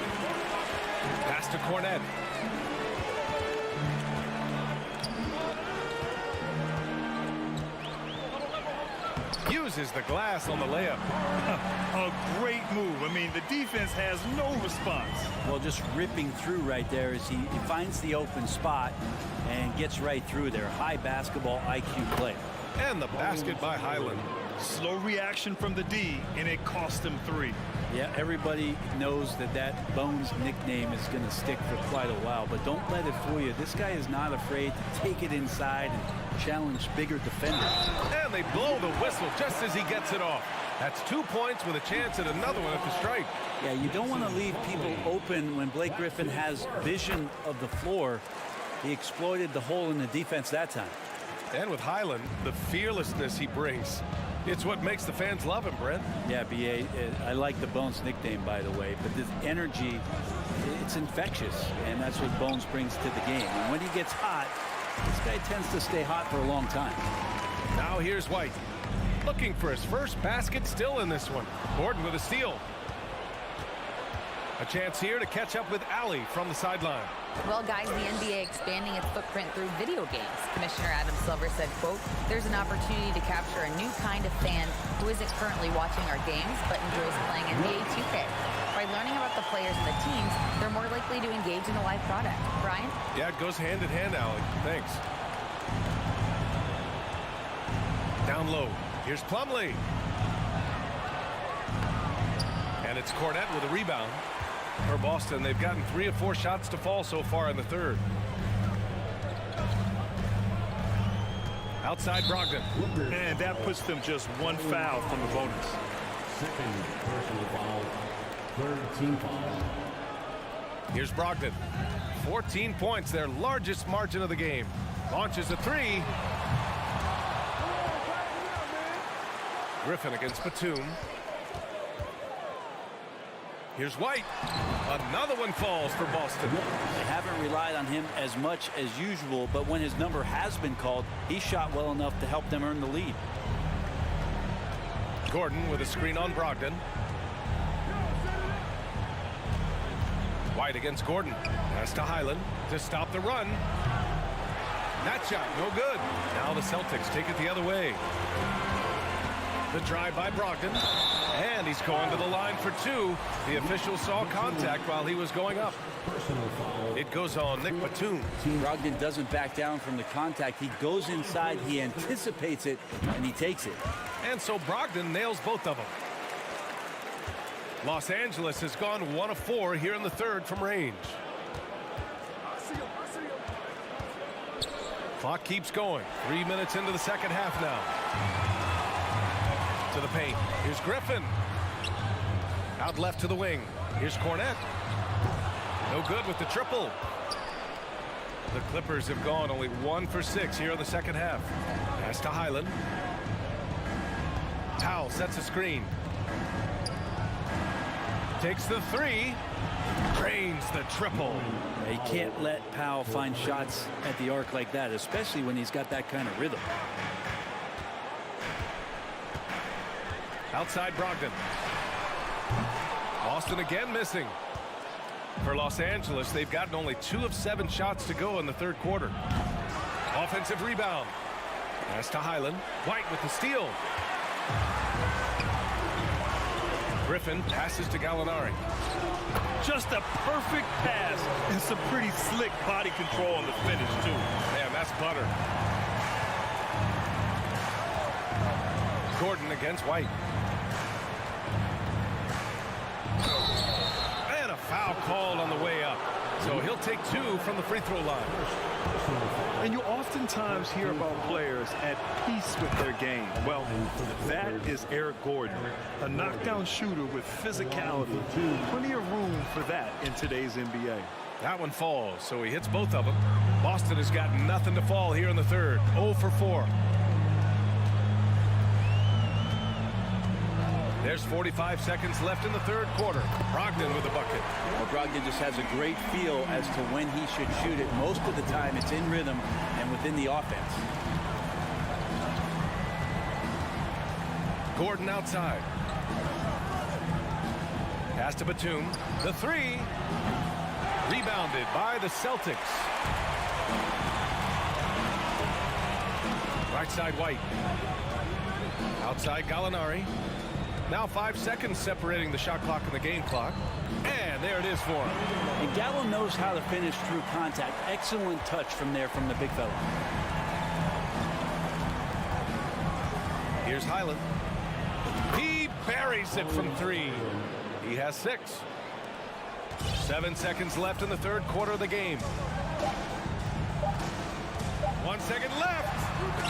Pass to Cornet. Uses the glass on the layup. A great move. I mean, the defense has no response. Well, just ripping through right there as he finds the open spot and gets right through there. High basketball IQ play. And the basket by Highland. Slow reaction from the D, and it cost him 3. Yeah, everybody knows that Bones nickname is going to stick for quite a while, but don't let it fool you. This guy is not afraid to take it inside and challenge bigger defenders. And they blow the whistle just as he gets it off. That's 2 points with a chance at another one at the stripe. Yeah, you don't want to leave people open when Blake Griffin has vision of the floor. He exploited the hole in the defense that time. And with Highland, the fearlessness he brings. It's what makes the fans love him, Brent. Yeah, B.A., I like the Bones nickname, by the way, but this energy, it's infectious, and that's what Bones brings to the game. And when he gets hot, this guy tends to stay hot for a long time. Now here's White. Looking for his first basket, still in this one. Gordon with a steal. A chance here to catch up with Allie from the sideline. Well, guys, the NBA expanding its footprint through video games. Commissioner Adam Silver said, quote, "There's an opportunity to capture a new kind of fan who isn't currently watching our games but enjoys playing NBA 2K. By learning about the players and the teams, they're more likely to engage in the live product." Brian? Yeah, it goes hand in hand, Allie. Thanks. Down low. Here's Plumlee. And it's Cornet with a rebound. For Boston, they've gotten 3 of 4 shots to fall so far in the third. Outside Brogdon. And that puts them just 1 foul from the bonus. Second personal foul. Third team foul. Here's Brogdon. 14 points, their largest margin of the game. Launches a 3. Griffin against Batum. Here's White. Another one falls for Boston. They haven't relied on him as much as usual, but when his number has been called, he shot well enough to help them earn the lead. Gordon with a screen on Brogdon. White against Gordon. Pass to Highland to stop the run. That shot, no good. Now the Celtics take it the other way. The drive by Brogdon. And he's going to the line for 2. The official saw contact while he was going up. It goes on Nick Batum. Brogdon doesn't back down from the contact. He goes inside, he anticipates it, and he takes it. And so Brogdon nails both of them. Los Angeles has gone 1 of 4 here in the third from range. Clock keeps going. 3 minutes into the second half now. To the paint. Here's Griffin. Out left to the wing. Here's Cornette. No good with the triple. The Clippers have gone only 1 for 6 here in the second half. Pass to Highland. Powell sets a screen. Takes the 3. Drains the triple. He can't let Powell find shots at the arc like that, especially when he's got that kind of rhythm. Outside Brogdon. Boston again missing. For Los Angeles, they've gotten only 2 of 7 shots to go in the third quarter. Offensive rebound. Pass to Highland. White with the steal. Griffin passes to Gallinari. Just a perfect pass and some pretty slick body control on the finish, too. Man, that's butter. Gordon against White. And a foul called on the way up. So he'll take 2 from the free throw line. And you oftentimes hear about players at peace with their game. Well, that is Eric Gordon, a knockdown shooter with physicality. Plenty of room for that in today's NBA. That one falls, so he hits both of them. Boston has got nothing to fall here in the third. 0 for 4. There's 45 seconds left in the third quarter. Brogdon with the bucket. Well, Brogdon just has a great feel as to when he should shoot it. Most of the time, it's in rhythm and within the offense. Gordon outside. Pass to Batum. The 3. Rebounded by the Celtics. Right side White. Outside Gallinari. Now 5 seconds separating the shot clock and the game clock. And there it is for him. And Gallo knows how to finish through contact. Excellent touch from there from the big fella. Here's Highland. He buries it from 3. He has 6. 7 seconds left in the third quarter of the game. 1 second left.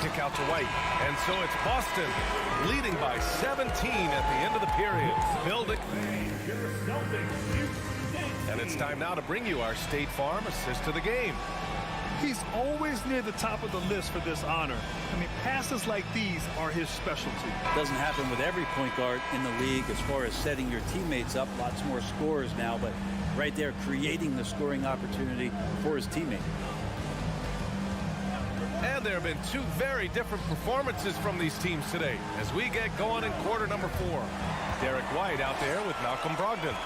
Kick out to White. And so it's Boston leading by 17 at the end of the period. Building. And it's time now to bring you our State Farm assist of the game. He's always near the top of the list for this honor. I mean, passes like these are his specialty. Doesn't happen with every point guard in the league as far as setting your teammates up. Lots more scorers now, but right there creating the scoring opportunity for his teammate. And there have been 2 very different performances from these teams today as we get going in quarter number 4. Derek White out there with Malcolm Brogdon.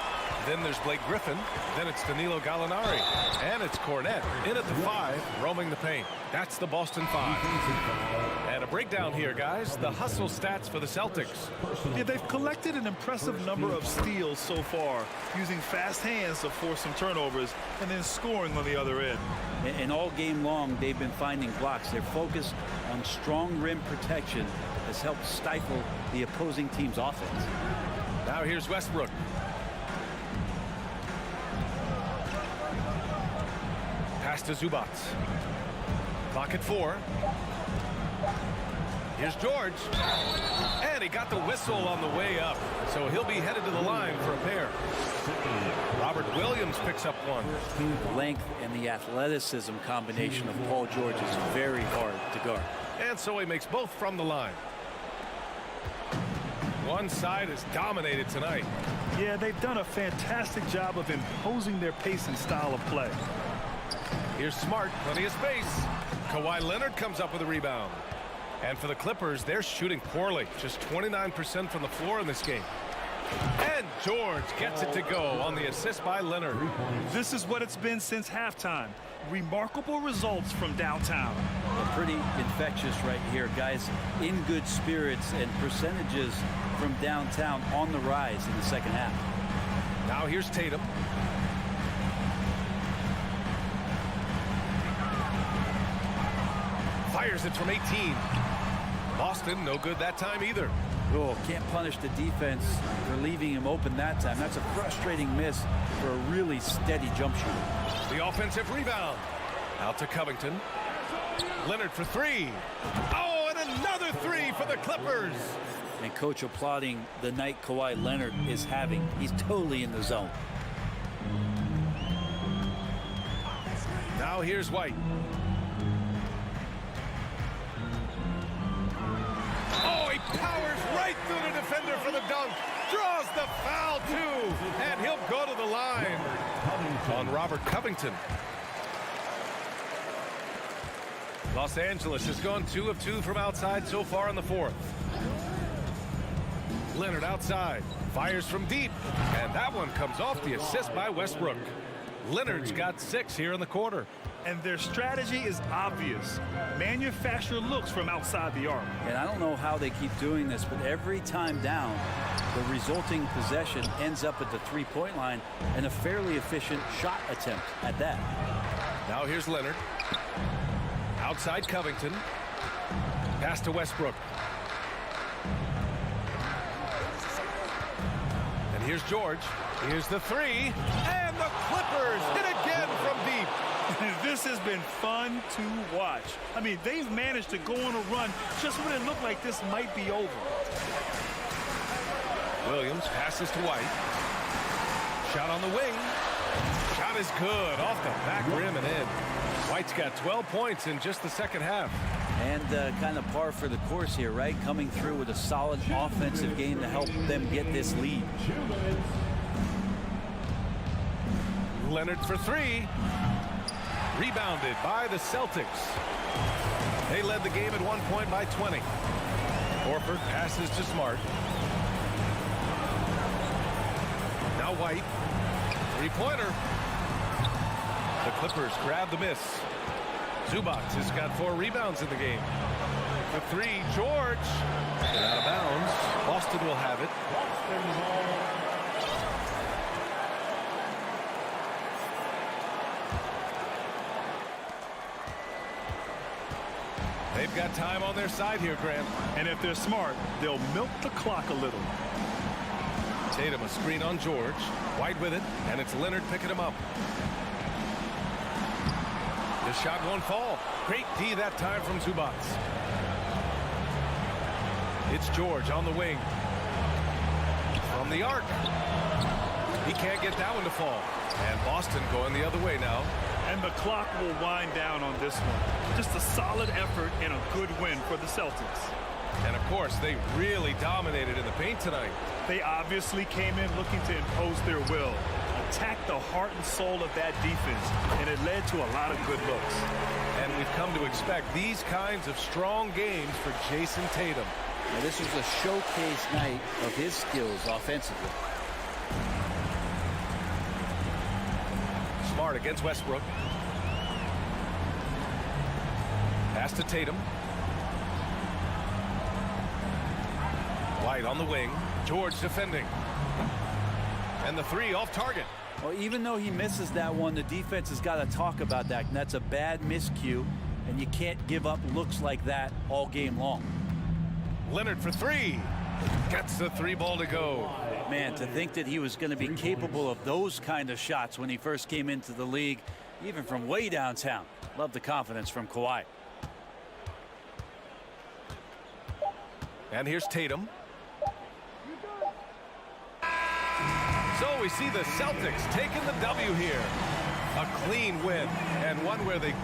Then there's Blake Griffin. Then it's Danilo Gallinari. And it's Cornette in at the 5, roaming the paint. That's the Boston 5. And a breakdown here, guys. The hustle stats for the Celtics. Yeah, they've collected an impressive number of steals so far, using fast hands to force some turnovers and then scoring on the other end. And all game long, they've been finding blocks. Their focus on strong rim protection has helped stifle the opposing team's offense. Now here's Westbrook. Pass to Zubac. Clock at 4. Here's George. And he got the whistle on the way up. So he'll be headed to the line for a pair. Robert Williams picks up one. The length and the athleticism combination of Paul George is very hard to guard. And so he makes both from the line. One side is dominated tonight. Yeah, they've done a fantastic job of imposing their pace and style of play. Here's Smart, plenty of space. Kawhi Leonard comes up with a rebound. And for the Clippers, they're shooting poorly. Just 29% from the floor in this game. And George gets it to go on the assist by Leonard. This is what it's been since halftime. Remarkable results from downtown. Pretty infectious right here, guys. In good spirits, and percentages from downtown on the rise in the second half. Now here's Tatum. Fires it from 18. Boston, no good that time either. Oh, can't punish the defense for leaving him open that time. That's a frustrating miss for a really steady jump shooter. The offensive rebound. Out to Covington. Leonard for 3. Oh, and another 3 for the Clippers. And coach applauding the night Kawhi Leonard is having. He's totally in the zone. Now here's White. Oh, he powers right through the defender for the dunk. Draws the foul, too. And he'll go to the line on Robert Covington. Los Angeles has gone 2 of 2 from outside so far in the fourth. Leonard outside. Fires from deep. And that one comes off the assist by Westbrook. Leonard's got 6 here in the quarter. And their strategy is obvious. Manufacture looks from outside the arc. And I don't know how they keep doing this, but every time down, the resulting possession ends up at the three-point line and a fairly efficient shot attempt at that. Now here's Leonard. Outside Covington. Pass to Westbrook. And here's George. Here's the 3. And the Clippers hit again from deep. This has been fun to watch. I mean, they've managed to go on a run just when it looked like this might be over. Williams passes to White. Shot on the wing. Shot is good. Off the back rim and in. White's got 12 points in just the second half. And kind of par for the course here, right? Coming through with a solid offensive game to help them get this lead. Leonard for 3. Rebounded by the Celtics. They led the game at one point by 20. Horford passes to Smart. Now White. 3-pointer. The Clippers grab the miss. Zubac has got 4 rebounds in the game. For 3, George. And out of bounds. Boston will have it. They've got time on their side here, Grant. And if they're smart, they'll milk the clock a little. Tatum a screen on George. White with it, and it's Leonard picking him up. The shot won't fall. Great D that time from Zubac. It's George on the wing. From the arc. He can't get that one to fall. And Boston going the other way now. And the clock will wind down on this one. Just a solid effort and a good win for the Celtics. And of course, they really dominated in the paint tonight. They obviously came in looking to impose their will, attack the heart and soul of that defense, and it led to a lot of good looks. And we've come to expect these kinds of strong games for Jason Tatum. Now, this was a showcase night of his skills offensively. Smart against Westbrook. Pass to Tatum. White on the wing. George defending. And the 3 off target. Well, even though he misses that one, the defense has got to talk about that. And that's a bad miscue, and you can't give up looks like that all game long. Leonard for 3. Gets the 3 ball to go. Man, to think that he was going to be capable of those kind of shots when he first came into the league, even from way downtown. Love the confidence from Kawhi. And here's Tatum. So we see the Celtics taking the W here. A clean win, and one where they...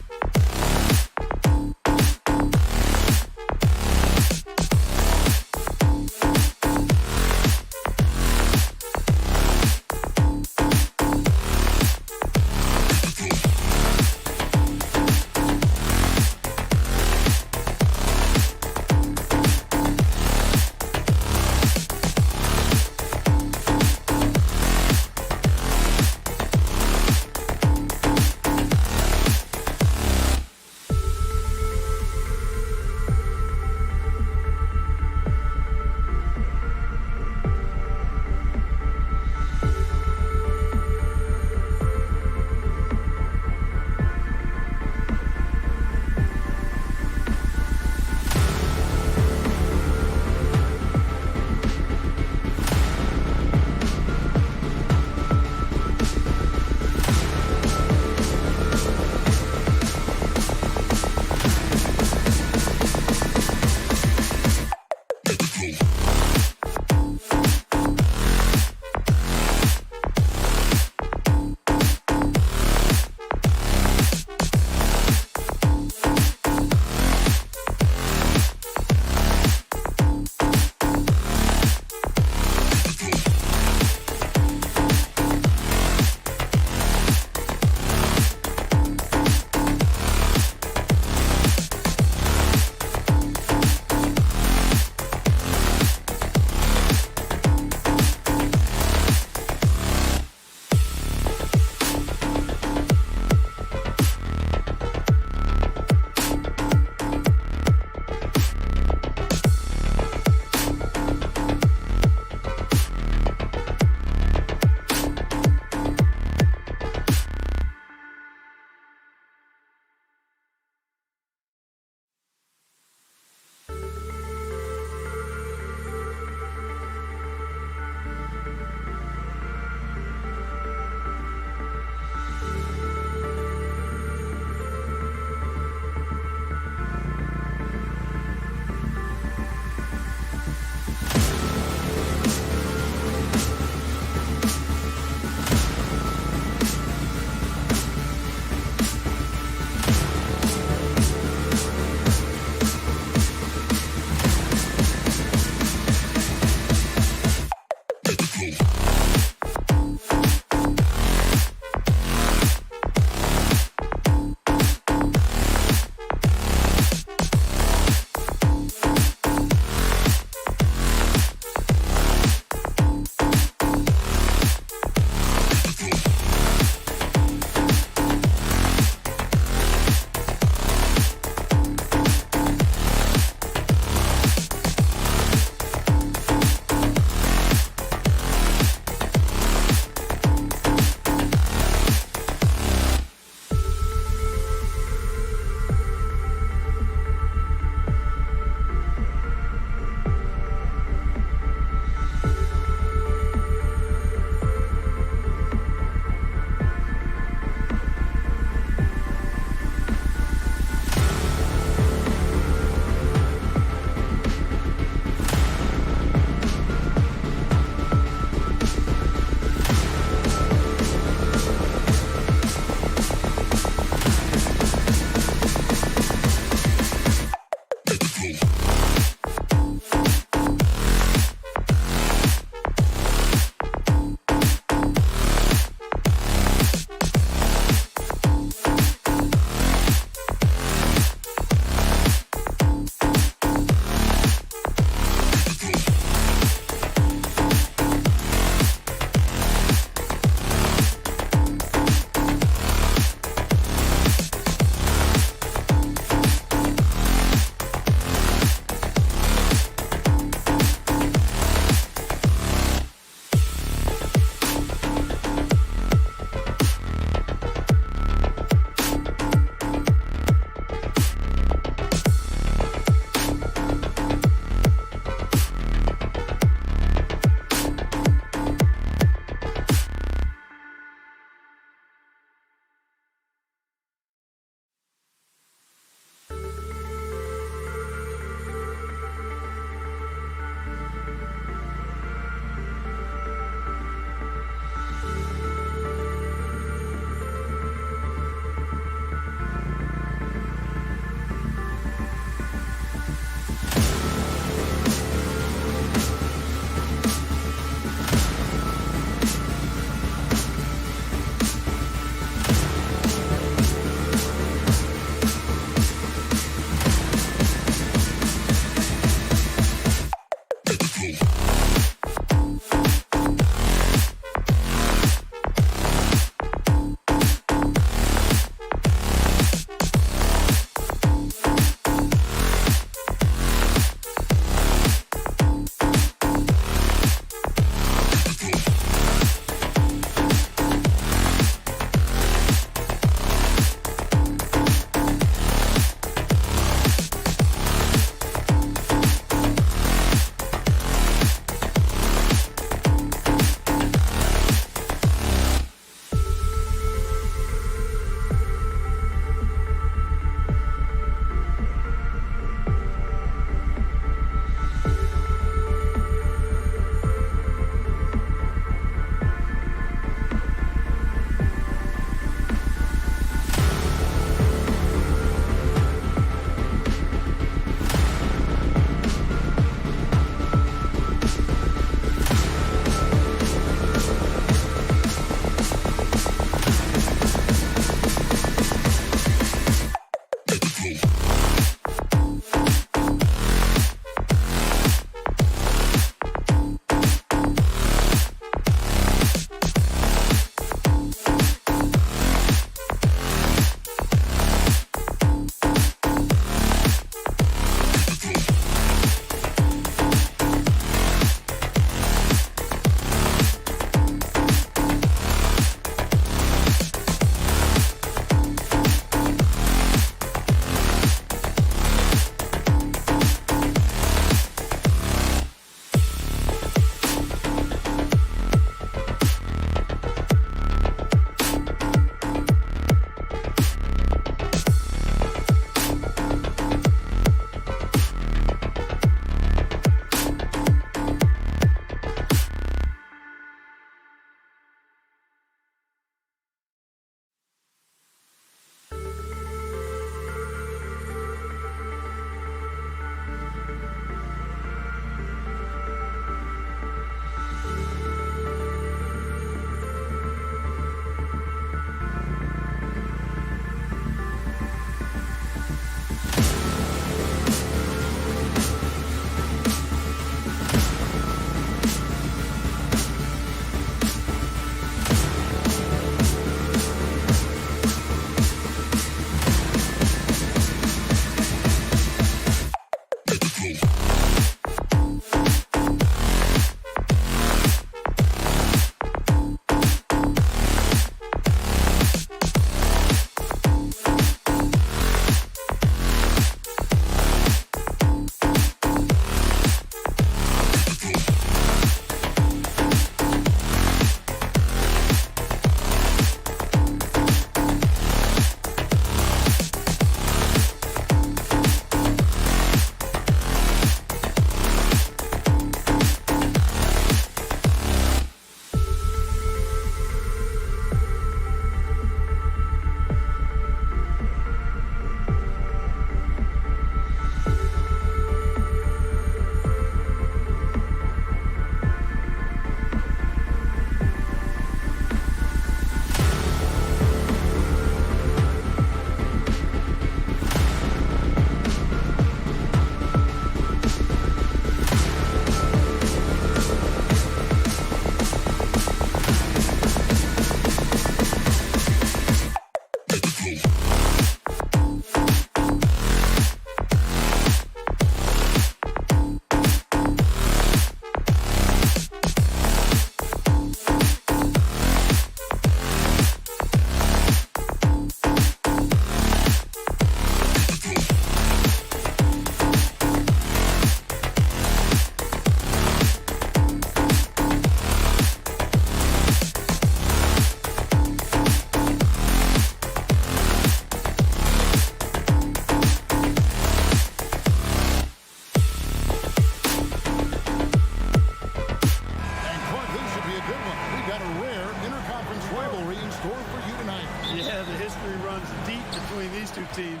these two teams.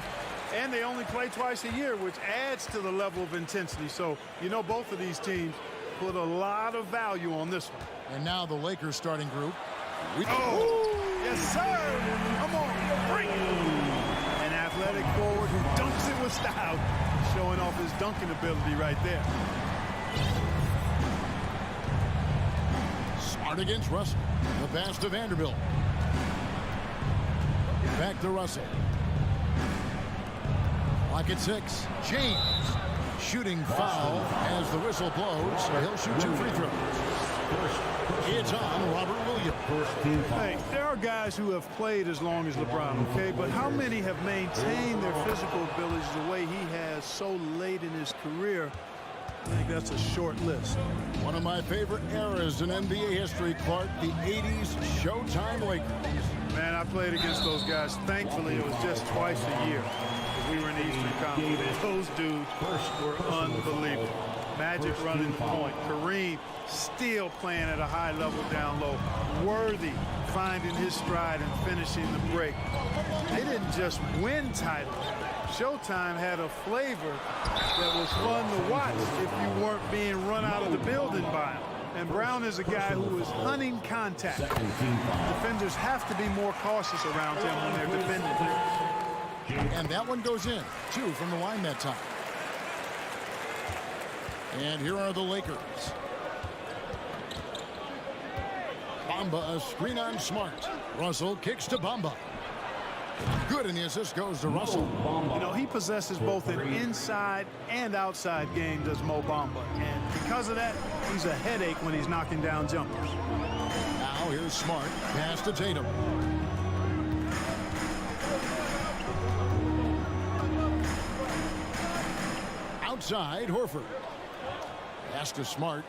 And they only play twice a year, which adds to the level of intensity. So, you know, both of these teams put a lot of value on this one. And now the Lakers starting group. Yes, sir. Come on, bring it. An athletic forward who dunks it with style, showing off his dunking ability right there. Smart against Russell. The pass to Vanderbilt. Back to Russell. Clock at 6. James. Shooting foul as the whistle blows. So he'll shoot 2 free throws. It's on Robert Williams. Hey, there are guys who have played as long as LeBron, okay? But how many have maintained their physical abilities the way he has so late in his career? I think that's a short list. One of my favorite eras in NBA history, Clark, the 80s Showtime Lakers. Man, I played against those guys. Thankfully, it was just twice a year. We were in the Eastern Conference. Those dudes were unbelievable. Magic running the point. Kareem still playing at a high level down low. Worthy finding his stride and finishing the break. They didn't just win titles. Showtime had a flavor that was fun to watch if you weren't being run out of the building by him. And Brown is a guy who is hunting contact. Defenders have to be more cautious around him when they're defending. And that one goes in. 2 from the line that time. And here are the Lakers. Bamba, a screen on Smart. Russell kicks to Bamba. Good, and the assist goes to Russell. You know, he possesses both an inside and outside game, does Mo Bamba. And because of that, he's a headache when he's knocking down jumpers. Now here's Smart. Pass to Tatum. Outside, Horford. Pass to Smart.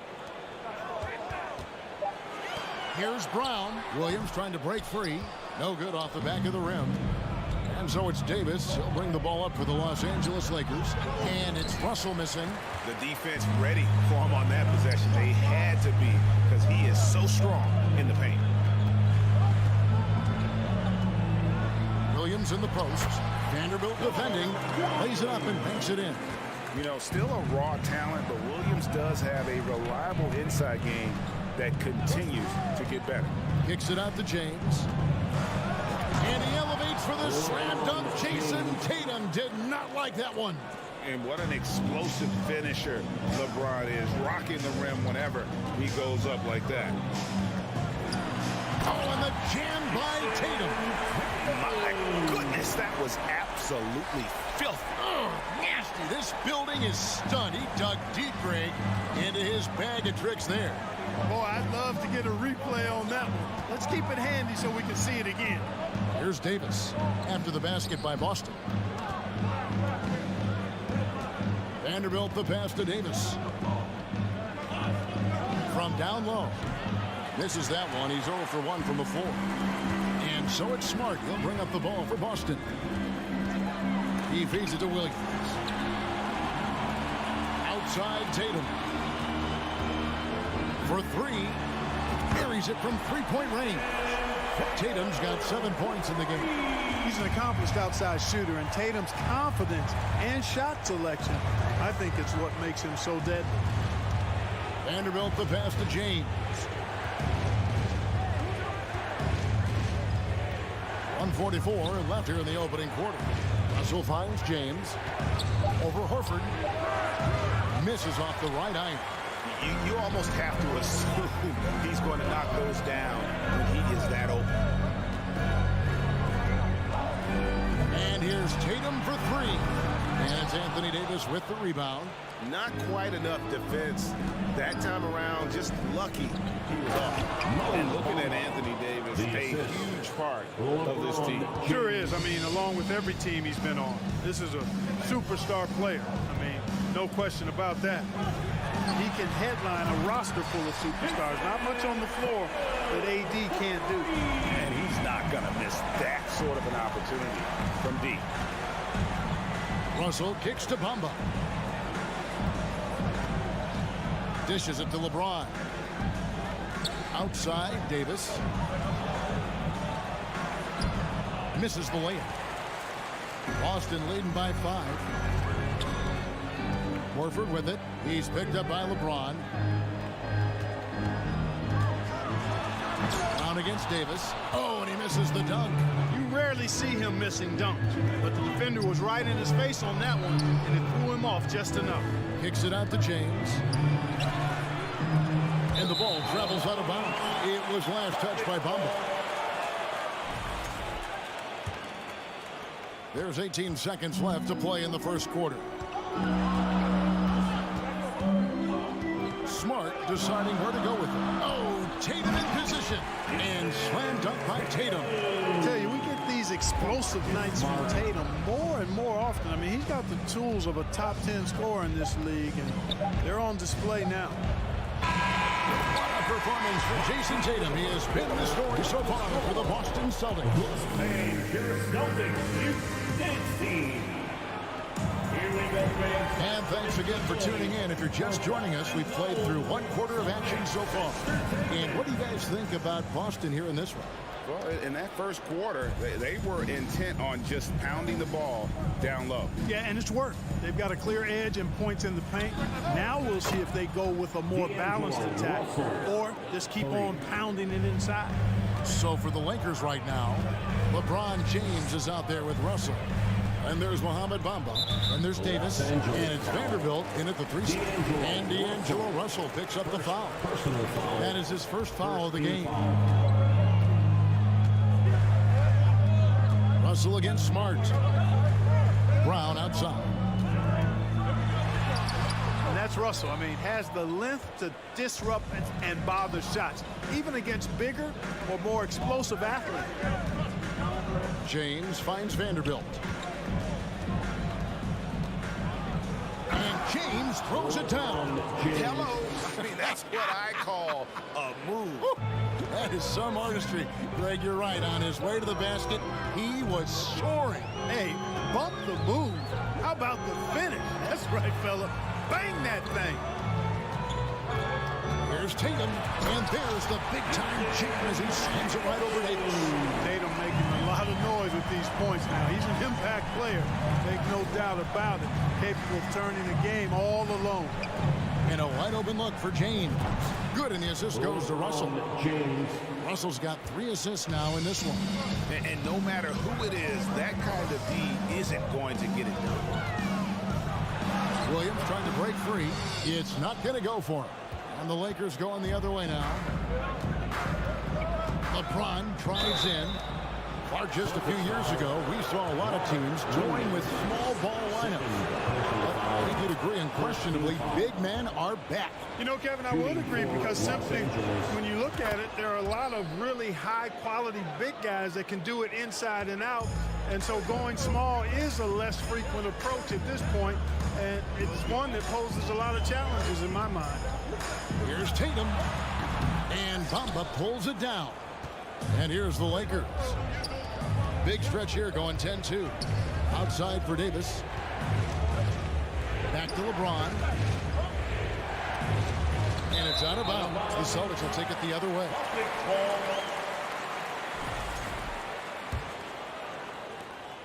Here's Brown. Williams trying to break free. No good off the back of the rim. And so it's Davis. He'll bring the ball up for the Los Angeles Lakers. And it's Russell missing. The defense ready for him on that possession. They had to be because he is so strong in the paint. Williams in the post. Vanderbilt defending. Lays it up and banks it in. You know, still a raw talent, but Williams does have a reliable inside game that continues to get better. Kicks it out to James. And he elevates for the slam dunk. Jason Tatum did not like that one. And what an explosive finisher LeBron is, rocking the rim whenever he goes up like that. Oh, and the jam by Tatum. My goodness, that was absolutely filthy. Oh, nasty. This building is stunned. He dug deep, Greg, into his bag of tricks there. Boy, I'd love to get a replay on that one. Let's keep it handy so we can see it again. Here's Davis after the basket by Boston. Vanderbilt the pass to Davis. From down low. Misses that one. He's 0 for 1 from the floor. And so it's Smart. He'll bring up the ball for Boston. He feeds it to Williams. Outside Tatum. For 3. Buries it from three-point range. Tatum's got 7 points in the game. He's an accomplished outside shooter, and Tatum's confidence and shot selection, I think it's what makes him so deadly. Vanderbilt the pass to James. 1:44 left here in the opening quarter. Russell finds James. Over Horford. Misses off the right iron. You almost have to assume he's going to knock those down when he is that open. And here's Tatum for 3. And it's Anthony Davis with the rebound. Not quite enough defense that time around. Just lucky he was off. And looking at Anthony Davis, a huge part of this team. Sure is. I mean, along with every team he's been on. This is a superstar player. I mean, no question about that. He can headline a roster full of superstars. Not much on the floor that AD can't do. And he's not going to miss that sort of an opportunity from deep. Russell kicks to Bamba. Dishes it to LeBron. Outside, Davis. Misses the layup. Boston leading by 5. Horford with it. He's picked up by LeBron. Down against Davis. Oh, and he misses the dunk. You rarely see him missing dunks, but the defender was right in his face on that one, and it threw him off just enough. Kicks it out to James. And the ball travels out of bounds. It was last touched by Bumble. There's 18 seconds left to play in the first quarter. Smart deciding where to go with it. Oh, Tatum in position. And slam dunk by Tatum. I tell you, we get these explosive nights from Tatum more and more often. I mean, he's got the tools of a top 10 scorer in this league, and they're on display now. What a performance for Jason Tatum. He has been the story so far for the Boston Celtics. And your Celtics Youth Dance Team. Here we go, fans. And thanks again for tuning in. If you're just joining us, we've played through one quarter of action so far. And what do you guys think about Boston here in this one? Well, in that first quarter, they were intent on just pounding the ball down low. Yeah, and it's worked. They've got a clear edge and points in the paint. Now we'll see if they go with a more balanced attack or just keep on pounding it inside. So for the Lakers right now, LeBron James is out there with Russell. And there's Mohamed Bamba. And there's Davis. And it's Vanderbilt in at the 3 spot. And D'Angelo Russell picks up the foul. That is his first foul of the game. Russell against Smart. Brown outside. And that's Russell. I mean, has the length to disrupt and bother shots, even against bigger or more explosive athletes. James finds Vanderbilt. And James throws it down. Hello. I mean, that's what I call a move. That is some artistry. Greg, you're right. On his way to the basket, he was soaring. Hey, bump the move. How about the finish? That's right, fella. Bang that thing. Here's Tatum, and there's the big-time jam as he slams it right over Davis. Tatum making a lot of noise with these points now. He's an impact player, make no doubt about it. Capable of turning the game all alone. And a wide-open look for James. Good, and the assist goes to Russell. Russell's got 3 assists now in this one. And no matter who it is, that kind of D isn't going to get it done. Williams trying to break free. It's not going to go for him. And the Lakers going the other way now. LeBron drives in. Or just a few years ago, we saw a lot of teams toying with small ball lineups. But I think you'd agree unquestionably, big men are back. You know, Kevin, I would agree because simply when you look at it, there are a lot of really high-quality big guys that can do it inside and out. And so going small is a less frequent approach at this point, and it's one that poses a lot of challenges in my mind. Here's Tatum, and Bamba pulls it down. And here's the Lakers. Big stretch here going 10-2. Outside for Davis. Back to LeBron. And it's out of bounds. The Celtics will take it the other way.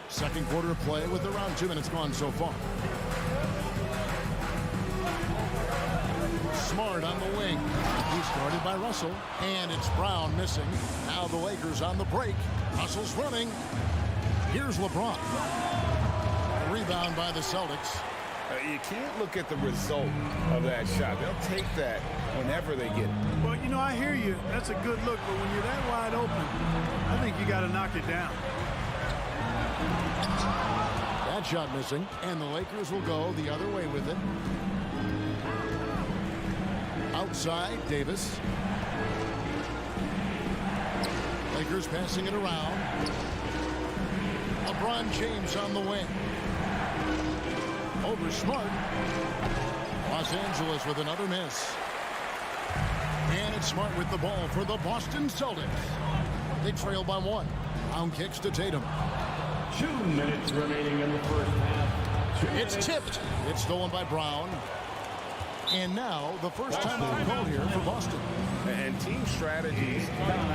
Second quarter of play with around 2 minutes gone so far. Smart on the wing. He started by Russell. And it's Brown missing. Now the Lakers on the break. Russell's running. Here's LeBron. Rebound by the Celtics. You can't look at the result of that shot. They'll take that whenever they get it. Well, you know, I hear you. That's a good look. But when you're that wide open, I think you got to knock it down. That shot missing. And the Lakers will go the other way with it. Outside, Davis. Lakers passing it around. LeBron James on the wing. Over Smart. Los Angeles with another miss. And it's Smart with the ball for the Boston Celtics. They trail by 1. Brown kicks to Tatum. 2 minutes remaining in the first half. It's tipped. It's stolen by Brown. And now the first time they're called here for Boston. And team strategies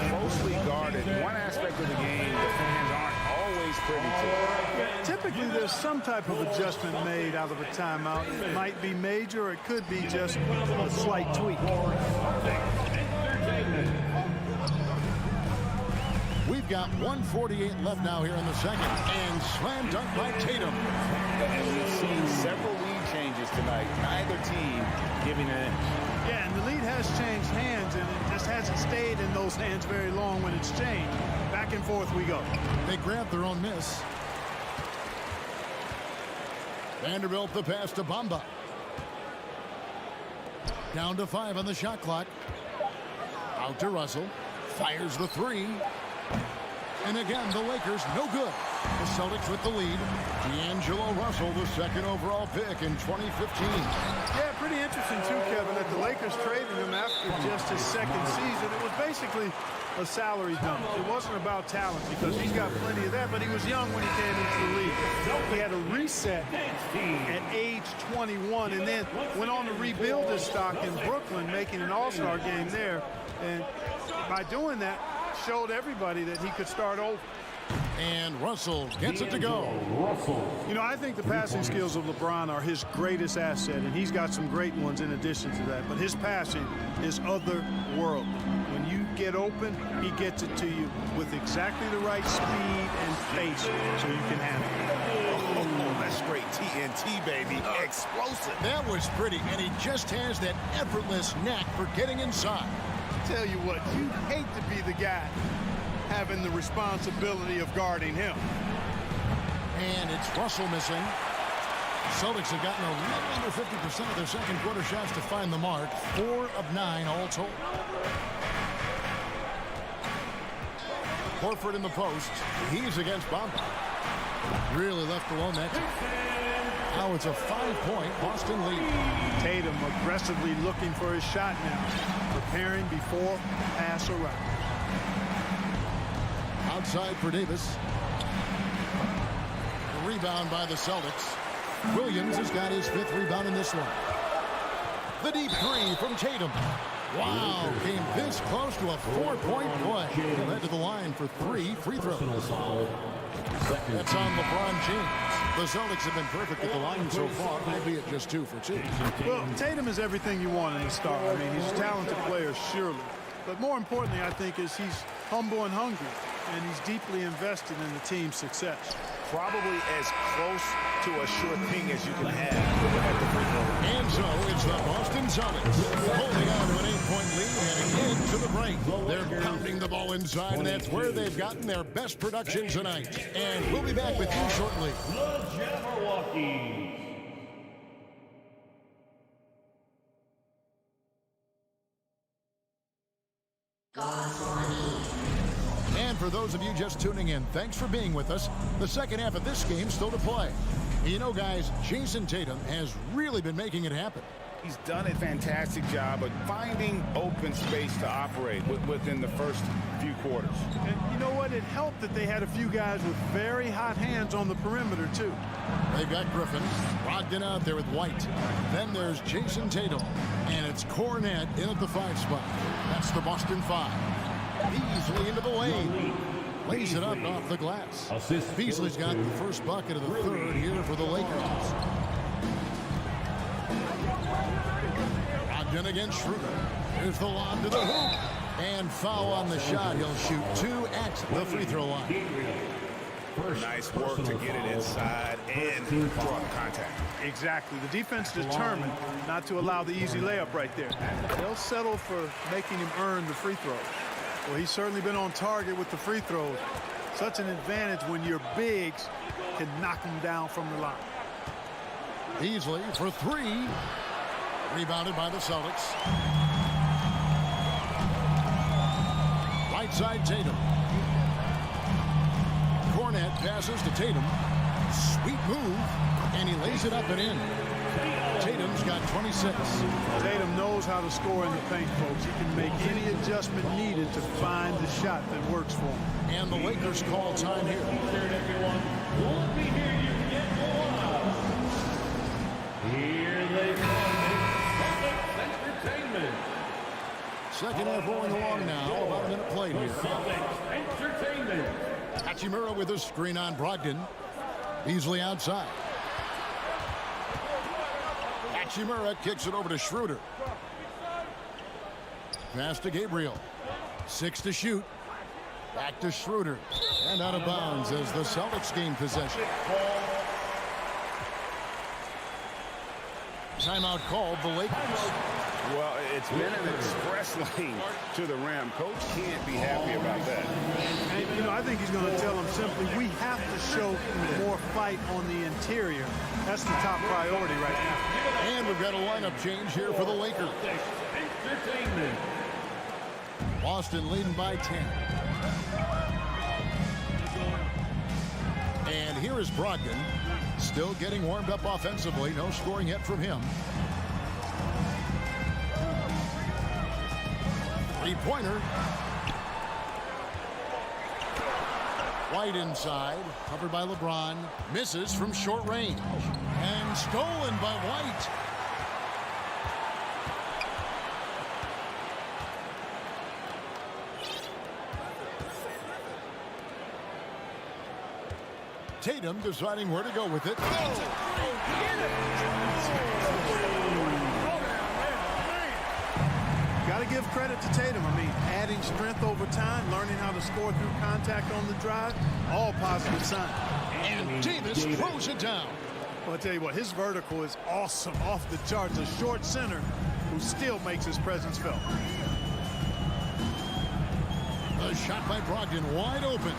closely guarded. One aspect of the game, the fans aren't always privy to. Typically, there's some type of adjustment made out of a timeout. It might be major, or it could be just a slight tweak. We've got 1:48 left now here in the second, and slam dunk by Tatum. And we've seen several lead changes tonight. Neither team giving an inch. Yeah, and the lead has changed hands, and it just hasn't stayed in those hands very long when it's changed. Back and forth we go. They grab their own miss. Vanderbilt the pass to Bamba. Down to 5 on the shot clock. Out to Russell. Fires the 3. And again, the Lakers no good. The Celtics with the lead. D'Angelo Russell, the second overall pick in 2015. Yeah, pretty interesting too, Kevin, that the Lakers traded him after just his second season. It was basically a salary dump. It wasn't about talent because he's got plenty of that, but he was young when he came into the league. He had a reset at age 21 and then went on to rebuild his stock in Brooklyn, making an all-star game there. And by doing that, showed everybody that he could start over. And Russell gets it to go. You know, I think the passing skills of LeBron are his greatest asset, and he's got some great ones in addition to that. But his passing is otherworldly. When you get open, he gets it to you with exactly the right speed and pace so you can handle it. Oh, that's straight TNT, baby. Explosive. That was pretty, and he just has that effortless knack for getting inside. Tell you what, you hate to be the guy having the responsibility of guarding him. And it's Russell missing. Celtics have gotten a little under 50% of their second quarter shots to find the mark. 4 of 9 all told. Horford in the post. He's against Bamba. Really left alone that time. Now it's a 5-point Boston lead. Tatum aggressively looking for his shot now. Preparing before pass around. Outside for Davis. The rebound by the Celtics. Williams has got his 5th rebound in this one. The deep 3 from Tatum. Wow, came this close to a 4-point play. He led to the line for 3 free throws. That's on LeBron James. The Celtics have been perfect at the line so far, albeit just 2 for 2. Well, Tatum is everything you want in a star. I mean, he's a talented player, surely. But more importantly, I think, is he's humble and hungry, and he's deeply invested in the team's success. Probably as close to a sure thing as you can have at the free throw. And so it's the Boston Celtics holding on to an 8-point lead heading into the break. They're pounding the ball inside, and that's where they've gotten their best production tonight. And we'll be back with you shortly. The Jabberwockies. And for those of you just tuning in, thanks for being with us. The second half of this game still to play. You know, guys, Jason Tatum has really been making it happen. He's done a fantastic job of finding open space to operate within the first few quarters. And you know what? It helped that they had a few guys with very hot hands on the perimeter, too. They've got Griffin, Brogdon out there with White. Then there's Jason Tatum, and it's Cornette in at the 5 spot. That's the Boston 5. Beasley into the lane. Lays it up off the glass. Beasley's got the first bucket of the third here for the Lakers. Brogdon against Schroeder. Here's the lob to the hoop. And foul on the shot. He'll shoot 2 at the free throw line. Nice work to get it inside and draw the contact. Exactly. The defense determined not to allow the easy layup right there. They'll settle for making him earn the free throw. Well, he's certainly been on target with the free throws. Such an advantage when your bigs can knock him down from the line. Beasley for 3. Rebounded by the Celtics. Right side Tatum. Cornette passes to Tatum. Sweet move. And he lays it up and in. Tatum's got 26. Tatum knows how to score in the paint, folks. He can make any adjustment needed to find the shot that works for him. And the Lakers call time here. Let me hear you get loud. Here they come. Celtics Entertainment. Second half rolling along now. About a minute played here. Celtics Entertainment. Hachimura with a screen on Brogdon. Beasley outside. Hachimura kicks it over to Schroeder. Pass to Gabriel. 6 to shoot. Back to Schroeder. And out of bounds as the Celtics gain possession. Timeout called the Lakers. Well, it's been an express lane to the rim. Coach can't be happy about that. And, you know, I think he's going to tell them simply, we have to show more fight on the interior. That's the top priority right now. And we've got a lineup change here for the Lakers. Boston leading by 10. And here is Brogdon, still getting warmed up offensively. No scoring yet from him. Three-pointer. White inside, covered by LeBron. Misses from short range. And stolen by White. Tatum deciding where to go with it. Got to give credit to Tatum. I mean, adding strength over time, learning how to score through contact on the drive, all positive signs. And Davis throws it down. Well, I'll tell you what, his vertical is awesome, off the charts. A short center who still makes his presence felt. The shot by Brogdon wide open.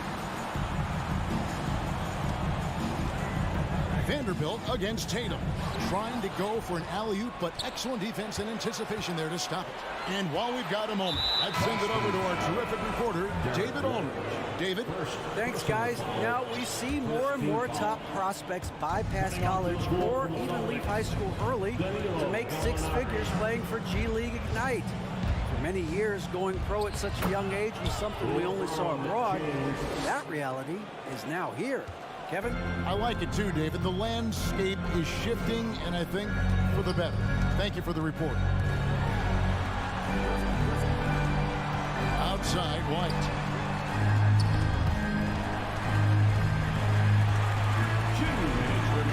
Vanderbilt against Tatum, trying to go for an alley-oop, but excellent defense and anticipation there to stop it. And while we've got a moment, let's send it over to our terrific reporter, David Ulrich. David? Thanks, guys. Now, we see more and more top prospects bypass college or even leave high school early to make 6 figures playing for G League Ignite. For many years, going pro at such a young age was something we only saw abroad. That reality is now here. Kevin? I like it too, David. The landscape is shifting, and I think for the better. Thank you for the report. Outside, White.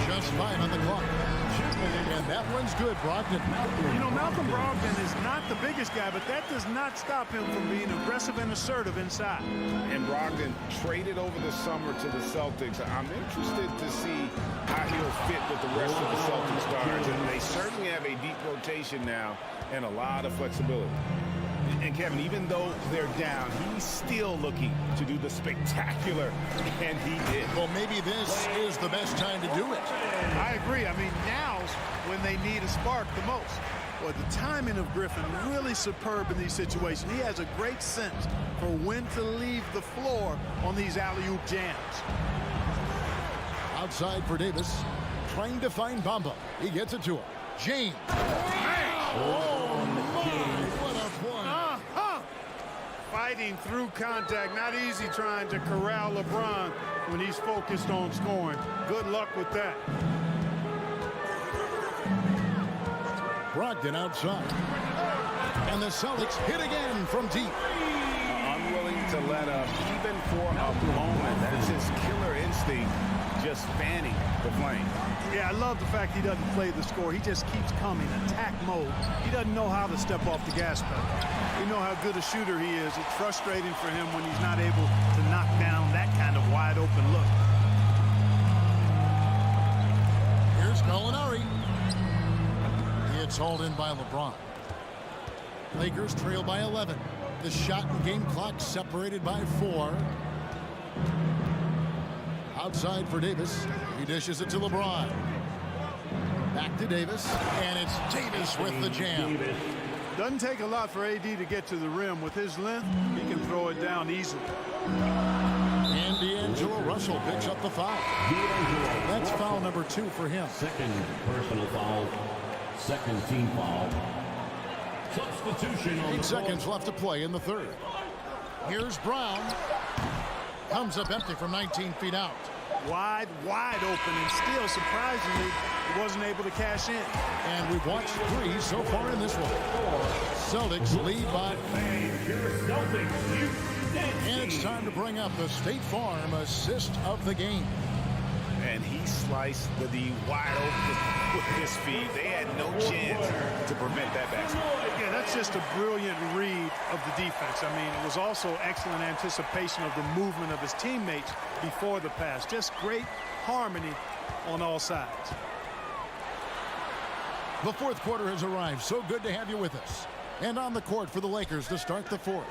Just 5 on the clock. And that one's good, Brogdon. You know, Malcolm Brogdon is not the biggest guy, but that does not stop him from being aggressive and assertive inside. And Brogdon traded over the summer to the Celtics. I'm interested to see how he'll fit with the rest of the Celtics guards. And they certainly have a deep rotation now and a lot of flexibility. And Kevin, even though they're down, he's still looking to do the spectacular, and he did. Well, maybe this is the best time to do it. I agree. I mean, now's when they need a spark the most. Well, the timing of Griffin really superb in these situations. He has a great sense for when to leave the floor on these alley-oop jams. Outside for Davis, trying to find Bamba. He gets it to him. James. Oh, my, what a play. Fighting through contact. Not easy trying to corral LeBron when he's focused on scoring. Good luck with that. Brogdon outside. And the Celtics hit again from deep. Unwilling to let up even for a moment. That's his killer instinct, just fanning the flame. Yeah, I love the fact he doesn't play the score. He just keeps coming, attack mode. He doesn't know how to step off the gas pedal. You know how good a shooter he is. It's frustrating for him when he's not able to knock down that kind of wide open look. Here's Gallinari. It's hauled in by LeBron. Lakers trail by 11. The shot and game clock separated by 4. Outside for Davis. He dishes it to LeBron. Back to Davis. And it's Davis with the jam. Doesn't take a lot for AD to get to the rim. With his length, he can throw it down easily. And D'Angelo Russell picks up the foul. That's foul number 2 for him. Second personal foul. Second team foul. Substitution on 8 seconds left to play in the third. Here's Brown. Comes up empty from 19 feet out. Wide open, and still, surprisingly, he wasn't able to cash in. And we've watched 3 so far in this one. Celtics lead by... Celtics, And it's time to bring up the State Farm assist of the game. And he sliced the D wide open with his feet. They had no chance to prevent that basket. Yeah, that's just a brilliant read of the defense. I mean, it was also excellent anticipation of the movement of his teammates before the pass. Just great harmony on all sides. The fourth quarter has arrived. So good to have you with us. And on the court for the Lakers to start the fourth.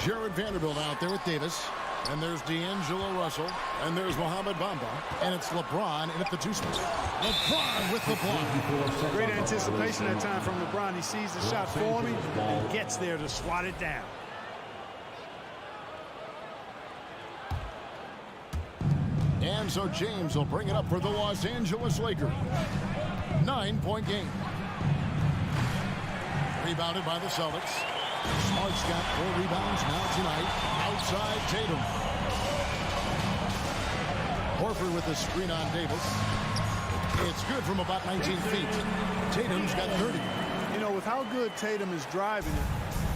Jared Vanderbilt out there with Davis. And there's D'Angelo Russell. And there's Mohamed Bamba. And it's LeBron in at the two spot. LeBron with the block. Great anticipation that time from LeBron. He sees the shot forming and gets there to swat it down. And so James will bring it up for the Los Angeles Lakers. 9-point game. Rebounded by the Celtics. Smart's got 4 rebounds now tonight. Outside Tatum. Horford with the screen on Davis. It's good from about 19 feet. Tatum's got 30. You know, with how good Tatum is driving it,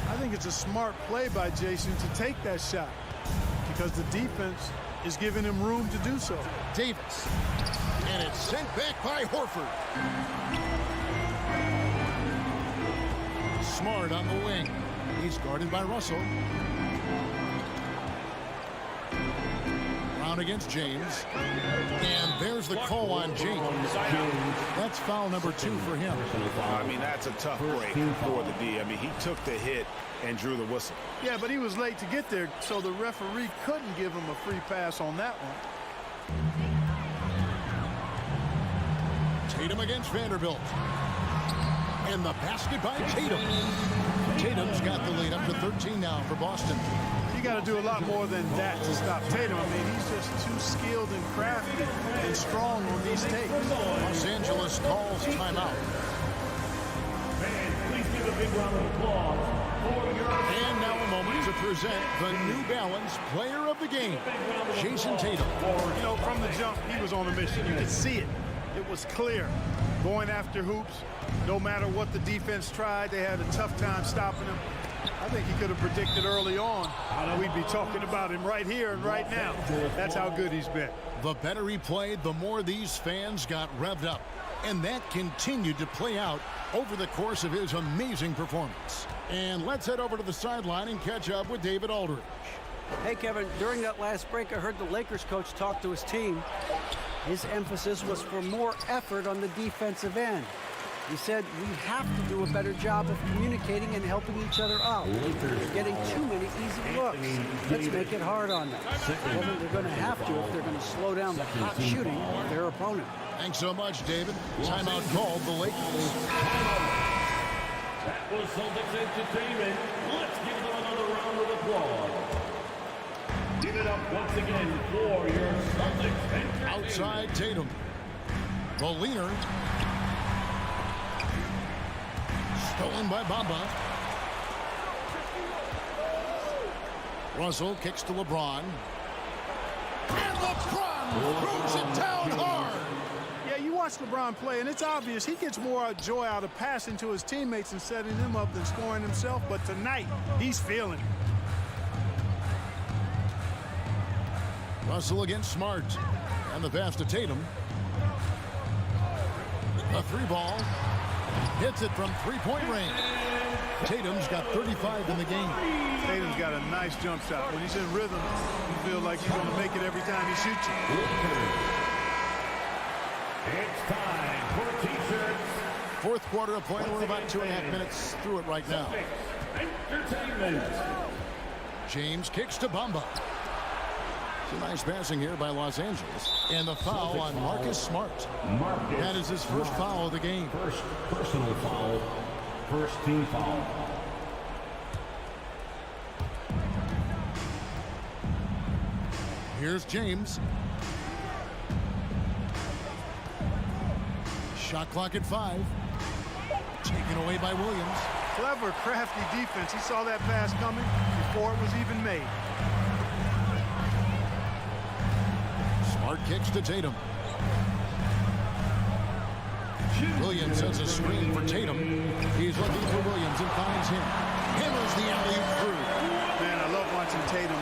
I think it's a smart play by Jason to take that shot because the defense is giving him room to do so. Davis. And it's sent back by Horford. Smart on the wing. He's guarded by Russell. Brown against James. And there's the call on James. That's foul number 2 for him. I mean, that's a tough break for the D. I mean, he took the hit and drew the whistle. Yeah, but he was late to get there, so the referee couldn't give him a free pass on that one. Tatum against Vanderbilt. And the basket by Tatum. Tatum's got the lead up to 13 now for Boston. You got to do a lot more than that to stop Tatum. I mean, he's just too skilled and crafty and strong on these takes. Los Angeles calls timeout. Please give a big round of applause for your... And now a moment to present the New Balance Player of the Game, Jason Tatum. You know, from the jump, he was on a mission. You could see it. It was clear. Going after hoops, no matter what the defense tried, they had a tough time stopping him. I think he could have predicted early on we'd be talking about him right here and right now. That's how good he's been. The better he played, the more these fans got revved up. And that continued to play out over the course of his amazing performance. And let's head over to the sideline and catch up with David Aldridge. Hey, Kevin, during that last break, I heard the Lakers coach talk to his team. His emphasis was for more effort on the defensive end. He said, we have to do a better job of communicating and helping each other out. They're getting too many easy looks. Let's make it hard on them. Kevin, they're going to have to if they're going to slow down the hot shooting of their opponent. Thanks so much, David. Timeout called the Lakers. That was Celtics Entertainment. Let's give them another round of applause. Give it up once again for your Celtics Entertainment. Outside Tatum. The leaner. Stolen by Bamba. Russell kicks to LeBron. And LeBron throws it down hard. Yeah, you watch LeBron play, and it's obvious he gets more joy out of passing to his teammates and setting them up than scoring himself. But tonight, he's feeling it. Russell against Smart. And the pass to Tatum. A 3-ball. Hits it from 3-point range. Tatum's got 35 in the game. Tatum's got a nice jump shot. When he's in rhythm, you feel like he's going to make it every time he shoots it. It's time for T-shirts. Fourth quarter of play. We're about 2.5 minutes through it right now. Entertainment. James kicks to Bamba. Some nice passing here by Los Angeles. And the foul on Marcus Smart. That is his first foul of the game. First personal foul. First team foul. Here's James. Shot clock at 5. Taken away by Williams. Clever, crafty defense. He saw that pass coming before it was even made. Smart kicks to Tatum. Williams sends a screen for Tatum. He's looking for Williams and finds him. Hammers the alley-oop through. Man, I love watching Tatum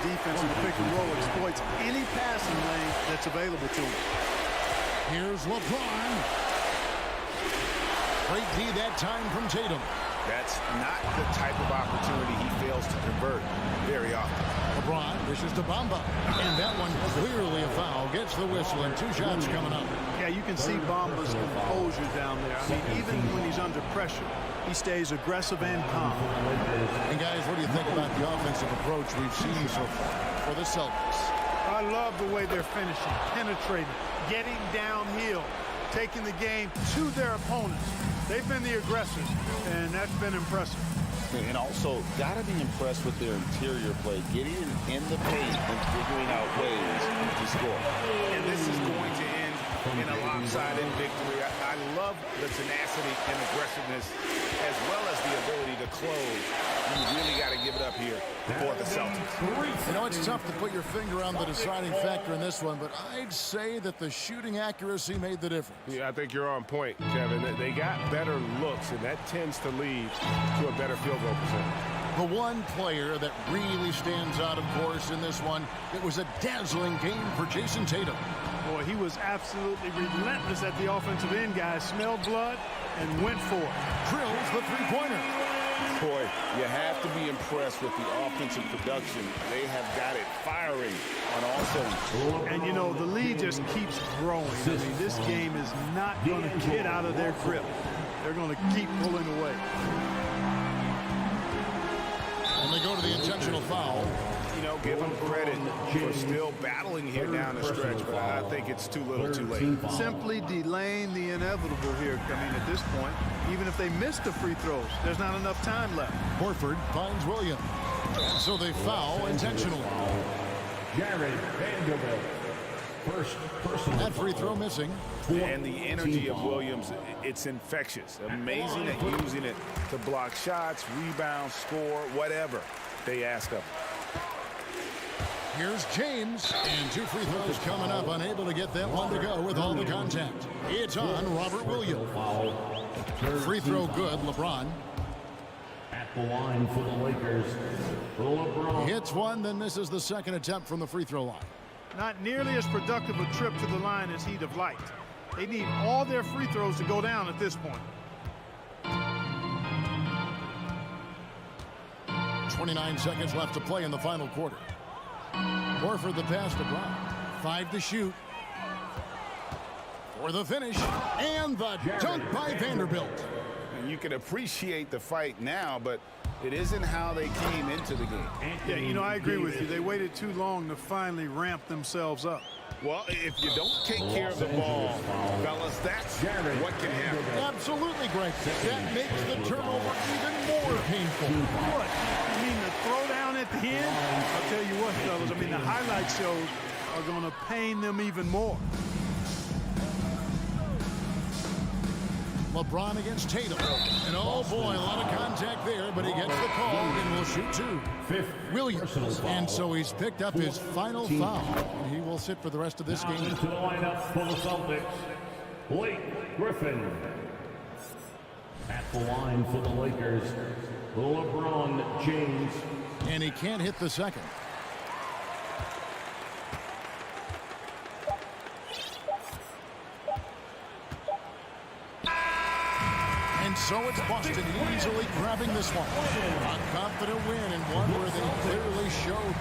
the defense in the pick and roll exploits any passing lane that's available to him. Here's LeBron. Great D that time from Tatum. That's not the type of opportunity he fails to convert very often. LeBron dishes to Bamba. And that one clearly a foul. Gets the whistle and 2 shots coming up. Yeah, you can see Bamba's composure down there. I mean, even when he's under pressure, he stays aggressive and calm. And guys, what do you think about the offensive approach we've seen so far for the Celtics? I love the way they're finishing, penetrating, getting downhill, taking the game to their opponents. They've been the aggressors, and that's been impressive. And also, got to be impressed with their interior play, getting in the paint and figuring out ways to score. And this is going to end in a lopsided victory. I love the tenacity and aggressiveness, as well as the ability to close. You really got to give it up here for the Celtics. You know, it's tough to put your finger on the deciding factor in this one, but I'd say that the shooting accuracy made the difference. Yeah, I think you're on point, Kevin. They got better looks, and that tends to lead to a better field goal percentage. The one player that really stands out, of course, in this one, it was a dazzling game for Jason Tatum. Boy, he was absolutely relentless at the offensive end, guys. Smelled blood and went for it. Drills the three-pointer. Boy, you have to be impressed with the offensive production. They have got it firing on all cylinders. And, you know, the lead just keeps growing. I mean, this game is not going to get out of their grip. They're going to keep pulling away. And they go to the intentional foul. You know, give them credit for still battling here down the stretch, but I think it's too little too late. Simply delaying the inevitable here. I mean, at this point, even if they miss the free throws, there's not enough time left. Horford finds Williams. And so they foul intentionally. Jared Vanderbilt. First personal that free throw missing. And the energy of Williams, it's infectious. Amazing at using it to block shots, rebound, score, whatever they ask of him. Here's James, and 2 free throws coming up, unable to get that one to go with all the contact. It's on Robert Williams. Free throw good, LeBron. At the line for the Lakers, LeBron. Hits one, then misses the second attempt from the free throw line. Not nearly as productive a trip to the line as he'd have liked. They need all their free throws to go down at this point. 29 seconds left to play in the final quarter. Horford the pass to Brown. 5 to shoot. For the finish. And the dunk by Vanderbilt. And you can appreciate the fight now, but it isn't how they came into the game. Yeah, you know, I agree with you. They waited too long to finally ramp themselves up. Well, if you don't take care of the ball, fellas, that's what can happen. Absolutely, Greg. That makes the turnover even more painful. What? You mean the throwdown at the end? I'll tell you what, fellas. I mean, the highlight shows are going to pain them even more. LeBron against Tatum. And oh boy, a lot of contact there, but he gets the call and will shoot 2. Williams. And so he's picked up his final foul. And he will sit for the rest of this game. Into the lineup for the Celtics, Blake Griffin. At the line for the Lakers, LeBron James. And he can't hit the second. And so it's Boston easily grabbing this one. A confident win and one where they clearly showed